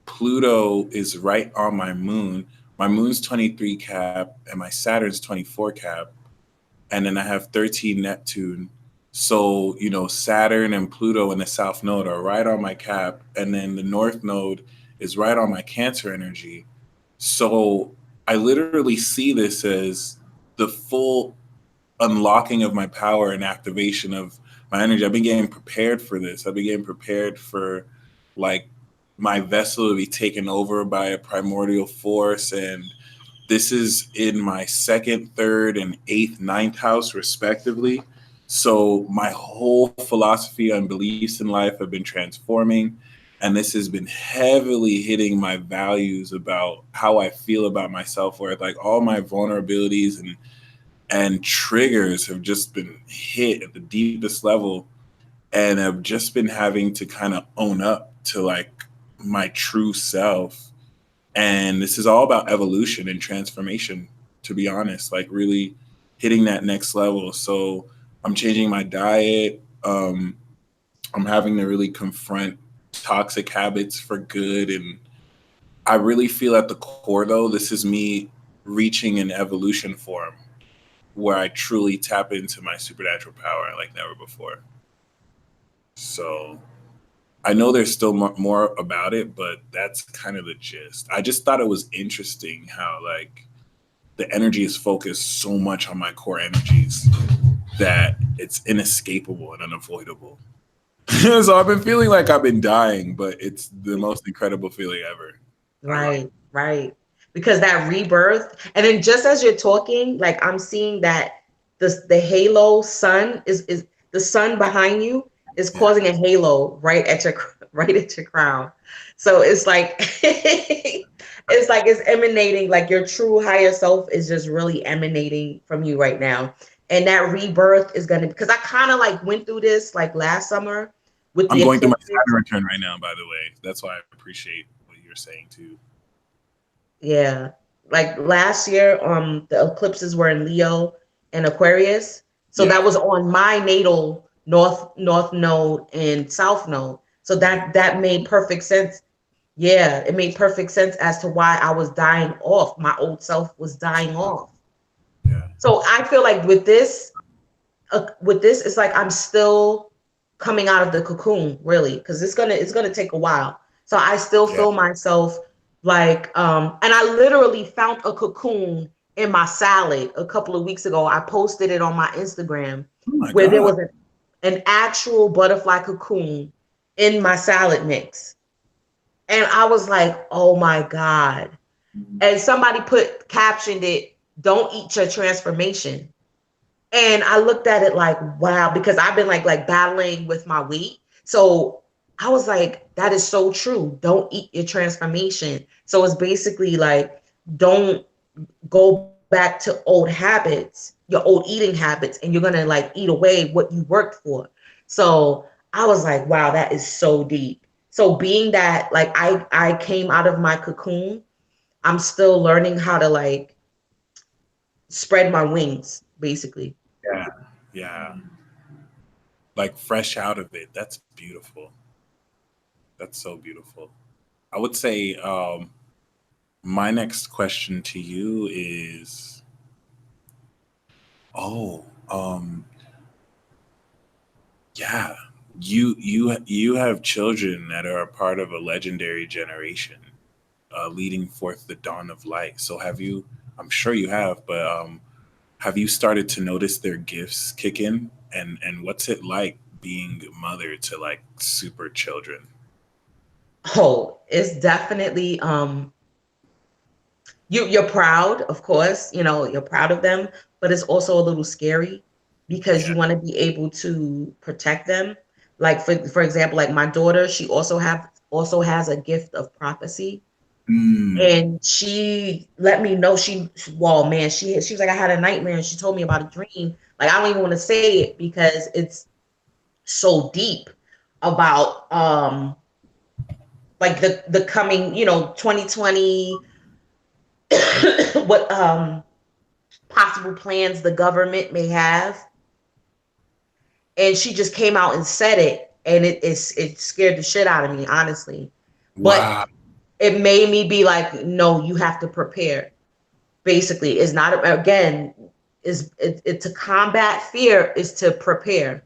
Pluto is right on my moon. My moon's 23 cap and my Saturn's 24 cap. And then I have 13 Neptune. So, Saturn and Pluto in the South Node are right on my cap. And then the North Node is right on my Cancer energy. So I literally see this as the full unlocking of my power and activation of my energy. I've been getting prepared for this. I've been getting prepared for, like, my vessel to be taken over by a primordial force. And this is in my 2nd, 3rd, and 8th, 9th house, respectively. So my whole philosophy and beliefs in life have been transforming. And this has been heavily hitting my values about how I feel about myself, where, like, all my vulnerabilities and triggers have just been hit at the deepest level, and I've just been having to kind of own up to, like, my true self. And this is all about evolution and transformation, to be honest, like really hitting that next level. So I'm changing my diet. I'm having to really confront toxic habits for good. And I really feel at the core, though, this is me reaching an evolution form where I truly tap into my supernatural power like never before. So I know there's still more about it, but that's kind of the gist. I just thought it was interesting how, like, the energy is focused so much on my core energies that it's inescapable and unavoidable. So I've been feeling like I've been dying, but it's the most incredible feeling ever. Right. Because that rebirth, and then just as you're talking, like I'm seeing that the halo sun is the sun behind you is causing a halo right at your crown. So it's like it's emanating, like your true higher self is just really emanating from you right now. And that rebirth is gonna, because I kind of like went through this like last summer with I'm the going through my eclipses. Saturn return right now, by the way. That's why I appreciate what you're saying too. Yeah. Like last year, the eclipses were in Leo and Aquarius. So that was on my natal north node and south node. So that made perfect sense. Yeah, it made perfect sense as to why I was dying off. My old self was dying off. Yeah. So I feel like with this, it's like I'm still coming out of the cocoon, really, because it's gonna take a while. So I still feel myself like, and I literally found a cocoon in my salad a couple of weeks ago. I posted it on my Instagram where there was an actual butterfly cocoon in my salad mix. And I was like, oh my God. And somebody captioned it, "Don't eat your transformation." And I looked at it like, wow, because I've been like battling with my weight. So I was like, that is so true. Don't eat your transformation. So it's basically like, don't go back to old habits, your old eating habits, and you're gonna like eat away what you worked for. So I was like, wow, that is so deep. So being that like I came out of my cocoon, I'm still learning how to like spread my wings, basically. Yeah. Like fresh out of it. That's beautiful. That's so beautiful. I would say my next question to you is, yeah, you have children that are a part of a legendary generation, leading forth the dawn of light. So have you? I'm sure you have, but have you started to notice their gifts kick in? And what's it like being mother to like super children? Oh, it's definitely you're proud, of course, you're proud of them, but it's also a little scary because you want to be able to protect them. Like for example, like my daughter, she also has a gift of prophecy. And she let me know well, man, she was like, I had a nightmare, and she told me about a dream. Like, I don't even want to say it because it's so deep about like the coming, 2020, what possible plans the government may have. And she just came out and said it, and it scared the shit out of me, honestly. Wow. But it made me be like, no, you have to prepare. Basically, it's not, again, it's to combat fear is to prepare.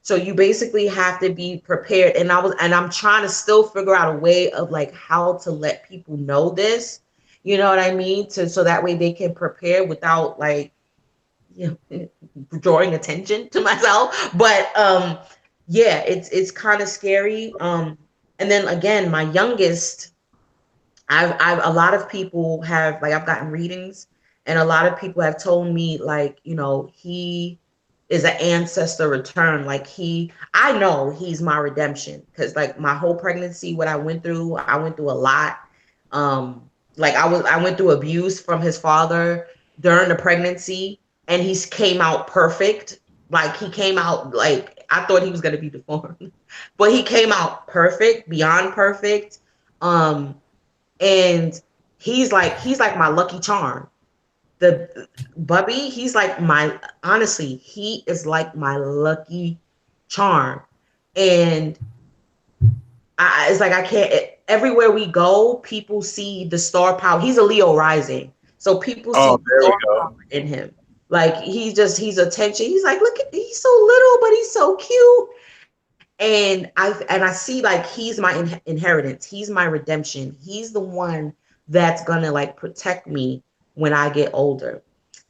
So you basically have to be prepared. And I'm trying to still figure out a way of like how to let people know this. You know what I mean? So that way they can prepare without like, drawing attention to myself. But yeah, it's kind of scary. And then again, my youngest, I've a lot of people have, like, I've gotten readings, and a lot of people have told me like, he is an ancestor return. Like I know he's my redemption, because like my whole pregnancy, what I went through a lot. Like I went through abuse from his father during the pregnancy, and he came out perfect. Like he came out like I thought he was gonna be deformed, but he came out perfect, beyond perfect. And he's like my lucky charm. The Bubby, he's like honestly, he is like my lucky charm. And it's like I can't, everywhere we go, people see the star power. He's a Leo rising. So people see the There we star go. power in him. Like he's attention. He's like, look at, he's so little, but he's so cute. And I see like he's my inheritance. He's my redemption. He's the one that's gonna like protect me when I get older.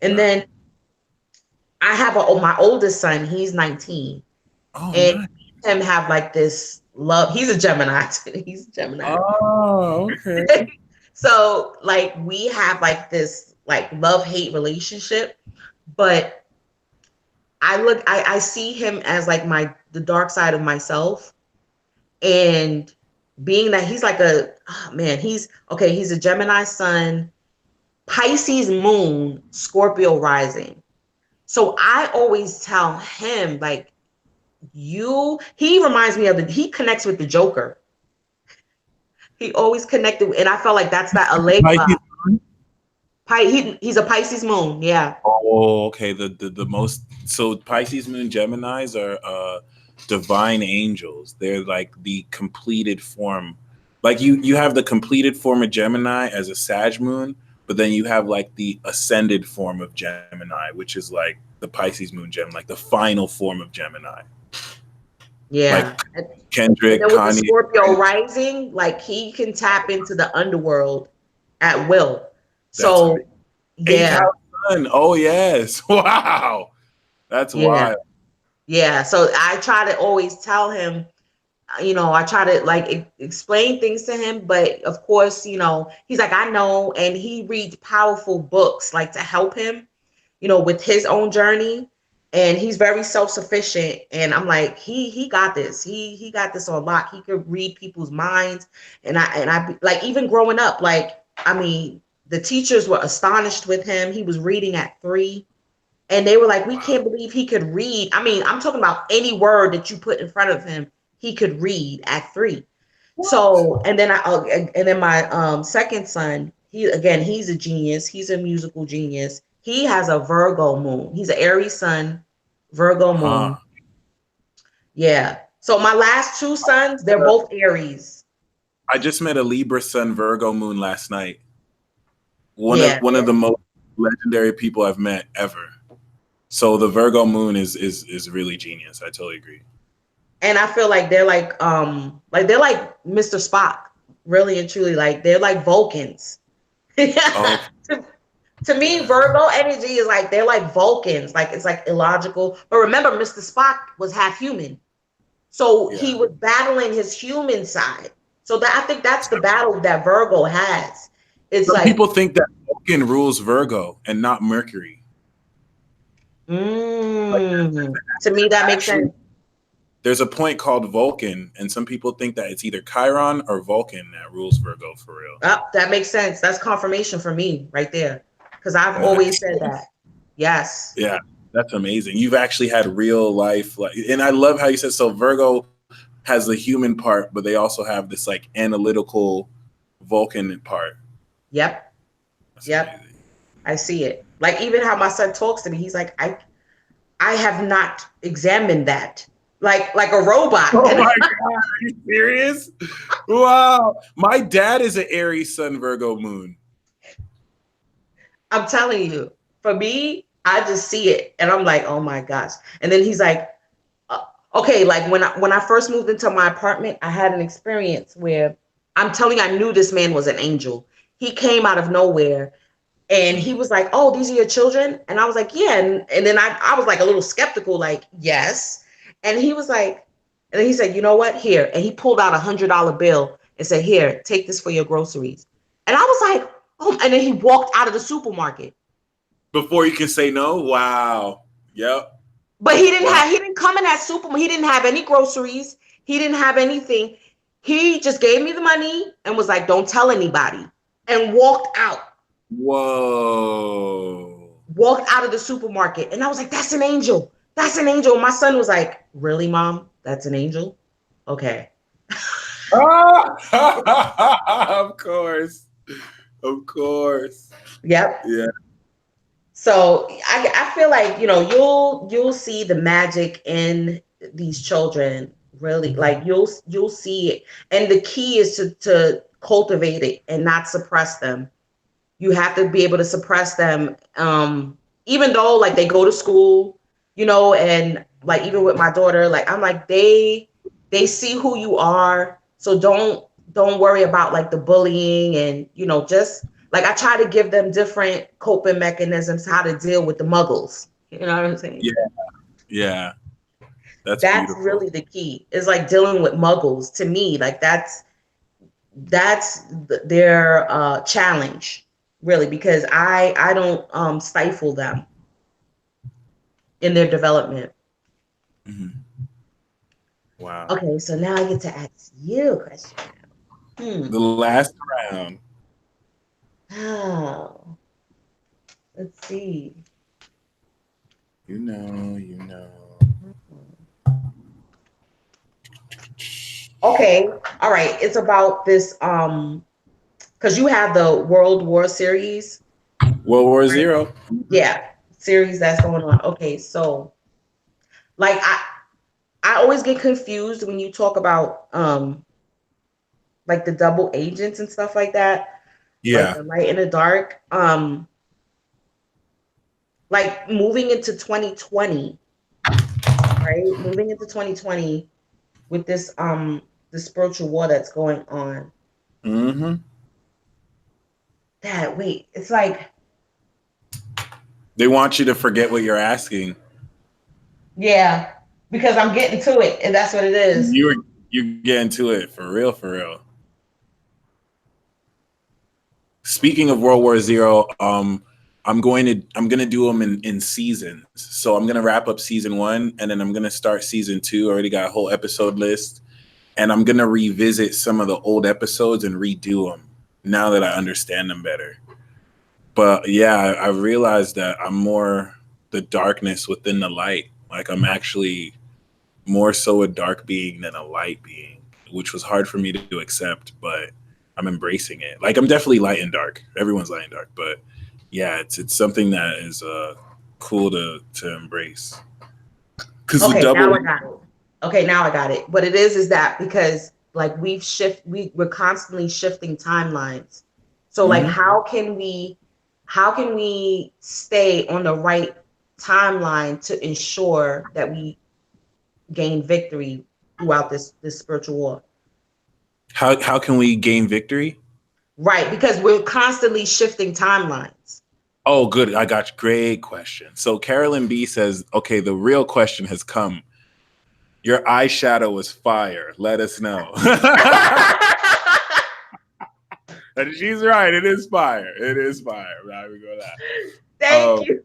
And then I have my oldest son. He's 19, Oh, and nice. he him have like this love. He's a Gemini. He's a Gemini. Oh, okay. So like we have like this like love-hate relationship, but I see him as like the dark side of myself. And being that he's like he's a Gemini sun, Pisces moon, Scorpio rising. So I always tell him like he reminds me he connects with the Joker. He always connected, and I felt like that's that Allegra. He's a Pisces moon, yeah. Oh, okay. The most, so Pisces moon Geminis are divine angels. They're like the completed form. Like you have the completed form of Gemini as a Sag moon, but then you have like the ascended form of Gemini, which is like the Pisces moon Gemini, like the final form of Gemini. Yeah. Like Kendrick, and then with Kanye, the Scorpio rising, like he can tap into the underworld at will. So yeah. Oh yes. Wow. That's wild. Yeah. So I try to always tell him, I try to like explain things to him, but of course, he's like, I know. And he reads powerful books like to help him, with his own journey. And he's very self-sufficient. And I'm like, he got this. He got this on lock. He could read people's minds. And I like, even growing up, like, I mean, the teachers were astonished with him. He was reading at 3. And they were like, we can't believe he could read. I mean, I'm talking about any word that you put in front of him, he could read at 3. What? So, and then my second son, he's a genius. He's a musical genius. He has a Virgo moon. He's an Aries sun, Virgo moon. Yeah. So my last 2 sons, they're both Aries. I just met a Libra sun Virgo moon last night. One of the most legendary people I've met ever. So the Virgo moon is really genius. I totally agree. And I feel like they're like they're like Mr. Spock, really and truly. Like they're like Vulcans. To me, Virgo energy is like they're like Vulcans. Like it's like illogical. But remember, Mr. Spock was half human, so he was battling his human side. So I think that's the battle that Virgo has. It's Some people think that Vulcan rules Virgo and not Mercury. To me, that makes sense. There's a point called Vulcan, and some people think that it's either Chiron or Vulcan that rules Virgo for real. That makes sense. That's confirmation for me right there, because I've always said that. Yes. Yeah, that's amazing. You've actually had real life, and I love how you said so. Virgo has the human part, but they also have this like analytical Vulcan part. Yep. That's amazing. I see it. Like even how my son talks to me, he's like, I have not examined that. Like a robot. Oh my God, are you serious? Wow. My dad is an Aries sun Virgo moon. I'm telling you, for me, I just see it and I'm like, oh my gosh. And then he's like, okay, like when I first moved into my apartment, I had an experience where I'm telling you, I knew this man was an angel. He came out of nowhere. And he was like, oh, these are your children? And I was like, yeah. And then I was like a little skeptical, like, yes. And he was like, and then he said, you know what? Here. And he pulled out $100 bill and said, here, take this for your groceries. And I was like, oh, and then he walked out of the supermarket. Before you can say no? Wow. Yep. But he didn't come in that supermarket. He didn't have any groceries. He didn't have anything. He just gave me the money and was like, don't tell anybody. And walked out. Whoa. Walked out of the supermarket. And I was like, that's an angel. That's an angel. My son was like, really, Mom? That's an angel? Okay. Of course. Of course. Yep. Yeah. So I feel like, you'll see the magic in these children, really. Like you'll see it. And the key is to cultivate it and not suppress them. You have to be able to suppress them, even though like they go to school, and like even with my daughter, like I'm like they see who you are, so don't worry about like the bullying and just like I try to give them different coping mechanisms how to deal with the muggles. You know what I'm saying? Yeah. That's beautiful. really the key. It's like dealing with muggles. To me, like that's their challenge, really, because I don't stifle them in their development. Mm-hmm. Wow. Okay, so now I get to ask you a question. The last round. Oh, let's see. You know. Okay, all right. It's about this because you have the World War series. World War Right? Zero. Yeah, series that's going on. Okay, so like I always get confused when you talk about like the double agents and stuff like that. Yeah. Like the light and the dark. Like moving into 2020, right? Moving into 2020 with this the spiritual war that's going on. Mm-hmm. That wait, it's like They want you to forget what you're asking. yeah, because I'm getting to it, and that's what it is. You getting to it for real, for real. Speaking of World War Zero, I'm gonna do them in seasons. So I'm gonna wrap up season 1, and then I'm gonna start season 2. I already got a whole episode list, and I'm gonna revisit some of the old episodes and redo them now that I understand them better. But yeah, I realized that I'm more the darkness within the light. Like I'm actually more so a dark being than a light being, which was hard for me to accept, but I'm embracing it. Like I'm definitely light and dark. Everyone's light and dark, but yeah, it's something that is cool to embrace. Because Okay, the double. now I got it. Okay, now I got it. What it is that because like we're constantly shifting timelines. So like how can we stay on the right timeline to ensure that we gain victory throughout this spiritual war? How can we gain victory? Right, because we're constantly shifting timelines. Oh, good. I got you. Great question. So Carolyn B says, okay, the real question has come. Your eyeshadow is fire. Let us know. And she's right. It is fire. It is fire. Right, we go that. Thank you.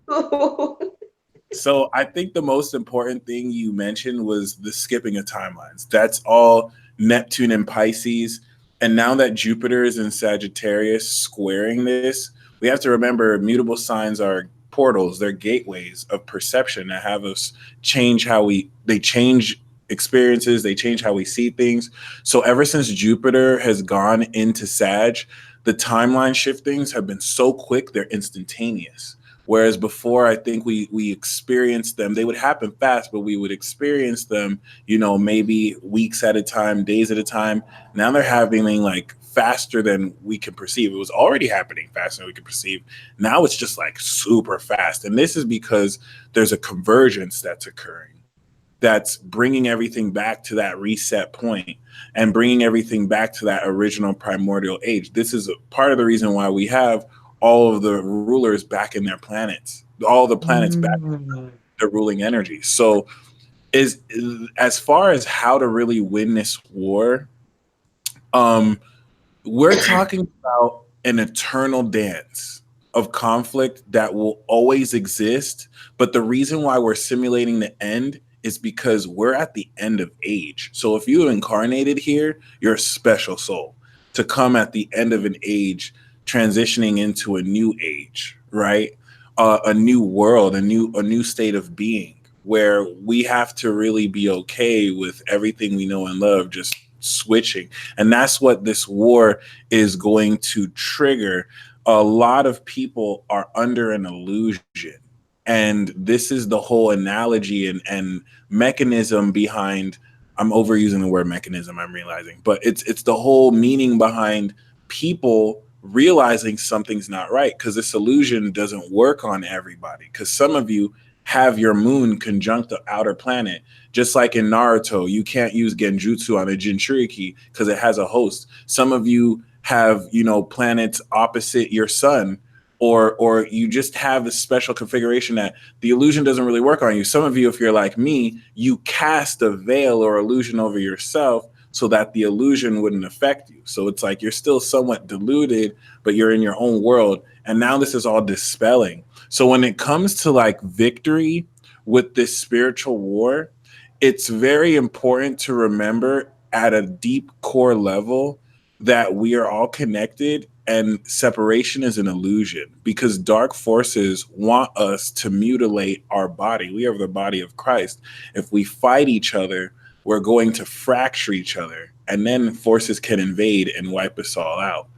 So I think the most important thing you mentioned was the skipping of timelines. That's all Neptune and Pisces. And now that Jupiter is in Sagittarius squaring this, we have to remember mutable signs are portals. They're gateways of perception that have us change they change experiences. They change how we see things. So ever since Jupiter has gone into Sag, the timeline shiftings have been so quick, they're instantaneous. Whereas before, I think we experienced them. They would happen fast, but we would experience them, maybe weeks at a time, days at a time. Now they're happening like faster than we can perceive. It was already happening faster than we could perceive. Now it's just like super fast. And this is because there's a convergence that's occurring, that's bringing everything back to that reset point and bringing everything back to that original primordial age. This is a part of the reason why we have all of the rulers back in their planets, all the planets back in their ruling energy. So as far as how to really win this war, we're talking about an eternal dance of conflict that will always exist. But the reason why we're simulating the end is because we're at the end of age. So if you incarnated here, you're a special soul to come at the end of an age, transitioning into a new age, right? A new world, a new state of being, where we have to really be okay with everything we know and love just switching. And that's what this war is going to trigger. A lot of people are under an illusion. And this is the whole analogy and mechanism behind, I'm overusing the word mechanism, I'm realizing, but it's the whole meaning behind people realizing something's not right, because this illusion doesn't work on everybody. Because some of you have your moon conjunct the outer planet, just like in Naruto, you can't use genjutsu on a Jinchuriki because it has a host. Some of you have, planets opposite your sun or you just have this special configuration that the illusion doesn't really work on you. Some of you, if you're like me, you cast a veil or illusion over yourself so that the illusion wouldn't affect you. So it's like you're still somewhat deluded, but you're in your own world. And now this is all dispelling. So when it comes to like victory with this spiritual war, it's very important to remember at a deep core level that we are all connected and separation is an illusion, because dark forces want us to mutilate our body. We are the body of Christ. If we fight each other, we're going to fracture each other, and then forces can invade and wipe us all out.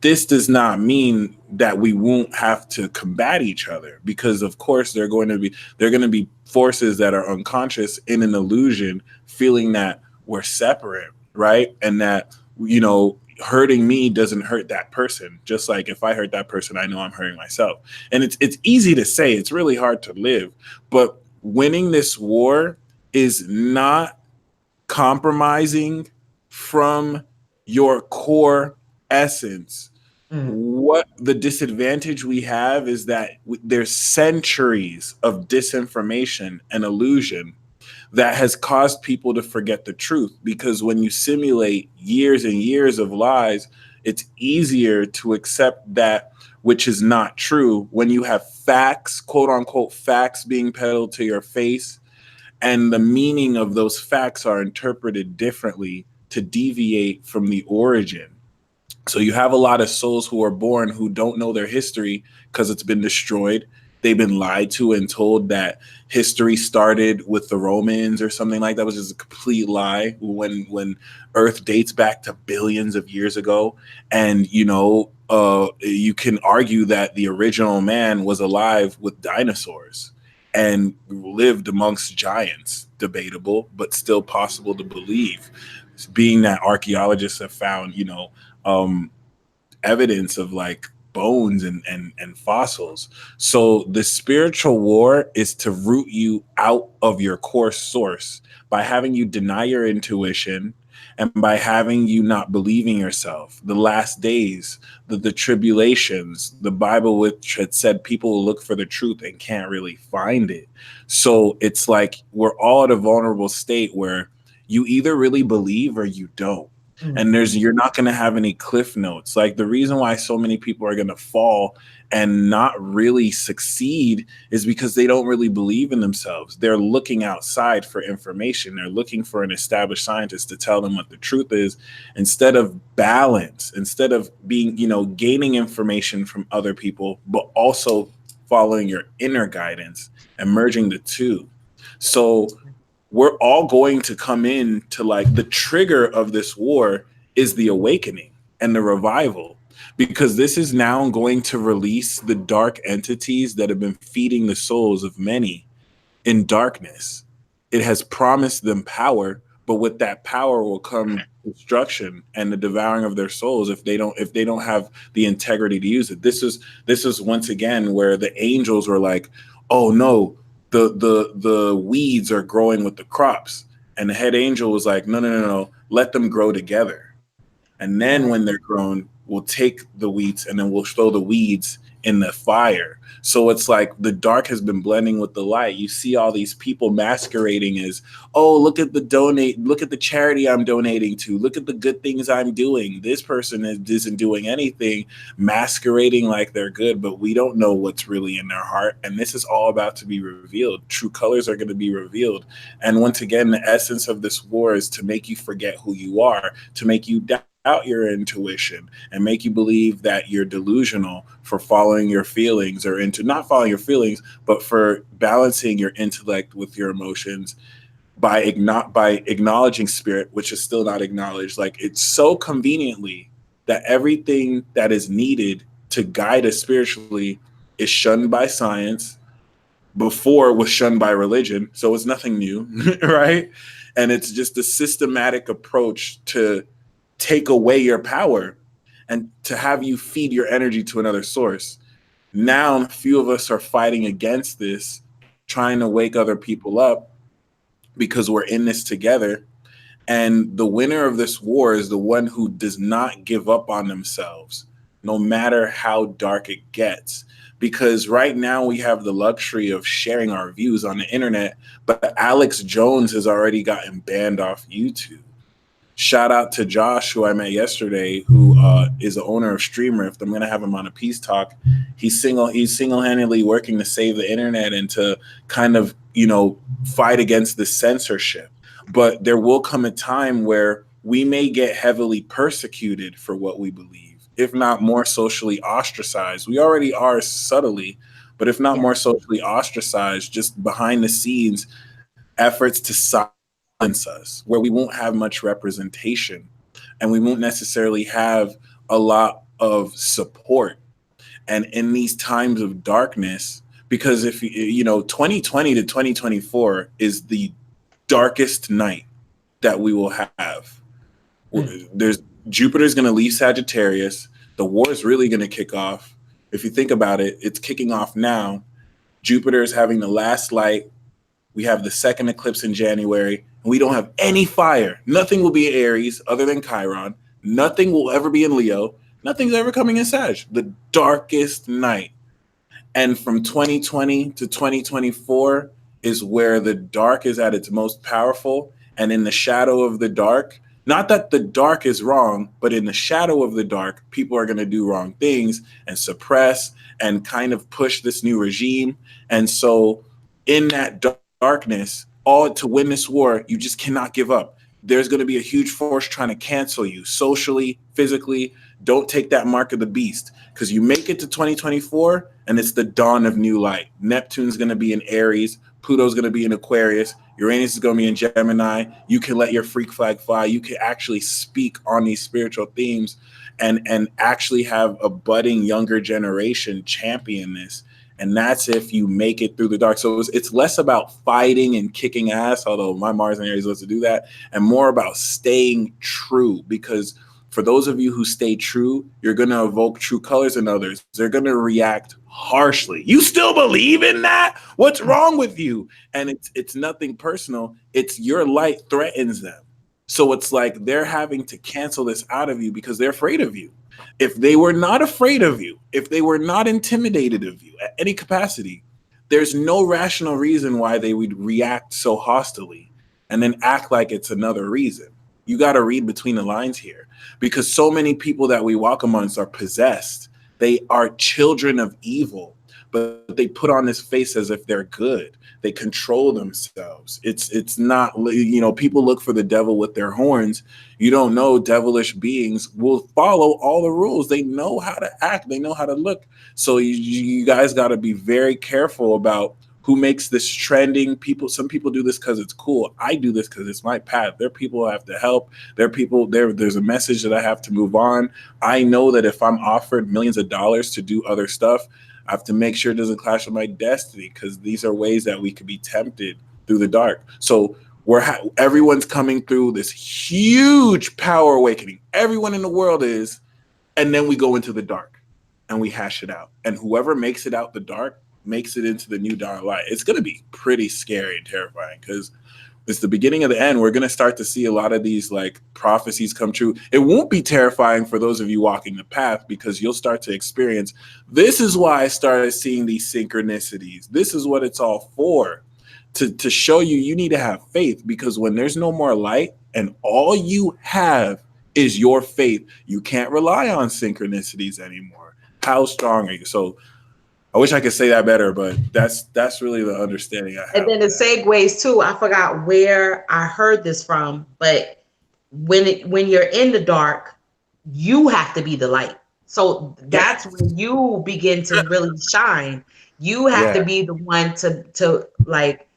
This does not mean that we won't have to combat each other, because of course there are going to be forces that are unconscious in an illusion, feeling that we're separate, right? And that, you know, hurting me doesn't hurt that person. Just like if I hurt that person, I know I'm hurting myself. And it's easy to say, it's really hard to live. But winning this war is not compromising from your core essence. What the disadvantage we have is that there's centuries of disinformation and illusion that has caused people to forget the truth, because when you simulate years and years of lies, it's easier to accept that which is not true when you have facts, quote unquote facts, being peddled to your face, and the meaning of those facts are interpreted differently to deviate from the origin. So you have a lot of souls who are born who don't know their history because it's been destroyed. They've been lied to and told that history started with the Romans or something like that, which is a complete lie. When Earth dates back to billions of years ago, and you can argue that the original man was alive with dinosaurs and lived amongst giants. Debatable, but still possible to believe, being that archaeologists have found, evidence of like bones and fossils. So the spiritual war is to root you out of your core source by having you deny your intuition and by having you not believing yourself. The last days, the tribulations, the Bible, which had said people will look for the truth and can't really find it. So it's like we're all at a vulnerable state where you either really believe or you don't. And you're not going to have any cliff notes. Like the reason why so many people are going to fall and not really succeed is because they don't really believe in themselves. They're looking outside for information. They're looking for an established scientist to tell them what the truth is, instead of balance, instead of being, gaining information from other people, but also following your inner guidance and merging the two. So we're all going to come in to like the trigger of this war is the awakening and the revival, because this is now going to release the dark entities that have been feeding the souls of many in darkness. It has promised them power, but with that power will come destruction and the devouring of their souls if they don't have the integrity to use it. This is once again where the angels were like, oh no, the weeds are growing with the crops. And the head angel was like, no, let them grow together. And then when they're grown, we'll take the wheats and then we'll throw the weeds in the fire. So it's like the dark has been blending with the light. You see all these people masquerading as, oh, look at the charity I'm donating to. Look at the good things I'm doing. This person isn't doing anything, masquerading like they're good, but we don't know what's really in their heart. And this is all about to be revealed. True colors are going to be revealed. And once again, the essence of this war is to make you forget who you are, to make you doubt your intuition and make you believe that you're delusional for following your feelings, or into not following your feelings, but for balancing your intellect with your emotions by acknowledging spirit, which is still not acknowledged. Like it's so conveniently that everything that is needed to guide us spiritually is shunned by science. Before it was shunned by religion. So it's nothing new, right? And it's just a systematic approach to take away your power and to have you feed your energy to another source. Now, a few of us are fighting against this, trying to wake other people up because we're in this together. And the winner of this war is the one who does not give up on themselves, no matter how dark it gets. Because right now we have the luxury of sharing our views on the internet, but Alex Jones has already gotten banned off YouTube. Shout out to Josh, who I met yesterday, who is the owner of Streamrift. I'm gonna have him on a peace talk. He's single-handedly working to save the internet and to kind of, fight against the censorship. But there will come a time where we may get heavily persecuted for what we believe, if not more socially ostracized. We already are subtly, but if not more socially ostracized, just behind the scenes efforts to silence us, where we won't have much representation and we won't necessarily have a lot of support. And in these times of darkness, because if 2020 to 2024 is the darkest night that we will have. There's Jupiter's going to leave Sagittarius. The war is really going to kick off. If you think about it, it's kicking off now. Jupiter is having the last light. We have the second eclipse in January, and we don't have any fire. Nothing will be Aries other than Chiron. Nothing will ever be in Leo. Nothing's ever coming in Sag. The darkest night. And from 2020 to 2024 is where the dark is at its most powerful. And in the shadow of the dark, not that the dark is wrong, but in the shadow of the dark, people are going to do wrong things and suppress and kind of push this new regime. And so in that darkness, all to win this war, you just cannot give up. There's going to be a huge force trying to cancel you socially, physically. Don't take that mark of the beast, because you make it to 2024 and it's the dawn of new light. Neptune's going to be in Aries. Pluto's going to be in Aquarius. Uranus is going to be in Gemini. You can let your freak flag fly. You can actually speak on these spiritual themes and actually have a budding younger generation champion this. And that's if you make it through the dark. So it's less about fighting and kicking ass, although my Mars and Aries loves to do that, and more about staying true. Because for those of you who stay true, you're going to evoke true colors in others. They're going to react harshly. You still believe in that? What's wrong with you? And it's nothing personal. It's your light threatens them. So it's like they're having to cancel this out of you because they're afraid of you. If they were not afraid of you, if they were not intimidated of you at any capacity, there's no rational reason why they would react so hostily and then act like it's another reason. You got to read between the lines here, because so many people that we walk amongst are possessed. They are children of evil, but they put on this face as if they're good. They control themselves. It's not, people look for the devil with their horns. You don't know devilish beings will follow all the rules. They know how to act. They know how to look. So you guys got to be very careful about who makes this trending. Some people do this because it's cool. I do this because it's my path. There are people I have to help. There's a message that I have to move on. I know that if I'm offered millions of dollars to do other stuff, I have to make sure it doesn't clash with my destiny, because these are ways that we could be tempted through the dark. So everyone's coming through this huge power awakening. Everyone in the world is, and then we go into the dark and we hash it out. And whoever makes it out the dark makes it into the new dark light. It's going to be pretty scary and terrifying, because it's the beginning of the end. We're going to start to see a lot of these like prophecies come true. It won't be terrifying for those of you walking the path, because you'll start to experience. This is why I started seeing these synchronicities. This is what it's all for, to show you need to have faith, because when there's no more light and all you have is your faith, you can't rely on synchronicities anymore. How strong are you? So I wish I could say that better, but that's really the understanding I have. And then the segues too. I forgot where I heard this from, but when you're in the dark, you have to be the light. So that's when you begin to really shine. You have to be the one to like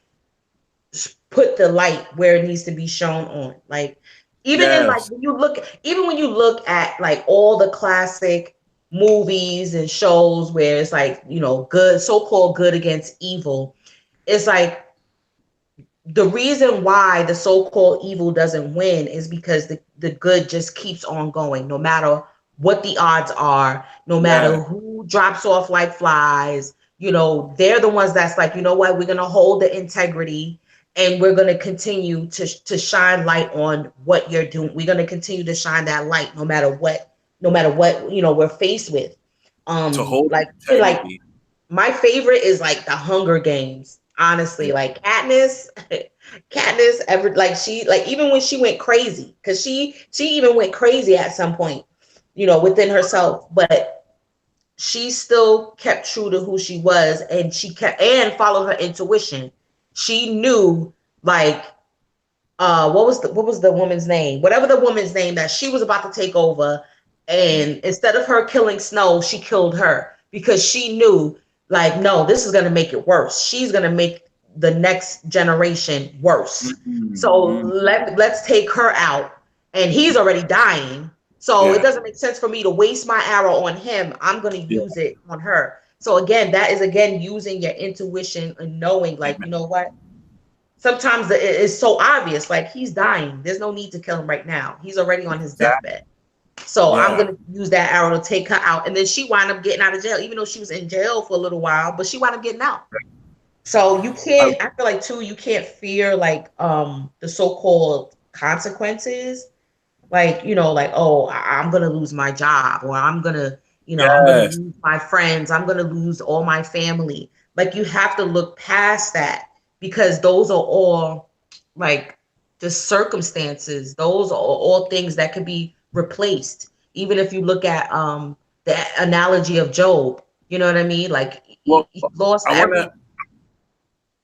put the light where it needs to be shown on. Like even in like when you look at like all the classic movies and shows where it's like, good, so-called good against evil, it's like the reason why the so-called evil doesn't win is because the good just keeps on going, no matter what the odds are, no matter who drops off like flies. They're the ones that's like, you know what, we're going to hold the integrity and we're going to continue to shine light on what you're doing. We're going to continue to shine that light no matter what no matter what, we're faced with. To hold Like integrity. my favorite is like the Hunger Games. Honestly, like Katniss ever like she like even when she went crazy, because she even went crazy at some point, within herself, but she still kept true to who she was, and she kept and followed her intuition. She knew like what was the woman's name? Whatever the woman's name that she was about to take over, and instead of her killing Snow, she killed her because she knew like, no, this is gonna make it worse. She's gonna make the next generation worse. So let's take her out, and he's already dying. So it doesn't make sense for me to waste my arrow on him. I'm gonna use it on her. So again, that is again using your intuition and knowing, like, you know what? Sometimes it's so obvious, like he's dying. There's no need to kill him right now. He's already on his deathbed. So I'm going to use that arrow to take her out. And then she wound up getting out of jail, even though she was in jail for a little while, but she wound up getting out. So you can't, I feel like too, you can't fear like the so-called consequences. Like, like, oh, I'm going to lose my job, or I'm going to, I'm going to lose my friends. I'm going to lose all my family. Like, you have to look past that, because those are all like the circumstances. Those are all things that could be replaced. Even if you look at the analogy of Job, you know what I mean? Like, he lost everything.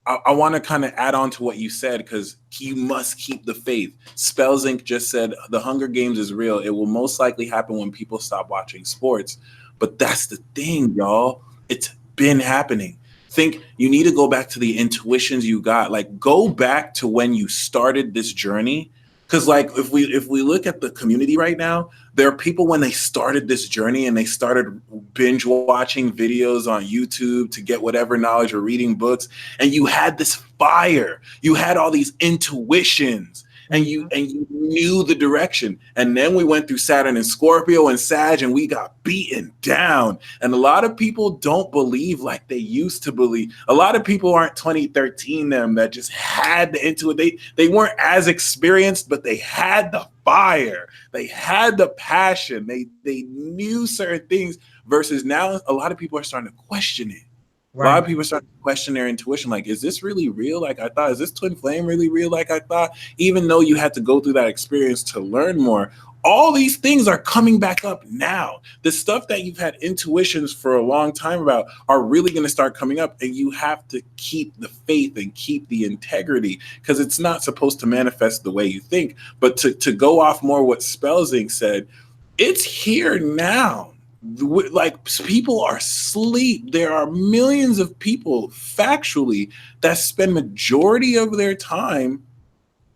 I want to kind of add on to what you said, because you must keep the faith. Spells Inc. just said the Hunger Games is real. It will most likely happen when people stop watching sports. But that's the thing, y'all. It's been happening. Think you need to go back to the intuitions you got. Like, go back to when you started this journey. Because like if we look at the community right now, there are people when they started this journey and they started binge watching videos on YouTube to get whatever knowledge, or reading books, and you had this fire, you had all these intuitions, and you knew the direction. And then we went through Saturn and Scorpio and Sag, and we got beaten down. And a lot of people don't believe like they used to believe. A lot of people aren't 2013 them that just had the intuition. They weren't as experienced, but they had the fire. They had the passion. They knew certain things, versus now a lot of people are starting to question it. Right. A lot of people start to question their intuition. Like, is this really real? Like I thought, is this twin flame really real? Like I thought, even though you had to go through that experience to learn more, all these things are coming back up now. The stuff that you've had intuitions for a long time about are really going to start coming up, and you have to keep the faith and keep the integrity, because it's not supposed to manifest the way you think. But to go off more what Spells Inc. said, it's here now. Like, people are asleep. There are millions of people factually that spend majority of their time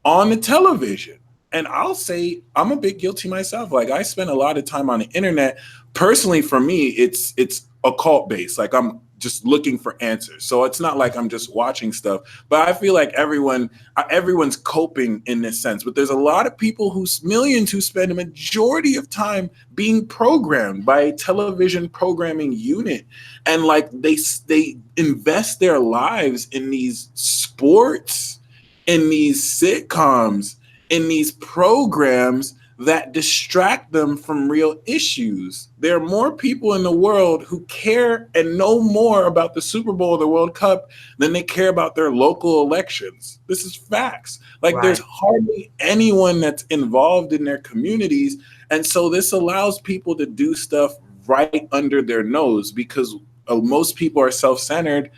on the television. And I'll say I'm a bit guilty myself. Like, I spend a lot of time on the internet. Personally, for me, it's occult based. Like, I'm just looking for answers. So it's not like I'm just watching stuff, but I feel like everyone's coping in this sense. But there's a lot of people millions who spend a majority of time being programmed by a television programming unit. And like they invest their lives in these sports, in these sitcoms, in these programs that distract them from real issues. There are more people in the world who care and know more about the Super Bowl or the World Cup than they care about their local elections. This is facts. Like, right. There's hardly anyone that's involved in their communities. And so this allows people to do stuff right under their nose, because most people are self-centered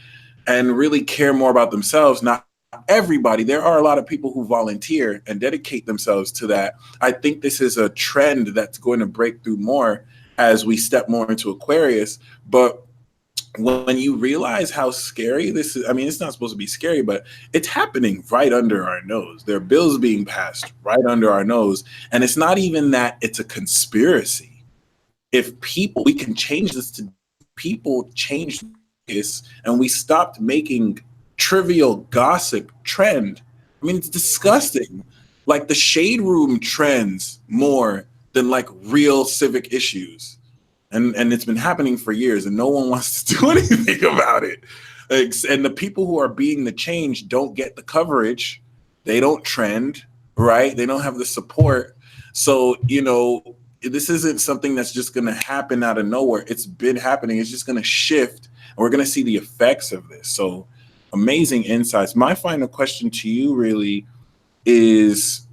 and really care more about themselves, not everybody. There are a lot of people who volunteer and dedicate themselves to that. I think this is a trend that's going to break through more as we step more into Aquarius. But when you realize how scary this is, I mean, it's not supposed to be scary, but it's happening right under our nose. There are bills being passed right under our nose. And it's not even that it's a conspiracy. We can change this to people change this, and we stopped making trivial gossip trend. I mean, it's disgusting. Like, the shade room trends more than like real civic issues. And it's been happening for years, and no one wants to do anything about it. And the people who are being the change don't get the coverage. They don't trend, right? They don't have the support. So, this isn't something that's just going to happen out of nowhere. It's been happening. It's just going to shift, and we're going to see the effects of this. So amazing insights. My final question to you really is,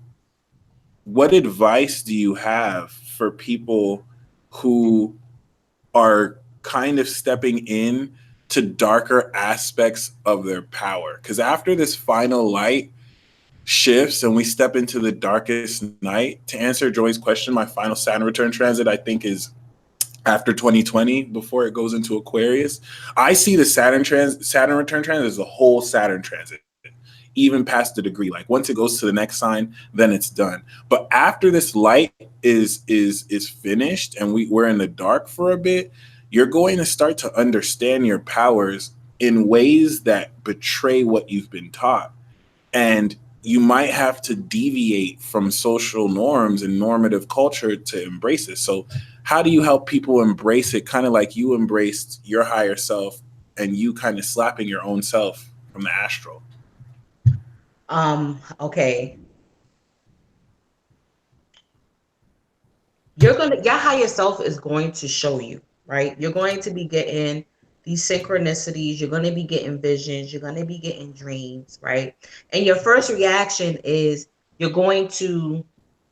what advice do you have for people who are kind of stepping in to darker aspects of their power? Because after this final light shifts and we step into the darkest night, to answer Joy's question, my final Saturn return transit, I think, is after 2020, before it goes into Aquarius. I see the Saturn return transit as the whole Saturn transit, even past the degree. Like once it goes to the next sign, then it's done. But after this light is finished and we're in the dark for a bit, you're going to start to understand your powers in ways that betray what you've been taught. And you might have to deviate from social norms and normative culture to embrace it. So how do you help people embrace it, kind of like you embraced your higher self and you kind of slapping your own self from the astral? Okay. Your higher self is going to show you, right? You're going to be getting these synchronicities. You're going to be getting visions. You're going to be getting dreams, right? And your first reaction is you're going to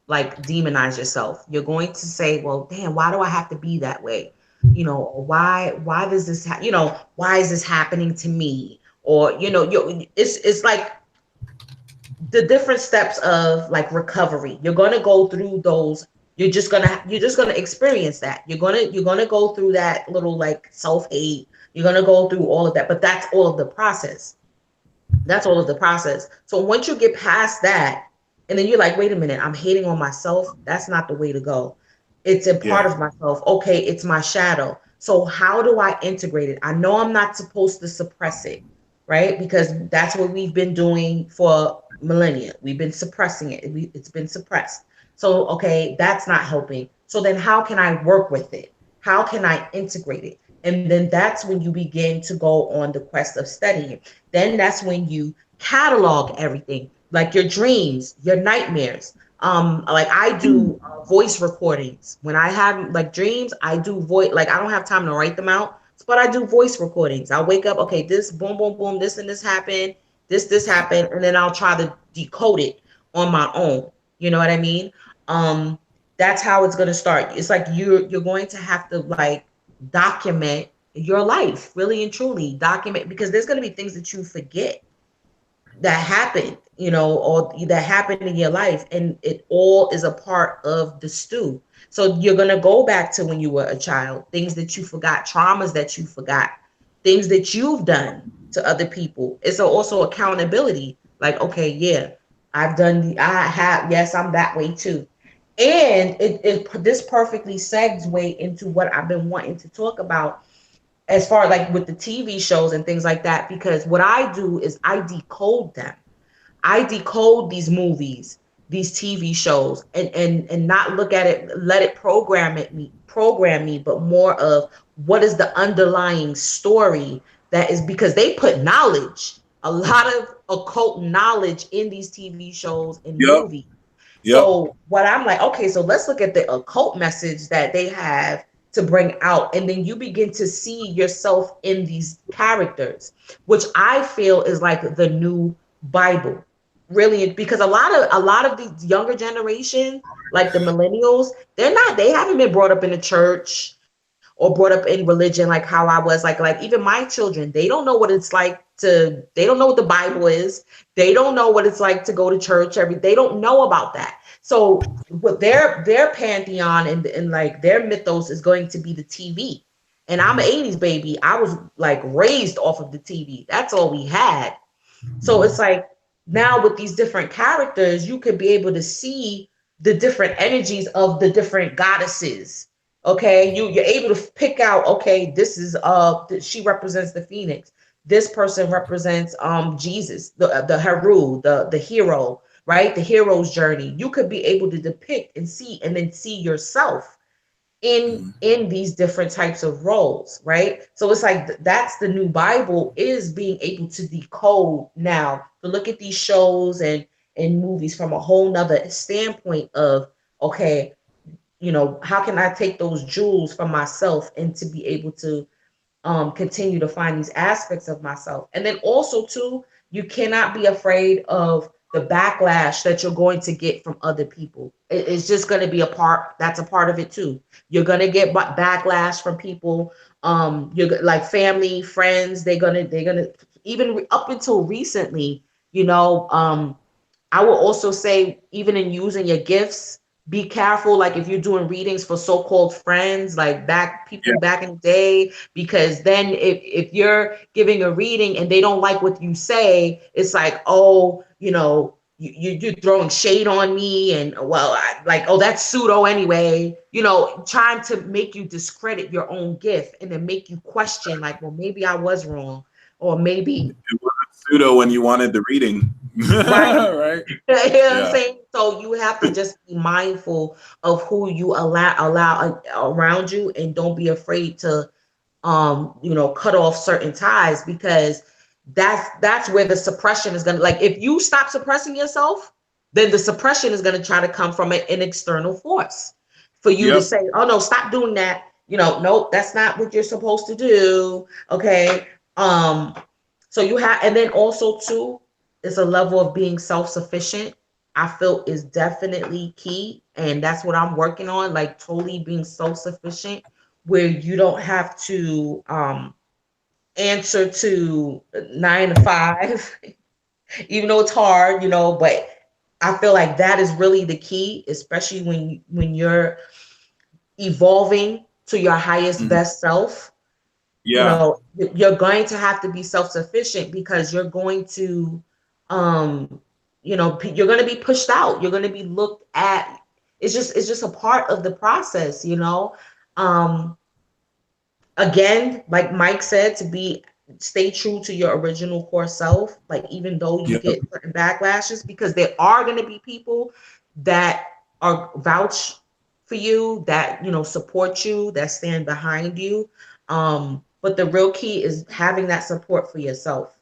like demonize yourself. You're going to say, well, damn, why do I have to be that way? You know, why does this, why is this happening to me? Or, it's like the different steps of like recovery. You're going to go through those. You're just gonna experience that. You're gonna go through that little like self-hate. You're gonna go through all of that, but that's all of the process. That's all of the process. So once you get past that, and then you're like, wait a minute, I'm hating on myself. That's not the way to go. It's a part of myself. Okay, it's my shadow. So how do I integrate it? I know I'm not supposed to suppress it, right? Because that's what we've been doing for millennia. We've been suppressing it. It's been suppressed. So, okay, that's not helping. So then how can I work with it? How can I integrate it? And then that's when you begin to go on the quest of studying. Then that's when you catalog everything, like your dreams, your nightmares. Like I do voice recordings. When I have like dreams, I do voice, like I don't have time to write them out, but I do voice recordings. I'll wake up, okay, this boom, boom, boom, this and this happened, this happened, and then I'll try to decode it on my own. You know what I mean? That's how it's going to start. It's like you're going to have to like document your life, really and truly document, because there's going to be things that you forget that happened, or that happened in your life, and it all is a part of the stew. So you're going to go back to when you were a child, things that you forgot, traumas that you forgot, things that you've done to other people. It's also accountability. Like, okay, yeah, I have, yes, I'm that way too. And this perfectly segue into what I've been wanting to talk about as far like with the TV shows and things like that, because what I do is I decode them. I decode these movies, these TV shows, and not look at it, let it program me, but more of what is the underlying story that is, because they put knowledge, a lot of occult knowledge in these TV shows and movies. So what I'm like, okay, so let's look at the occult message that they have to bring out. And then you begin to see yourself in these characters, which I feel is like the new Bible, really, because a lot of the younger generation, like the millennials, they haven't been brought up in the church or brought up in religion like how I was. Like even my children, they don't know what it's like they don't know what the Bible is. They don't know what it's like to go to church they don't know about that. So what their pantheon and like their mythos is going to be the TV. And I'm an 80s baby. I was like raised off of the TV. That's all we had. So it's like now with these different characters, you could be able to see the different energies of the different goddesses. Okay, you're able to pick out, okay, this is she represents the phoenix. This person represents Jesus, the Heru, the hero, right? The hero's journey. You could be able to depict and see, and then see yourself in these different types of roles, right? So it's like that's the new Bible, is being able to decode now, to look at these shows and movies from a whole nother standpoint of, okay, how can I take those jewels from myself and to be able to continue to find these aspects of myself. And then also too, you cannot be afraid of the backlash that you're going to get from other people. It's just going to be that's a part of it too. You're going to get backlash from people. You're like family, friends. They're gonna even up until recently, I will also say, even in using your gifts, be careful. Like if you're doing readings for so-called friends, like people back in the day, because then if you're giving a reading and they don't like what you say, it's like, oh, you're throwing shade on me, and oh, that's pseudo anyway. Trying to make you discredit your own gift and then make you question, like, well, maybe I was wrong, or maybe it wasn't pseudo when you wanted the reading. right. Right. You know what I'm saying? So you have to just be mindful of who you allow around you, and don't be afraid to cut off certain ties, because that's where the suppression is gonna, like, if you stop suppressing yourself, then the suppression is gonna try to come from an external force for you to say, oh no, stop doing that. Nope, that's not what you're supposed to do. Okay. So you have, and then also too, is a level of being self-sufficient. I feel is definitely key, and that's what I'm working on, like totally being self-sufficient, where you don't have to answer to 9 to 5, even though it's hard, but I feel like that is really the key, especially when you're evolving to your highest best self. You're going to have to be self-sufficient, because you're going to you're going to be pushed out, you're going to be looked at. It's just a part of the process. Again, like Mike said, to stay true to your original core self, like even though you get certain backlashes, because there are going to be people that are vouch for you, that support you, that stand behind you. But the real key is having that support for yourself.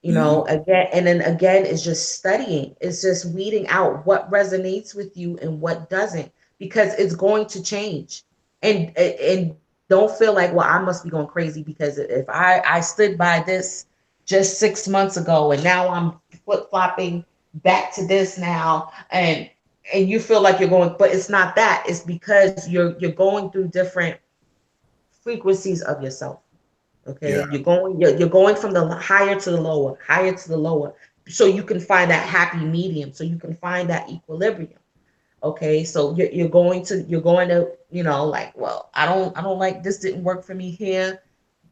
Again, and then again, is just studying. It's just weeding out what resonates with you and what doesn't, because it's going to change. And don't feel like, well, I must be going crazy, because if I stood by this just 6 months ago, and now I'm flip-flopping back to this now, and you feel like you're going, but it's not that. It's because you're going through different frequencies of yourself. Okay. You're going from the higher to the lower, higher to the lower, so you can find that happy medium, so you can find that equilibrium. Okay. So you're going to like, well, I don't like, this didn't work for me here,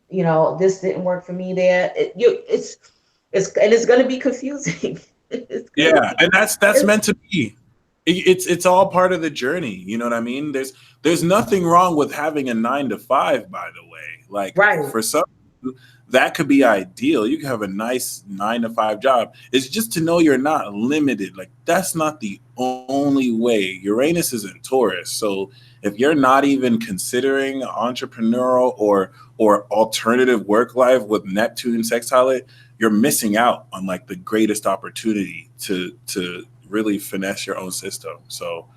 this didn't work for me there. It's going to be confusing. And that's meant to be. It's all part of the journey. You know what I mean? There's nothing wrong with having a 9 to 5, by the way. Like, right. for some, that could be ideal. You can have a nice 9 to 5 job. It's just to know you're not limited. Like, that's not the only way. Uranus is in Taurus, so if you're not even considering entrepreneurial or alternative work life with Neptune sextile it, you're missing out on like the greatest opportunity to really finesse your own system. So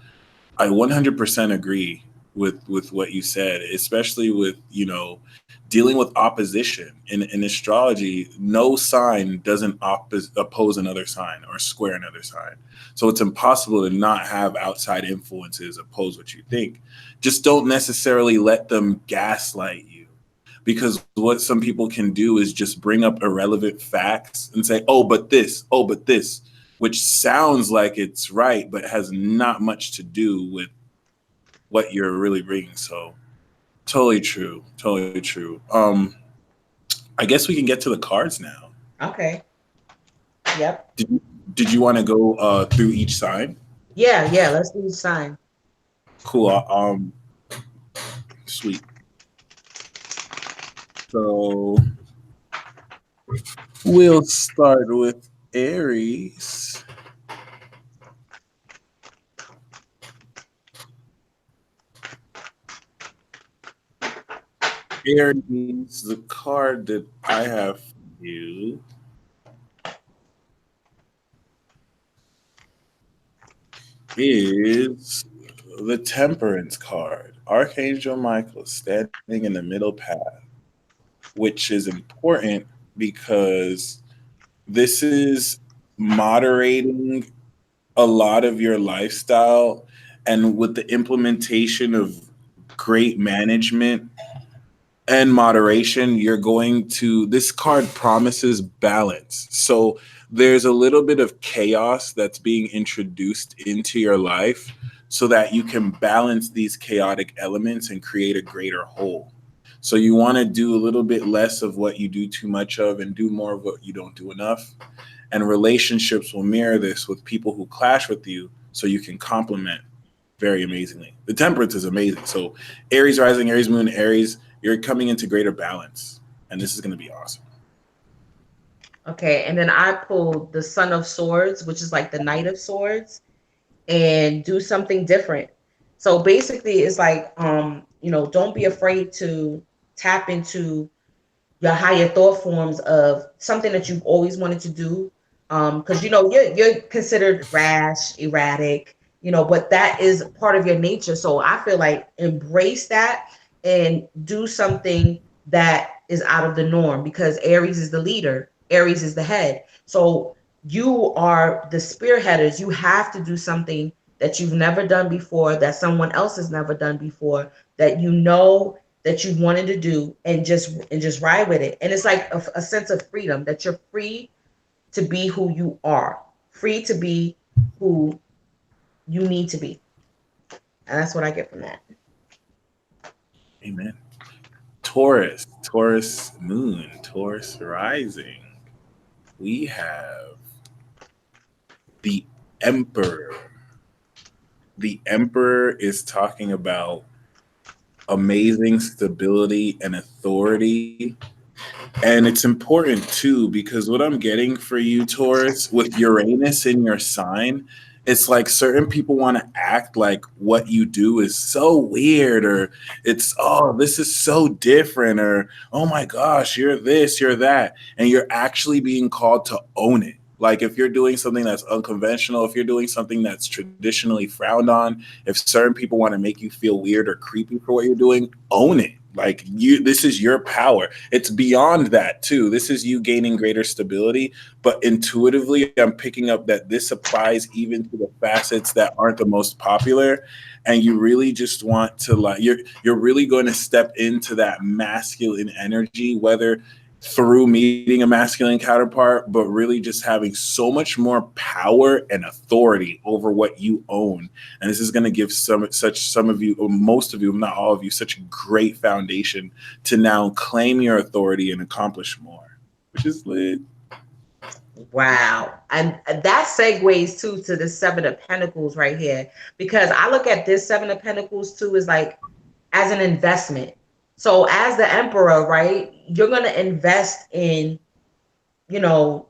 I 100% agree with what you said, especially with dealing with opposition in astrology. No sign doesn't oppose another sign or square another sign, so it's impossible to not have outside influences oppose what you think. Just don't necessarily let them gaslight you, because what some people can do is just bring up irrelevant facts and say, oh but this, which sounds like it's right but has not much to do with what you're really bringing. So totally true. I guess we can get to the cards now. Okay. Yep. Did you want to go through each sign? Yeah, let's do the sign. Cool. Sweet. So we'll start with Aries. Aries, the card that I have for you is the Temperance card, Archangel Michael standing in the middle path, which is important because this is moderating a lot of your lifestyle, and with the implementation of great management and moderation, you're going to, this card promises balance. So there's a little bit of chaos that's being introduced into your life so that you can balance these chaotic elements and create a greater whole. So you want to do a little bit less of what you do too much of and do more of what you don't do enough. And relationships will mirror this with people who clash with you so you can complement very amazingly. The Temperance is amazing. So Aries rising, Aries moon, Aries, you're coming into greater balance. And this is going to be awesome. Okay, and then I pulled the Son of Swords, which is like the Knight of Swords, and do something different. So basically it's like, don't be afraid to tap into your higher thought forms of something that you've always wanted to do. Because you're considered rash, erratic, but that is part of your nature. So I feel like embrace that and do something that is out of the norm, because Aries is the leader, Aries is the head. So you are the spearheaders. You have to do something that you've never done before, that someone else has never done before, that that you wanted to do, and just ride with it. And it's like a sense of freedom, that you're free to be who you are, free to be who you need to be. And that's what I get from that. Amen. Taurus, Taurus moon, Taurus rising. We have the Emperor. The Emperor is talking about amazing stability and authority. And it's important too, because what I'm getting for you, Taurus, with Uranus in your sign, it's like certain people want to act like what you do is so weird, or it's, oh, this is so different, or oh my gosh, you're this, you're that. And you're actually being called to own it. Like if you're doing something that's unconventional, if you're doing something that's traditionally frowned on, if certain people want to make you feel weird or creepy for what you're doing, own it. Like this is your power. It's beyond that too. This is you gaining greater stability, but intuitively I'm picking up that this applies even to the facets that aren't the most popular. And you really just want to, like, you're really going to step into that masculine energy, whether through meeting a masculine counterpart, but really just having so much more power and authority over what you own. And this is going to give some of you, or most of you, if not all of you, such a great foundation to now claim your authority and accomplish more, which is lit. Wow. And that segues too to the Seven of Pentacles right here, because I look at this Seven of Pentacles too as like as an investment. So as the Emperor, right, you're going to invest in, your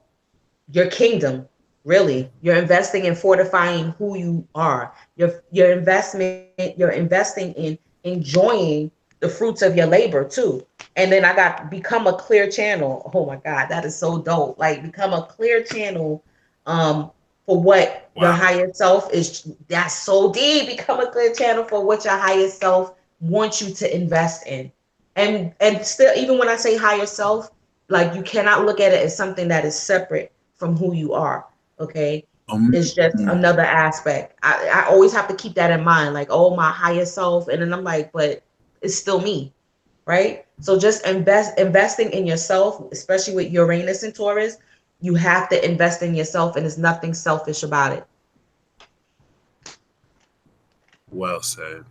kingdom. Really, you're investing in fortifying who you are. You're investing in enjoying the fruits of your labor too. And then I got become a clear channel. Oh my God, that is so dope. Like become a clear channel for what your higher self is. That's so deep. Become a clear channel for what your higher self wants you to invest in. And still, even when I say higher self, like you cannot look at it as something that is separate from who you are. Okay. It's just another aspect. I always have to keep that in mind. Like, oh, my higher self. And then I'm like, but it's still me. Right. So just investing in yourself, especially with Uranus and Taurus, you have to invest in yourself, and there's nothing selfish about it. Well said.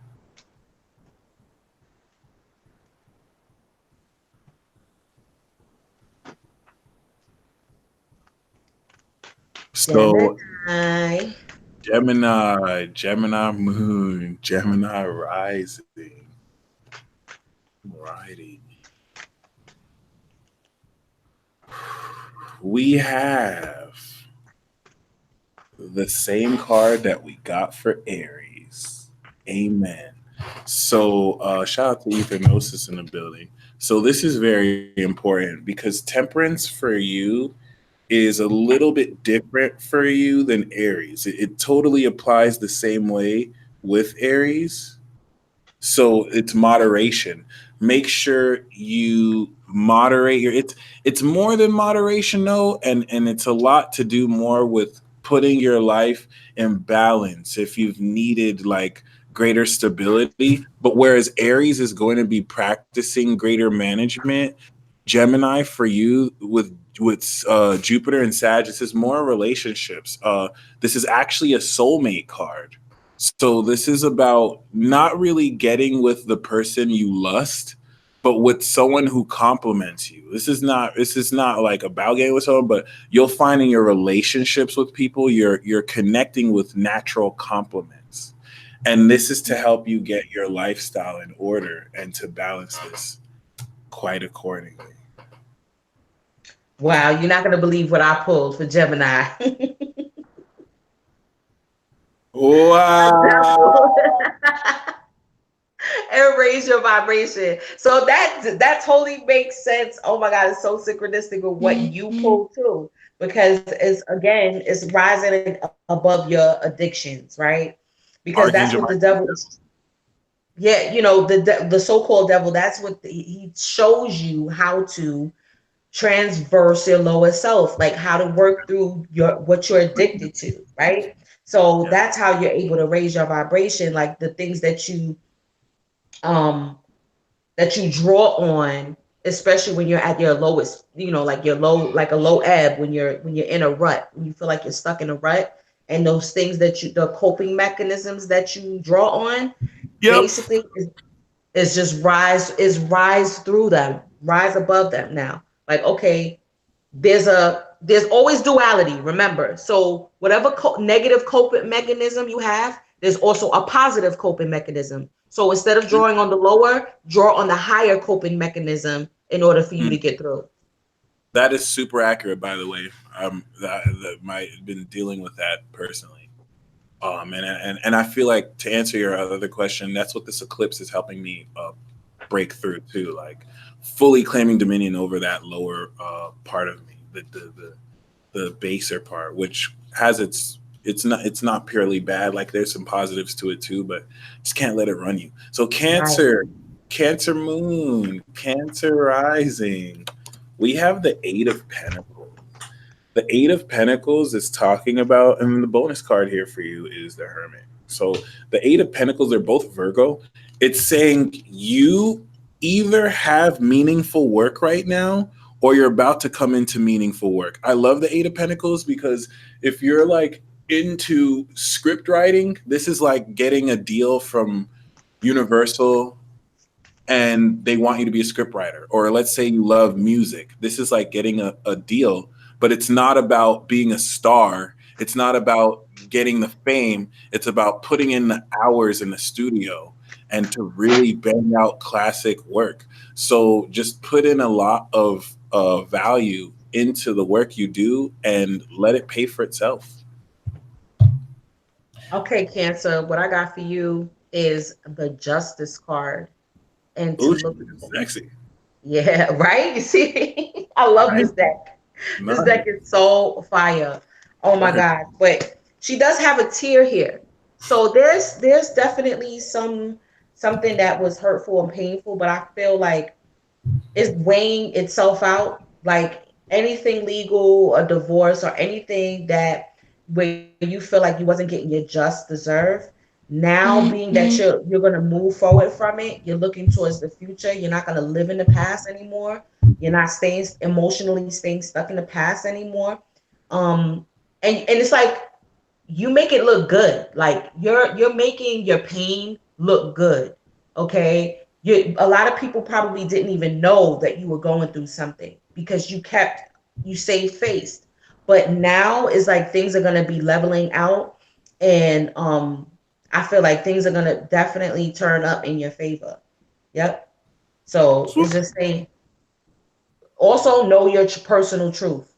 So Gemini moon, Gemini rising. Righty. We have the same card that we got for Aries. Amen. So shout out to Ethanosis in the building. So this is very important because Temperance for you is a little bit different for you than Aries. It totally applies the same way, with Aries. So it's moderation. Make sure you moderate your it's more than moderation though, and it's a lot to do more with putting your life in balance if you've needed like greater stability. But whereas Aries is going to be practicing greater management, Gemini for you with Jupiter and Sag, this is more relationships. This is actually a soulmate card. So this is about not really getting with the person you lust, but with someone who complements you. This is not like about getting with someone, but you'll find in your relationships with people, you're connecting with natural complements. And this is to help you get your lifestyle in order and to balance this quite accordingly. Wow, you're not going to believe what I pulled for Gemini. Wow. And raise your vibration. So that totally makes sense. Oh my God, it's so synchronistic with what you pulled too, because it's rising above your addictions, right? Because that's Archangel what the devil is. Yeah, the so-called devil. That's what he shows you how to transverse your lower self, like how to work through what you're addicted to, right? So that's how you're able to raise your vibration, like the things um that you draw on, especially when you're at your lowest, like your low, like a low ebb, when you're in a rut, when you feel like you're stuck in a rut, and those things the coping mechanisms that you draw on, basically is just rise through them, rise above them now. Like, okay, there's always duality, remember. So whatever negative coping mechanism you have, there's also a positive coping mechanism. So instead of drawing on the lower, draw on the higher coping mechanism in order for you to get through. That is super accurate, by the way. That might been dealing with that personally. And I feel like, to answer your other question, that's what this eclipse is helping me break through too, like fully claiming dominion over that lower part of me, the baser part, which has it's not purely bad. Like there's some positives to it too, but just can't let it run you. So Cancer, Cancer moon, Cancer rising. We have the Eight of Pentacles. The Eight of Pentacles is talking about, and the bonus card here for you is the Hermit. So the Eight of Pentacles, they're both Virgo. It's saying you either have meaningful work right now or you're about to come into meaningful work. I love the Eight of Pentacles because if you're like into script writing, this is like getting a deal from Universal and they want you to be a script writer. Or let's say you love music. This is like getting a deal, but it's not about being a star. It's not about getting the fame. It's about putting in the hours in the studio and to really bang out classic work. So just put in a lot of value into the work you do and let it pay for itself. Okay, Cancer, what I got for you is the Justice card. And to Ooh, look sexy. Yeah, right? You see, I love this deck. This deck is so fire. Oh my God. But she does have a tear here. So there's definitely something that was hurtful and painful, but I feel like it's weighing itself out. Like anything legal, a divorce, or anything that where you feel like you wasn't getting your just deserve. Now, being that you're gonna move forward from it, you're looking towards the future. You're not gonna live in the past anymore. You're not staying emotionally staying stuck in the past anymore. And it's like you make it look good. Like you're making your pain look good. Okay. A lot of people probably didn't even know that you were going through something because you stayed faced. But now it's like things are gonna be leveling out, and I feel like things are gonna definitely turn up in your favor. Yep. So it's just saying. Also, know your personal truth.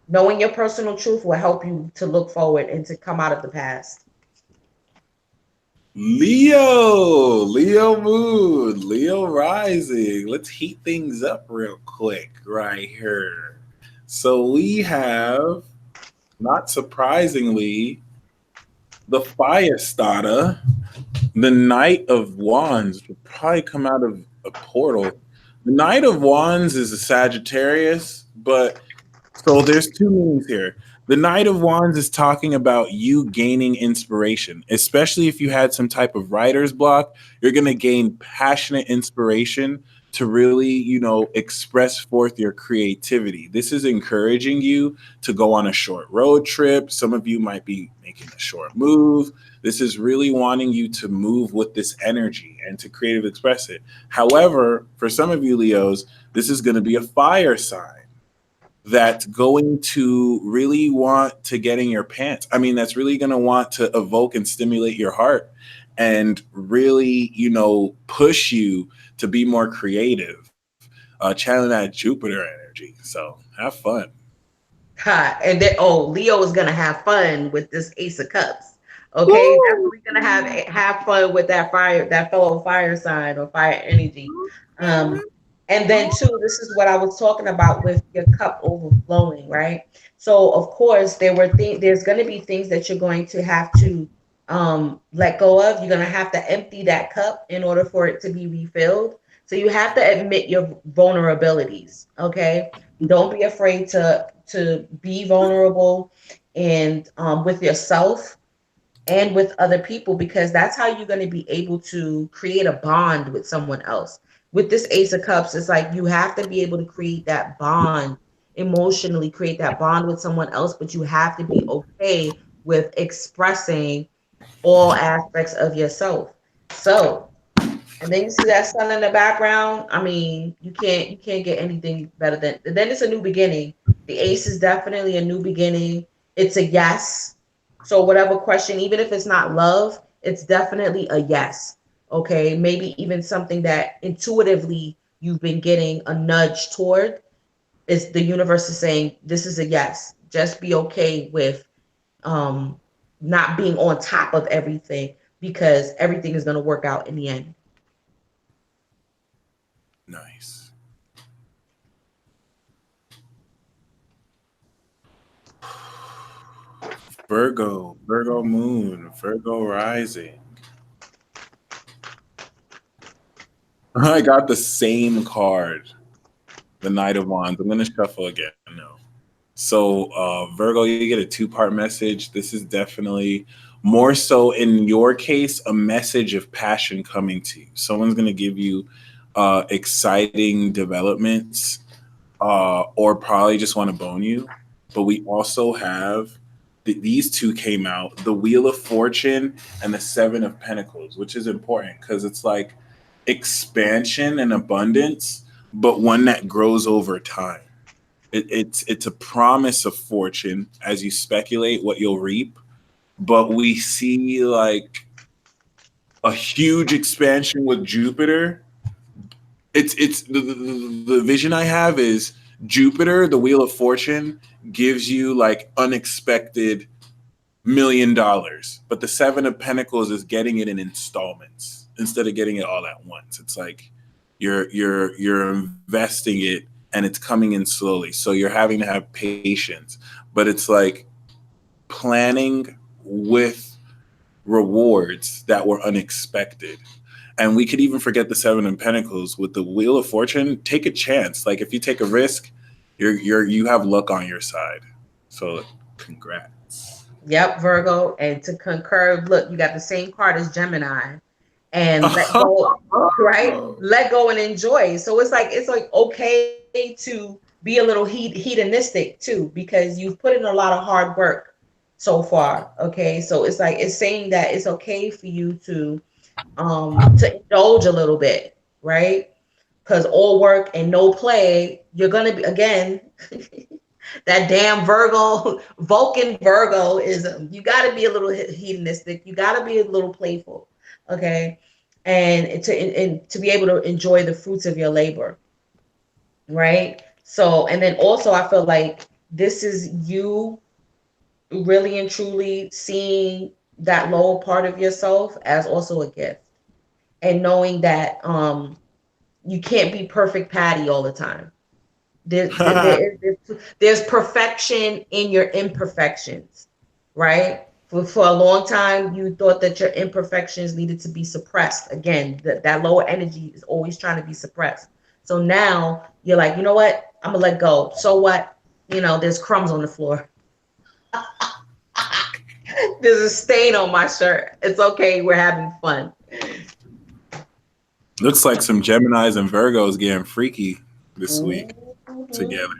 Knowing your personal truth will help you to look forward and to come out of the past. Leo moon, Leo rising. Let's heat things up real quick right here. So we have, not surprisingly, the Fyah starter, the Knight of Wands would probably come out of a portal. The Knight of Wands is a Sagittarius, but so there's two meanings here. The Knight of Wands is talking about you gaining inspiration, especially if you had some type of writer's block. You're going to gain passionate inspiration to really, express forth your creativity. This is encouraging you to go on a short road trip. Some of you might be making a short move. This is really wanting you to move with this energy and to creatively express it. However, for some of you Leos, this is going to be a fire sign that's going to really want to get in your pants. I mean, that's really going to want to evoke and stimulate your heart and really, push you to be more creative, channeling that Jupiter energy. So have fun. And then, Leo is gonna have fun with this Ace of Cups. Okay, Woo! definitely gonna have fun with that fellow fire sign or fire energy. And then too, this is what I was talking about with your cup overflowing, right? So of course there's going to be things that you're going to have to let go of. You're going to have to empty that cup in order for it to be refilled. So you have to admit your vulnerabilities, okay? Don't be afraid to be vulnerable and with yourself and with other people, because that's how you're going to be able to create a bond with someone else. With this Ace of Cups, it's like you have to be able to create that bond, emotionally create that bond with someone else, but you have to be okay with expressing all aspects of yourself. So, and then you see that sun in the background. I mean, you can't get anything better than. And then it's a new beginning. The Ace is definitely a new beginning. It's a yes. So whatever question, even if it's not love, it's definitely a yes. Okay, maybe even something that intuitively you've been getting a nudge toward. Is the universe is saying this is a yes. Just be okay with not being on top of everything, because everything is going to work out in the end. Nice. Virgo moon, Virgo rising. I got the same card, the Knight of Wands. I'm going to shuffle again. No. So, Virgo, you get a two-part message. This is definitely more so in your case, a message of passion coming to you. Someone's going to give you exciting developments or probably just want to bone you. But we also have these two came out, the Wheel of Fortune and the Seven of Pentacles, which is important because it's like expansion and abundance, but one that grows over time. It's a promise of fortune as you speculate what you'll reap, but we see like a huge expansion with Jupiter. It's the vision I have is Jupiter, the Wheel of Fortune, gives you like unexpected $1 million, but the Seven of Pentacles is getting it in installments instead of getting it all at once. It's like you're investing it and it's coming in slowly, so you're having to have patience, but it's like planning with rewards that were unexpected. And we could even forget the Seven of Pentacles with the Wheel of Fortune. Take a chance. Like if you take a risk, you have luck on your side. So congrats. Yep, Virgo. And to concur, look, you got the same card as Gemini. And let go, right? Let go and enjoy. So it's like okay to be a little hedonistic too, because you've put in a lot of hard work so far. Okay, so it's like it's saying that it's okay for you to indulge a little bit, right? Because all work and no play, you're gonna be again. That damn Vulcan Virgoism. You got to be a little hedonistic. You got to be a little playful, okay, and to be able to enjoy the fruits of your labor, right? So, and then also, I feel like this is you really and truly seeing that lower part of yourself as also a gift, and knowing that you can't be perfect Patty all the time. There's perfection in your imperfections, right? For a long time, you thought that your imperfections needed to be suppressed. Again, that lower energy is always trying to be suppressed. So now you're like, you know what? I'm gonna let go. So what? There's crumbs on the floor. There's a stain on my shirt. It's okay. We're having fun. Looks like some Geminis and Virgos getting freaky this week together.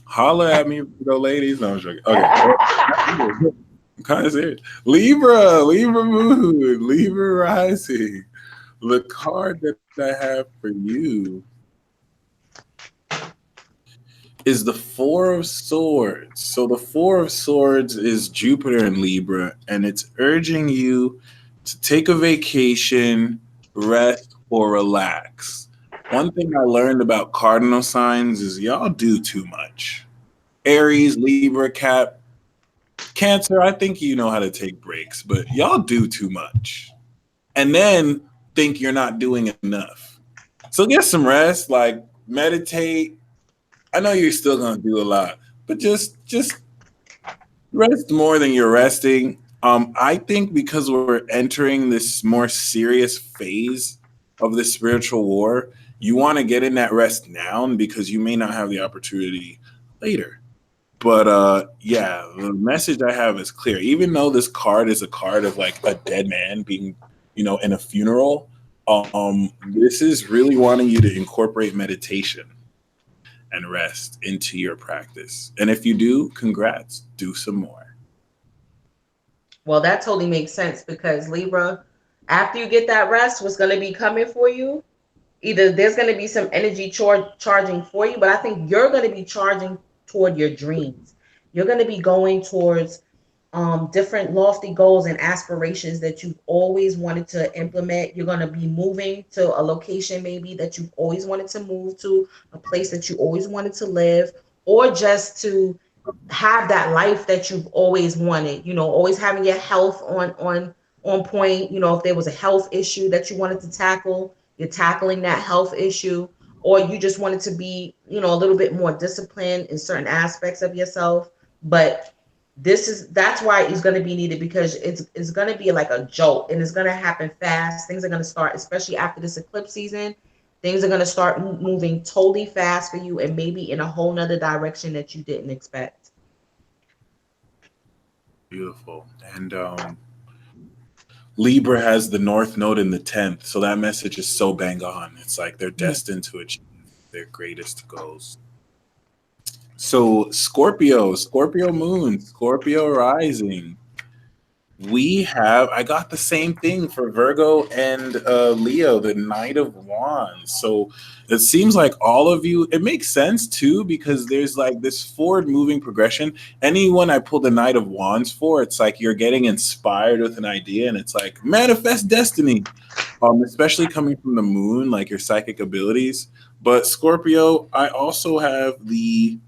Holla at me, Virgo ladies. No, I'm joking. Okay. I'm kind of serious. Libra moon, Libra rising. The card that I have for you is the Four of Swords. So the Four of Swords is Jupiter in Libra, and it's urging you to take a vacation, rest, or relax. One thing I learned about cardinal signs is y'all do too much. Aries, Libra, Cap, Cancer, I think you know how to take breaks, but y'all do too much. And then think you're not doing enough. So get some rest, like meditate. I know you're still gonna do a lot, but just rest more than you're resting. I think because we're entering this more serious phase of the spiritual war, you want to get in that rest now because you may not have the opportunity later. But yeah, the message I have is clear. Even though this card is a card of like a dead man being, in a funeral, this is really wanting you to incorporate meditation and rest into your practice. And if you do, congrats, do some more. Well, that totally makes sense because Libra, after you get that rest, what's going to be coming for you? Either there's going to be some energy charging for you, but I think you're going to be charging toward your dreams. You're going to be going towards different lofty goals and aspirations that you've always wanted to implement. You're going to be moving to a location maybe that you've always wanted to move to, a place that you always wanted to live, or just to have that life that you've always wanted, always having your health on point. If there was a health issue that you wanted to tackle, you're tackling that health issue, or you just wanted to be, a little bit more disciplined in certain aspects of yourself. But that's why it's going to be needed, because it's going to be like a jolt, and it's going to happen fast. Things are going to start, especially after this eclipse season. Things are going to start moving totally fast for you, and maybe in a whole nother direction that you didn't expect. Beautiful. And Libra has the North Node in the 10th. So that message is so bang on. It's like they're destined to achieve their greatest goals. So Scorpio moon, Scorpio rising. I got the same thing for Virgo and Leo, the Knight of Wands. So it seems like all of you, it makes sense too, because there's like this forward moving progression. Anyone I pull the Knight of Wands for, it's like you're getting inspired with an idea, and it's like manifest destiny, especially coming from the moon, like your psychic abilities. But Scorpio, I also have the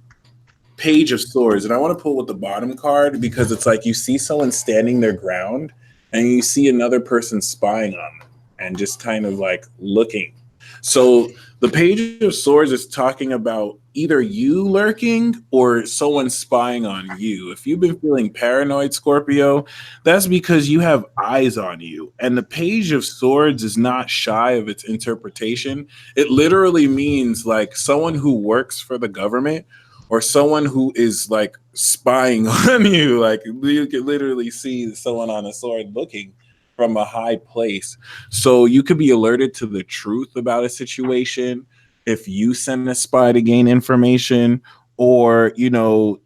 Page of Swords, and I want to pull with the bottom card because it's like you see someone standing their ground and you see another person spying on them and just kind of like looking. So the Page of Swords is talking about either you lurking or someone spying on you. If you've been feeling paranoid, Scorpio, that's because you have eyes on you. And the Page of Swords is not shy of its interpretation. It literally means like someone who works for the government or someone who is like spying on you. Like you can literally see someone on a sword looking from a high place. So you could be alerted to the truth about a situation if you send a spy to gain information, or you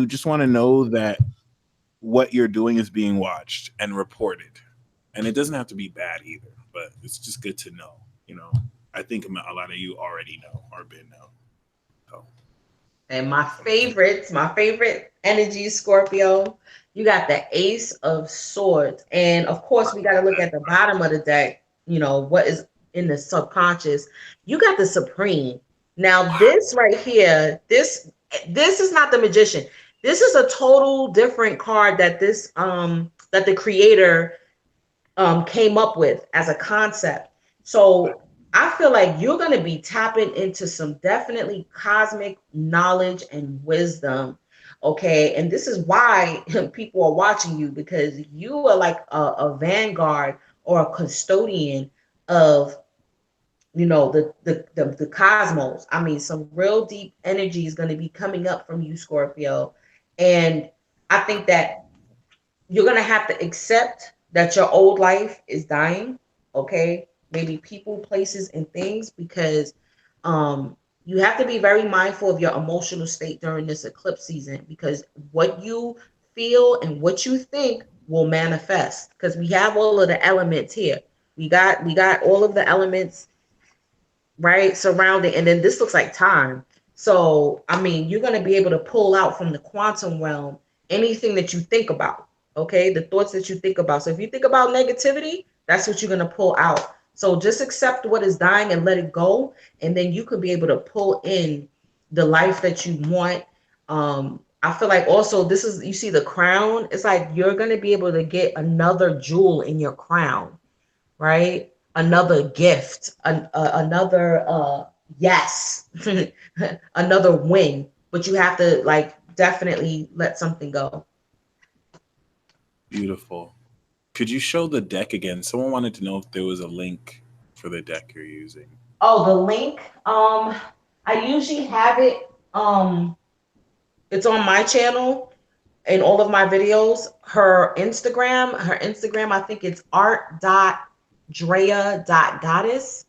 just want to know that what you're doing is being watched and reported. And it doesn't have to be bad either, but it's just good to know. I think a lot of you already know or been know. And my favorite energy, Scorpio, you got the Ace of Swords. And of course, we got to look at the bottom of the deck, what is in the subconscious. You got the Supreme. Now, this right here, this is not the Magician. This is a total different card that that the creator came up with as a concept. So I feel like you're going to be tapping into some definitely cosmic knowledge and wisdom. Okay, and this is why people are watching you, because you are like a vanguard or a custodian of, you know, the cosmos. I mean, some real deep energy is going to be coming up from you, Scorpio, and I think that you're going to have to accept that your old life is dying. Okay, maybe people, places, and things, because you have to be very mindful of your emotional state during this eclipse season, because what you feel and what you think will manifest, because we have all of the elements here. We got all of the elements, right, surrounding, and then this looks like time. So I mean, you're going to be able to pull out from the quantum realm anything that you think about. Okay, the thoughts that you think about. So if you think about negativity, that's what you're going to pull out. So just accept what is dying and let it go, and then you could be able to pull in the life that you want. I feel like also this is, you see the crown, it's like you're going to be able to get another jewel in your crown, right? Another gift, another yes, another win. But you have to like definitely let something go. Beautiful. Could you show the deck again? Someone wanted to know if there was a link for the deck you're using. Oh, the link. I usually have it. It's on my channel in all of my videos. Her Instagram, I think it's art.drea.goddess.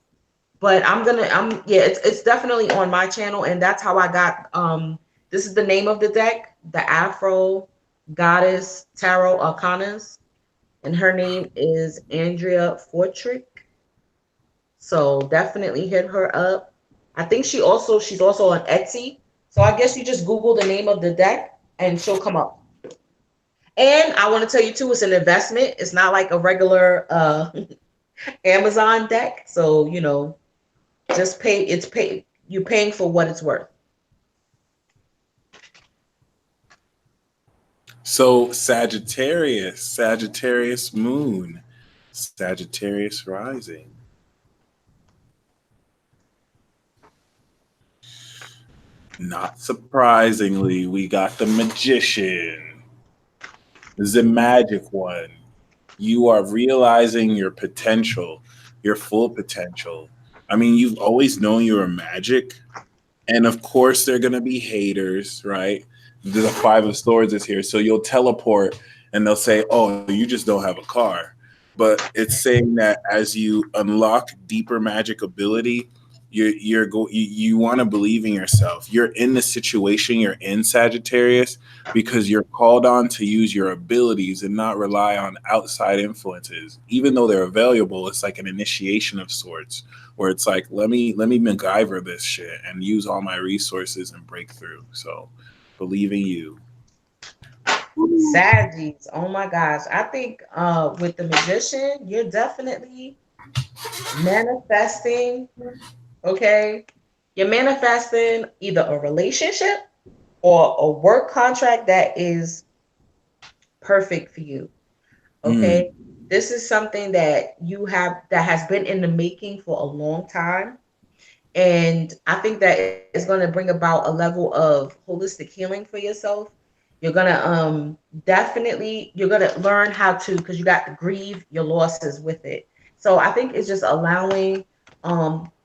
But yeah, it's definitely on my channel, and that's how I got this is the name of the deck, the Afro Goddess Tarot Arcanas, and her name is Andrea Fortrick. So definitely hit her up. I think she's also on Etsy. So I guess you just Google the name of the deck and she'll come up. And I want to tell you too, it's an investment. It's not like a regular Amazon deck. So, you know, just you're paying for what it's worth. So Sagittarius moon, Sagittarius rising. Not surprisingly, we got the magician, the magic one. You are realizing your potential, your full potential. I mean, you've always known you were magic. And of course, they're going to be haters, right? The Five of Swords is here. So you'll teleport and they'll say, oh, you just don't have a car. But it's saying that as you unlock deeper magic ability, you want to believe in yourself. You're in the situation you're in, Sagittarius, because you're called on to use your abilities and not rely on outside influences. Even though they're available, it's like an initiation of sorts, where it's like, let me MacGyver this shit and use all my resources and break through. So believe in you. Saggies. Oh my gosh. I think with the magician, you're definitely manifesting. Okay. You're manifesting either a relationship or a work contract that is perfect for you. Okay. This is something that that has been in the making for a long time. And I think that it's going to bring about a level of holistic healing for yourself. You're going to you're going to learn how to, because you got to grieve your losses with it. So I think it's just allowing,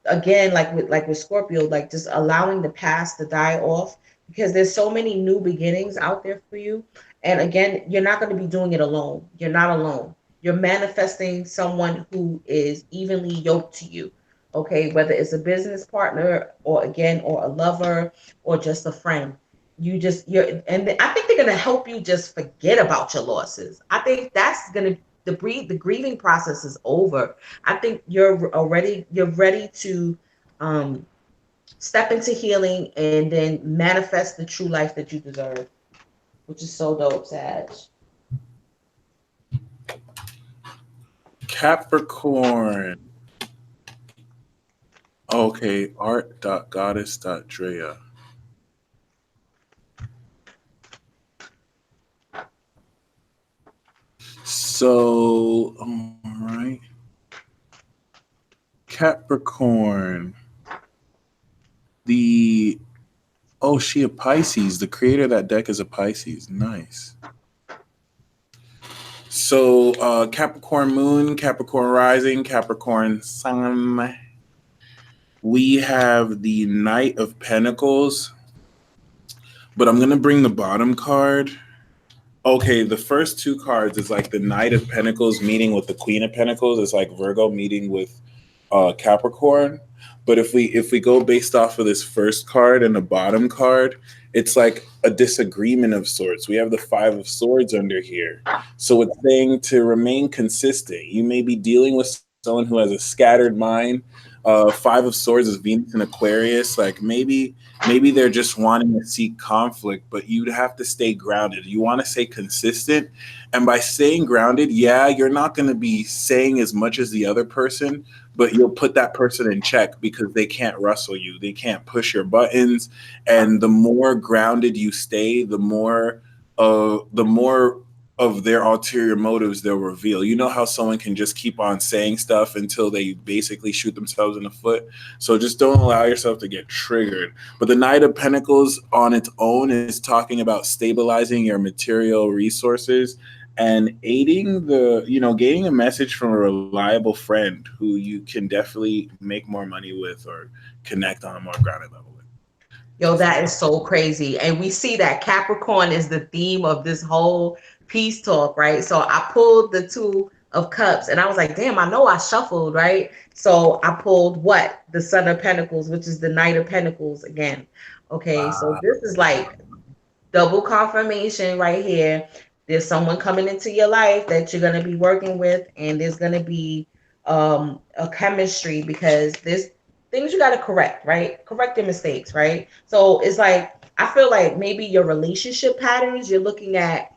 again, like with Scorpio, like just allowing the past to die off, because there's so many new beginnings out there for you. And again, you're not going to be doing it alone. You're not alone. You're manifesting someone who is evenly yoked to you. Okay, whether it's a business partner or a lover or just a friend. And I think they're gonna help you just forget about your losses. I think that's gonna the grieving process is over. I think you're ready to step into healing and then manifest the true life that you deserve, which is so dope, Sag. Capricorn. Okay, art.goddess.drea. So, all right. Capricorn. The Oh, she a Pisces. The creator of that deck is a Pisces. Nice. So Capricorn Moon, Capricorn Rising, Capricorn Sun. We have the Knight of Pentacles, but I'm going to bring the bottom card. Okay, the first two cards is like the Knight of Pentacles meeting with the Queen of Pentacles. It's like Virgo meeting with Capricorn. But if we go based off of this first card and the bottom card, it's like a disagreement of sorts. We have the Five of Swords under here. So it's saying to remain consistent. You may be dealing with someone who has a scattered mind. Five of Swords is Venus and Aquarius. Like maybe they're just wanting to seek conflict, but you'd have to stay grounded. You want to stay consistent. And by staying grounded, yeah, you're not going to be saying as much as the other person, but you'll put that person in check because they can't rustle you. They can't push your buttons. And the more grounded you stay, the more of their ulterior motives they'll reveal. You know how someone can just keep on saying stuff until they basically shoot themselves in the foot? So just don't allow yourself to get triggered. But the Knight of Pentacles on its own is talking about stabilizing your material resources and aiding gaining a message from a reliable friend who you can definitely make more money with or connect on a more grounded level with. Yo, that is so crazy. And we see that Capricorn is the theme of this whole peace talk, right? So I pulled the Two of Cups and I was like, damn, I know I shuffled, right? So I pulled what? The Son of Pentacles, which is the Knight of Pentacles again. Okay, so this is like double confirmation right here. There's someone coming into your life that you're going to be working with, and there's going to be a chemistry because there's things you got to correct, right? Correct your mistakes, right? So it's like, I feel like maybe your relationship patterns, you're looking at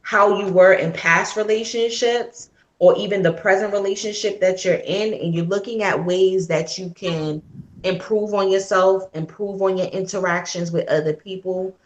how you were in past relationships or even the present relationship that you're in, and you're looking at ways that you can improve on yourself, improve on your interactions with other people.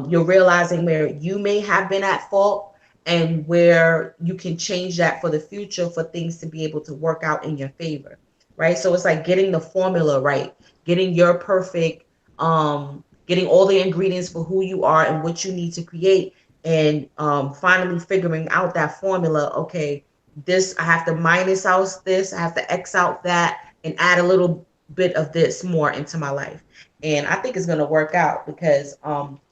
You're realizing where you may have been at fault and where you can change that for the future for things to be able to work out in your favor, right? So it's like getting the formula right, getting your perfect, getting all the ingredients for who you are and what you need to create, and finally figuring out that formula. Okay, this, I have to minus out this, I have to X out that, and add a little bit of this more into my life. And I think it's going to work out because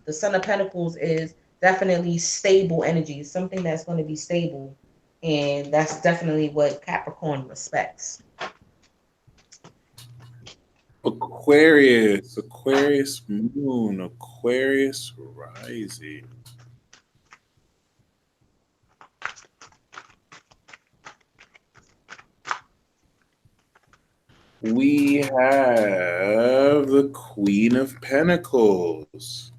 the Son of Pentacles is definitely stable energy, something that's going to be stable. And that's definitely what Capricorn respects. Aquarius moon, Aquarius rising. We have the Queen of Pentacles.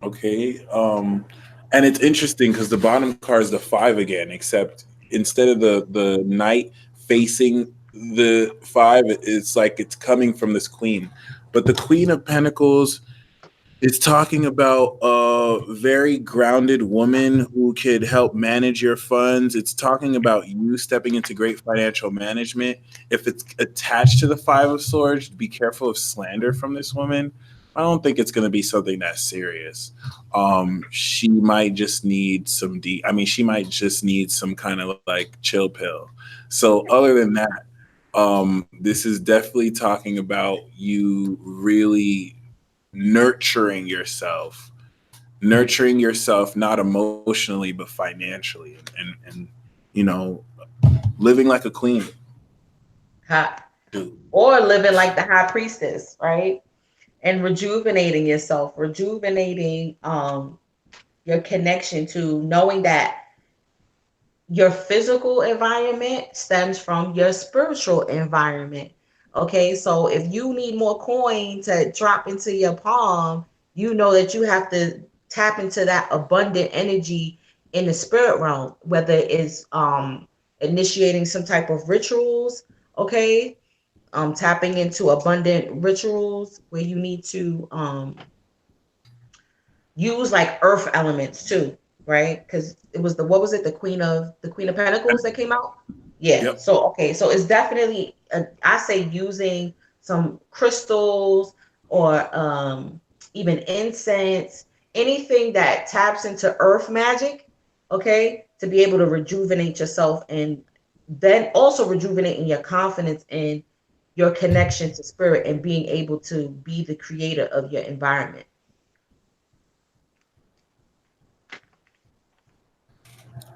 Okay. And it's interesting because the bottom card is the 5 again, except instead of the knight facing the 5, it's like it's coming from this queen. But the Queen of Pentacles is talking about a very grounded woman who could help manage your funds. It's talking about you stepping into great financial management. If it's attached to the 5 of Swords, be careful of slander from this woman. I don't think it's going to be something that serious. She might just need some she might just need some kind of like chill pill. So other than that, this is definitely talking about you really nurturing yourself not emotionally but financially, and living like a queen. Or living like the high priestess, right? And rejuvenating yourself, rejuvenating your connection to knowing that your physical environment stems from your spiritual environment. Okay, so if you need more coin to drop into your palm, you know that you have to tap into that abundant energy in the spirit realm, whether it's initiating some type of rituals, okay, tapping into abundant rituals where you need to use like earth elements too, right? Because it was the Queen of Pentacles that came out. Yeah. Yep. So okay, so it's definitely I say using some crystals, or even incense, anything that taps into earth magic, okay, to be able to rejuvenate yourself and then also rejuvenating your confidence in your connection to spirit and being able to be the creator of your environment.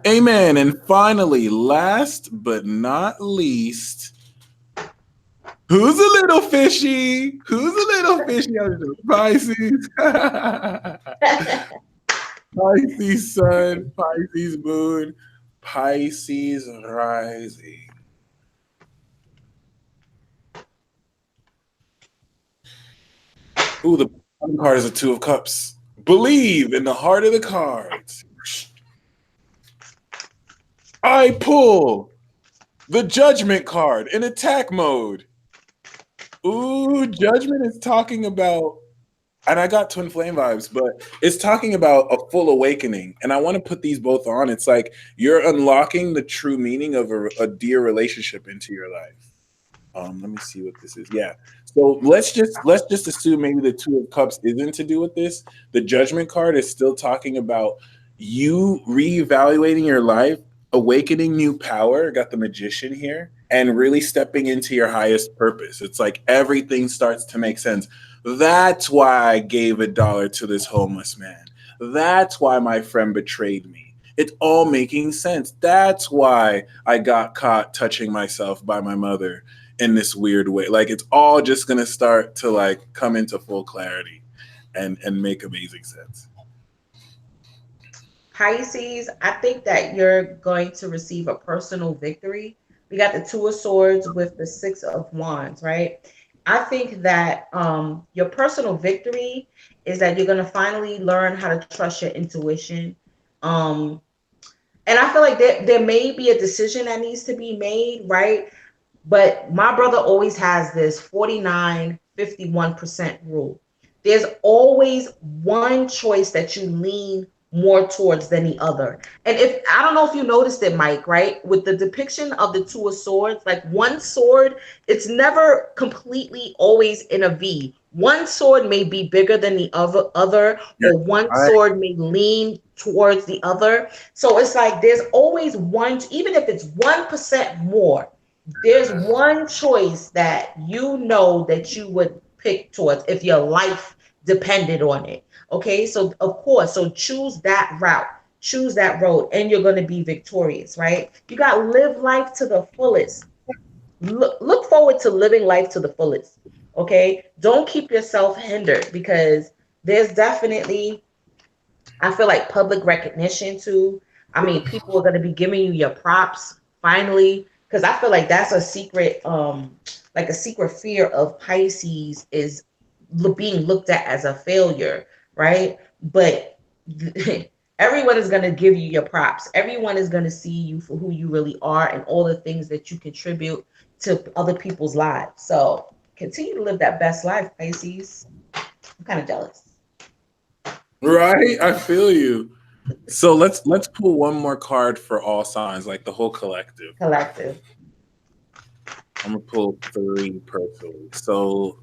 Amen. And finally, last but not least, who's a little fishy? Who's a little fishy? Pisces. Pisces sun, Pisces moon, Pisces rising. Ooh, the bottom card is a Two of Cups. Believe in the heart of the cards. I pull the Judgment card in attack mode. Ooh, Judgment is talking about, and I got twin flame vibes, but it's talking about a full awakening. And I want to put these both on. It's like you're unlocking the true meaning of a dear relationship into your life. Let me see what this is. Yeah. So let's just assume maybe the Two of Cups isn't to do with this. The Judgment card is still talking about you reevaluating your life, awakening new power. Got the Magician here, and really stepping into your highest purpose. It's like everything starts to make sense. That's why I gave $1 to this homeless man. That's why my friend betrayed me. It's all making sense. That's why I got caught touching myself by my mother in this weird way. Like it's all just gonna start to like come into full clarity and make amazing sense. Pisces, I think that you're going to receive a personal victory. We got the Two of Swords with the Six of Wands, right? I think that your personal victory is that you're going to finally learn how to trust your intuition. And I feel like there may be a decision that needs to be made, right? But my brother always has this 49-51% rule. There's always one choice that you lean more towards than the other. And if I don't know if you noticed it, Mike, right? With the depiction of the Two of Swords, like one sword, it's never completely always in a V. One sword may be bigger than the other, or one sword may lean towards the other. So it's like there's always one, even if it's 1% more, there's one choice that you know that you would pick towards if your life depended on it. Okay, so of course, so choose that route, choose that road, and you're going to be victorious, right? You got to live life to the fullest. Look forward to living life to the fullest. Okay, don't keep yourself hindered because there's definitely, I feel like public recognition too. I mean, people are going to be giving you your props finally because I feel like that's a secret, like a secret fear of Pisces is being looked at as a failure, right? But everyone is going to give you your props. Everyone is going to see you for who you really are and all the things that you contribute to other people's lives. So continue to live that best life, Pisces. I'm kind of jealous. Right? I feel you. So let's pull one more card for all signs, like the whole collective. Collective. I'm gonna pull 3 personally. So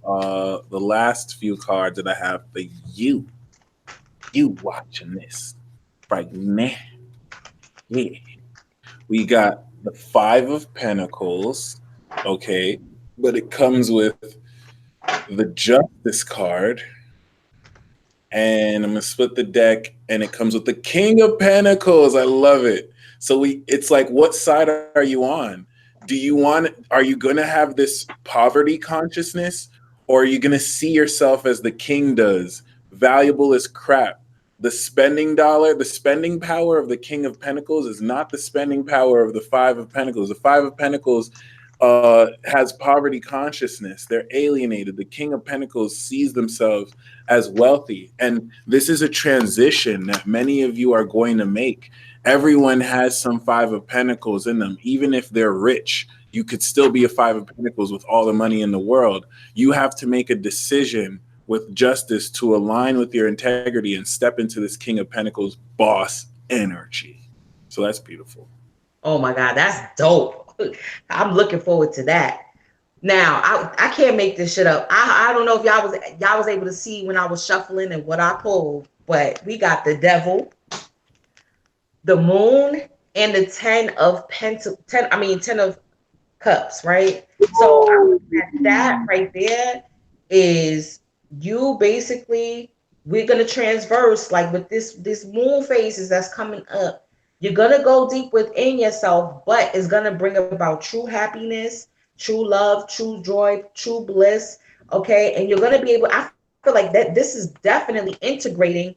the last few cards that I have for you watching this right now. Yeah. We got the 5 of Pentacles, okay, but it comes with the Justice card. And I'm gonna split the deck, and it comes with the King of Pentacles. I love it. So it's like, what side are you on? Are you gonna have this poverty consciousness, or are you gonna see yourself as the king does, valuable as crap? The spending power of the King of Pentacles is not the spending power of the 5 of Pentacles. The 5 of Pentacles has poverty consciousness. They're alienated. The King of Pentacles sees themselves as wealthy. And this is a transition that many of you are going to make. Everyone has some 5 of Pentacles in them. Even if they're rich, you could still be a 5 of Pentacles with all the money in the world. You have to make a decision with justice to align with your integrity and step into this King of Pentacles boss energy. So that's beautiful. Oh my God, that's dope. I'm looking forward to that. Now, I can't make this shit up. I don't know if y'all was able to see when I was shuffling and what I pulled, but we got the devil, the moon, and the 10 of cups, right? So I'm looking at that right there is you basically, we're gonna transverse like with this moon phases that's coming up. You're gonna go deep within yourself, but it's gonna bring about true happiness, true love, true joy, true bliss. Okay, and you're gonna be able. I feel like that this is definitely integrating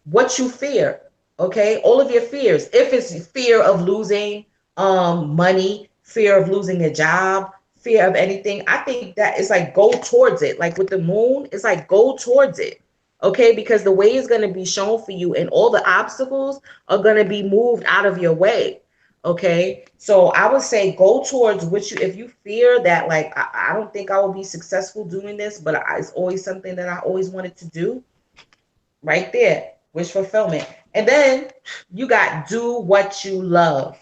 what you fear. Okay, all of your fears. If it's fear of losing money, fear of losing a job, fear of anything, I think that it's like go towards it. Like with the moon, it's like go towards it. Okay, because the way is going to be shown for you and all the obstacles are going to be moved out of your way. Okay, so I would say go towards what you, if you fear that, like, I don't think I will be successful doing this, but it's always something that I always wanted to do. Right there, wish fulfillment. And then you got do what you love.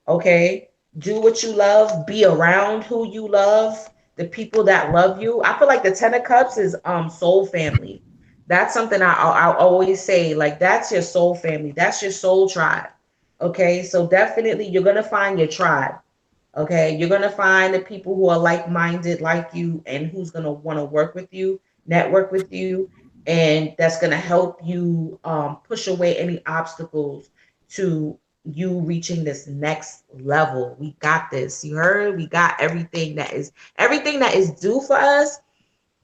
Okay, do what you love, be around who you love, the people that love you. I feel like the 10 of cups is soul family. That's something I always say, like that's your soul family, that's your soul tribe. Okay, so definitely you're gonna find your tribe. Okay, you're gonna find the people who are like-minded like you and who's gonna want to work with you, network with you, and that's gonna help you push away any obstacles to you reaching this next level. We got this. You heard? We got everything that is due for us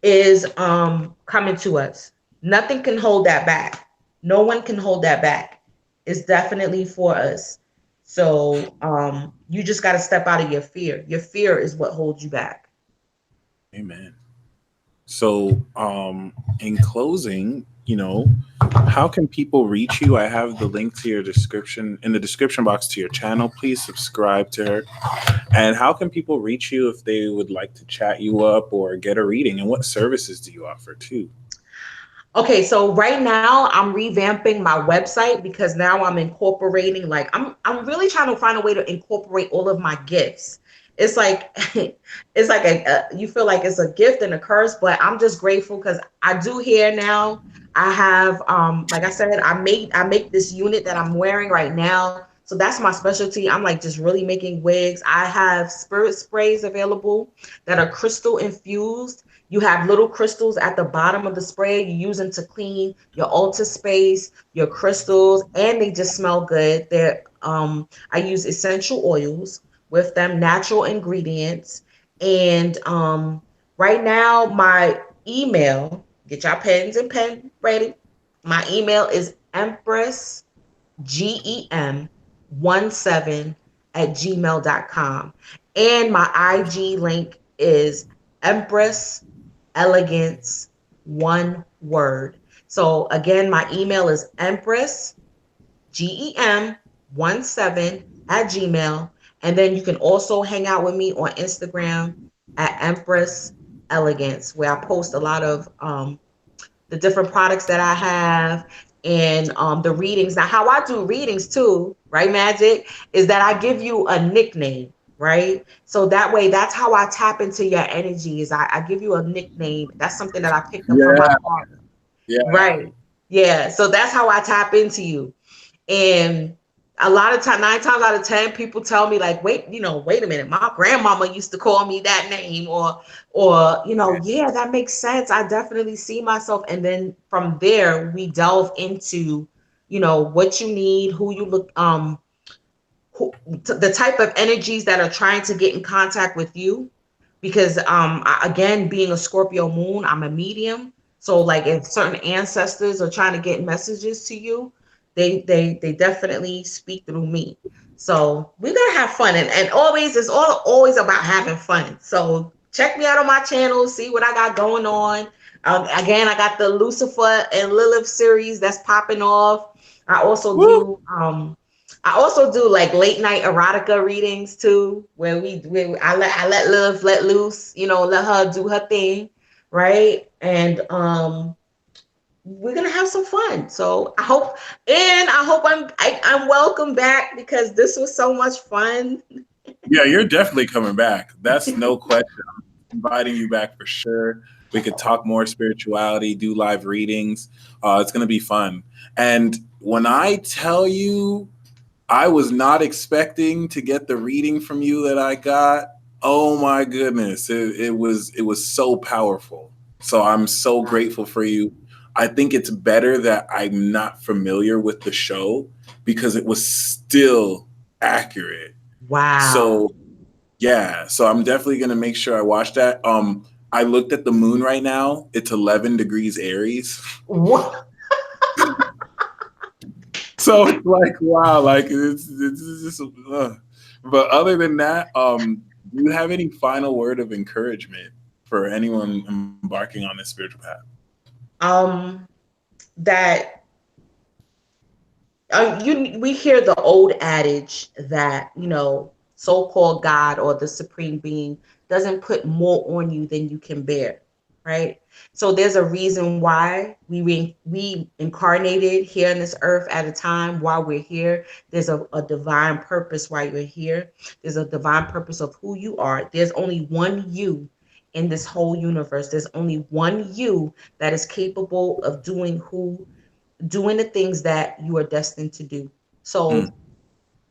is coming to us. Nothing can hold that back. No one can hold that back. It's definitely for us. So you just got to step out of your fear. Your fear is what holds you back. Amen. So in closing, how can people reach you? I have the link to your description in the description box to your channel. Please subscribe to her. And how can people reach you if they would like to chat you up or get a reading? And what services do you offer too? Okay, so right now I'm revamping my website because now I'm incorporating, like I'm really trying to find a way to incorporate all of my gifts. It's like it's like you feel like it's a gift and a curse, but I'm just grateful because I do hair now. I have like I said, I make this unit that I'm wearing right now. So that's my specialty. I'm like just really making wigs. I have spirit sprays available that are crystal infused. You have little crystals at the bottom of the spray. You use them to clean your altar space, your crystals, and they just smell good. They're I use essential oils with them, natural ingredients. And right now, my email, get your pens and pen ready. My email is Empress GEM17@gmail.com. And my IG link is Empress Elegance, one word. So again, my email is Empress GEM17@gmail. And then you can also hang out with me on Instagram at Empress Elegance, where I post a lot of the different products that I have and the readings. Now, how I do readings too, right, Magic, is that I give you a nickname, right? So that way, that's how I tap into your energies. I give you a nickname. That's something that I picked up from my father. Yeah. Right. Yeah. So that's how I tap into you. And a lot of time, 9 times out of 10, people tell me like, wait a minute, my grandmama used to call me that name, or yeah, that makes sense. I definitely see myself. And then from there, we delve into, what you need, who you look, the type of energies that are trying to get in contact with you. Because again, being a Scorpio moon, I'm a medium. So like if certain ancestors are trying to get messages to you, they definitely speak through me. So we're gonna have fun, and always it's always about having fun. So check me out on my channel, see what I got going on. Again, I got the Lucifer and Lilith series that's popping off. I also do like late night erotica readings too, where I let Lilith let loose, let her do her thing, right? And we're gonna have some fun. So I hope I'm welcome back because this was so much fun. Yeah, you're definitely coming back. That's no question. inviting you back for sure. We could talk more spirituality, do live readings. It's going to be fun. And when I tell you, I was not expecting to get the reading from you that I got. Oh my goodness. It was so powerful. So I'm so grateful for you. I think it's better that I'm not familiar with the show because it was still accurate. Wow. So yeah, so I'm definitely gonna make sure I watch that. I looked at the moon right now. It's 11 degrees Aries. What? So it's like, wow, like it's just. But other than that, do you have any final word of encouragement for anyone embarking on this spiritual path? That we hear the old adage that, so-called God or the supreme being doesn't put more on you than you can bear, right? So there's a reason why we incarnated here on this earth at a time while we're here. There's a divine purpose why you're here. There's a divine purpose of who you are. There's only one you in this whole universe. There's only one you that is capable of doing the things that you are destined to do. So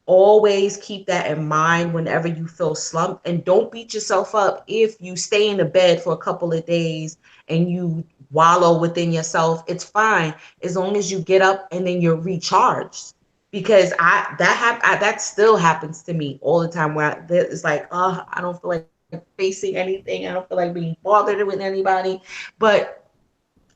always keep that in mind whenever you feel slumped, and don't beat yourself up if you stay in the bed for a couple of days and you wallow within yourself. It's fine as long as you get up and then you're recharged, because that still happens to me all the time where it's like, oh, I don't feel like facing anything. I don't feel like being bothered with anybody. But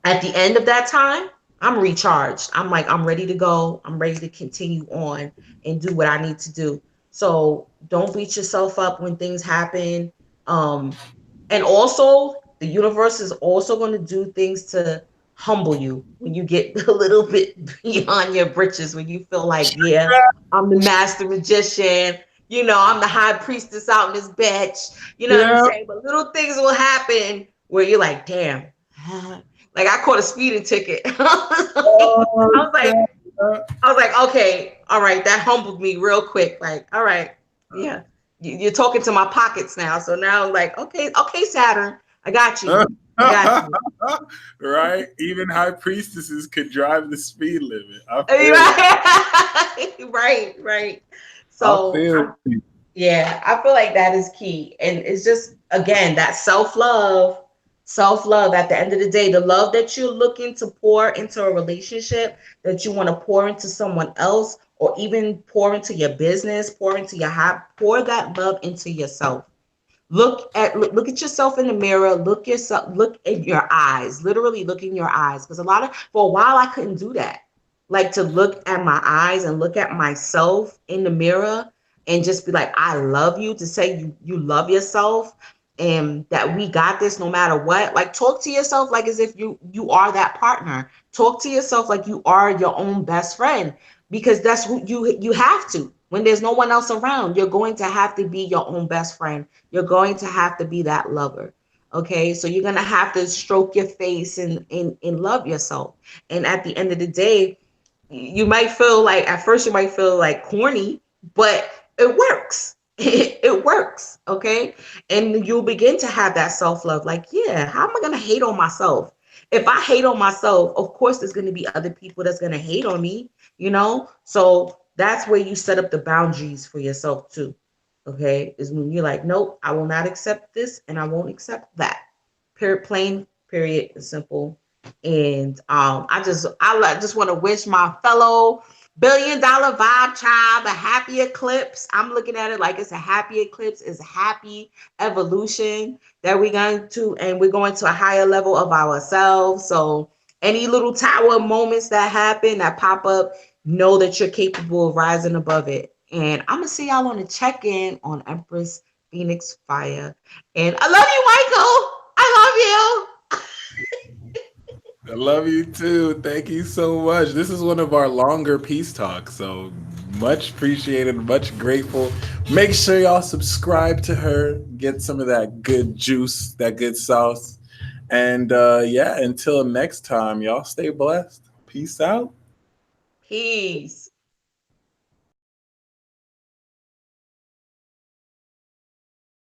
at the end of that time, I'm recharged. I'm like, I'm ready to go. I'm ready to continue on and do what I need to do. So don't beat yourself up when things happen. And also, the universe is also going to do things to humble you when you get a little bit beyond your britches, when you feel like, yeah, I'm the master magician. I'm the high priestess out in this bitch. You know what I'm saying? But little things will happen where you're like, damn. Like I caught a speeding ticket. I was like, okay, all right, that humbled me real quick. Like, all right, yeah, you're talking to my pockets now. So now, like, okay, Saturn, I got you. Right? Even high priestesses could drive the speed limit. Right. So I feel like that is key, and it's just again that self-love at the end of the day, the love that you're looking to pour into a relationship, that you want to pour into someone else, or even pour into your business, pour that love into yourself. Look at yourself in the mirror. Look in your eyes. Literally look in your eyes. Because for a while I couldn't do that. Like to look at my eyes and look at myself in the mirror and just be like, I love you, to say you love yourself and that we got this no matter what. Like talk to yourself like as if you are that partner. Talk to yourself like you are your own best friend, because that's who you have to. When there's no one else around, you're going to have to be your own best friend. You're going to have to be that lover. Okay, so you're gonna have to stroke your face and love yourself. And at the end of the day, you might feel like at first you might feel like corny, but it works. It works. Okay, and you'll begin to have that self-love. Like, yeah, how am I gonna hate on myself? If I hate on myself, of course there's gonna be other people that's gonna hate on me. So that's where you set up the boundaries for yourself too. Okay, is when you're like, nope, I will not accept this and I won't accept that. Plain, period, simple. And I just want to wish my fellow $1 billion vibe child a happy eclipse. I'm looking at it like it's a happy eclipse, it's a happy evolution that we're going to a higher level of ourselves. So any little tower moments that happen, that pop up, know that you're capable of rising above it. And I'm gonna see y'all on the check-in on Empress Phoenix Fyah. And I love you, Michael. I love you. I love you too. Thank you so much. This is one of our longer peace talks, so much appreciated, much grateful. Make sure y'all subscribe to her, get some of that good juice, that good sauce. And until next time, y'all stay blessed. Peace out. Peace.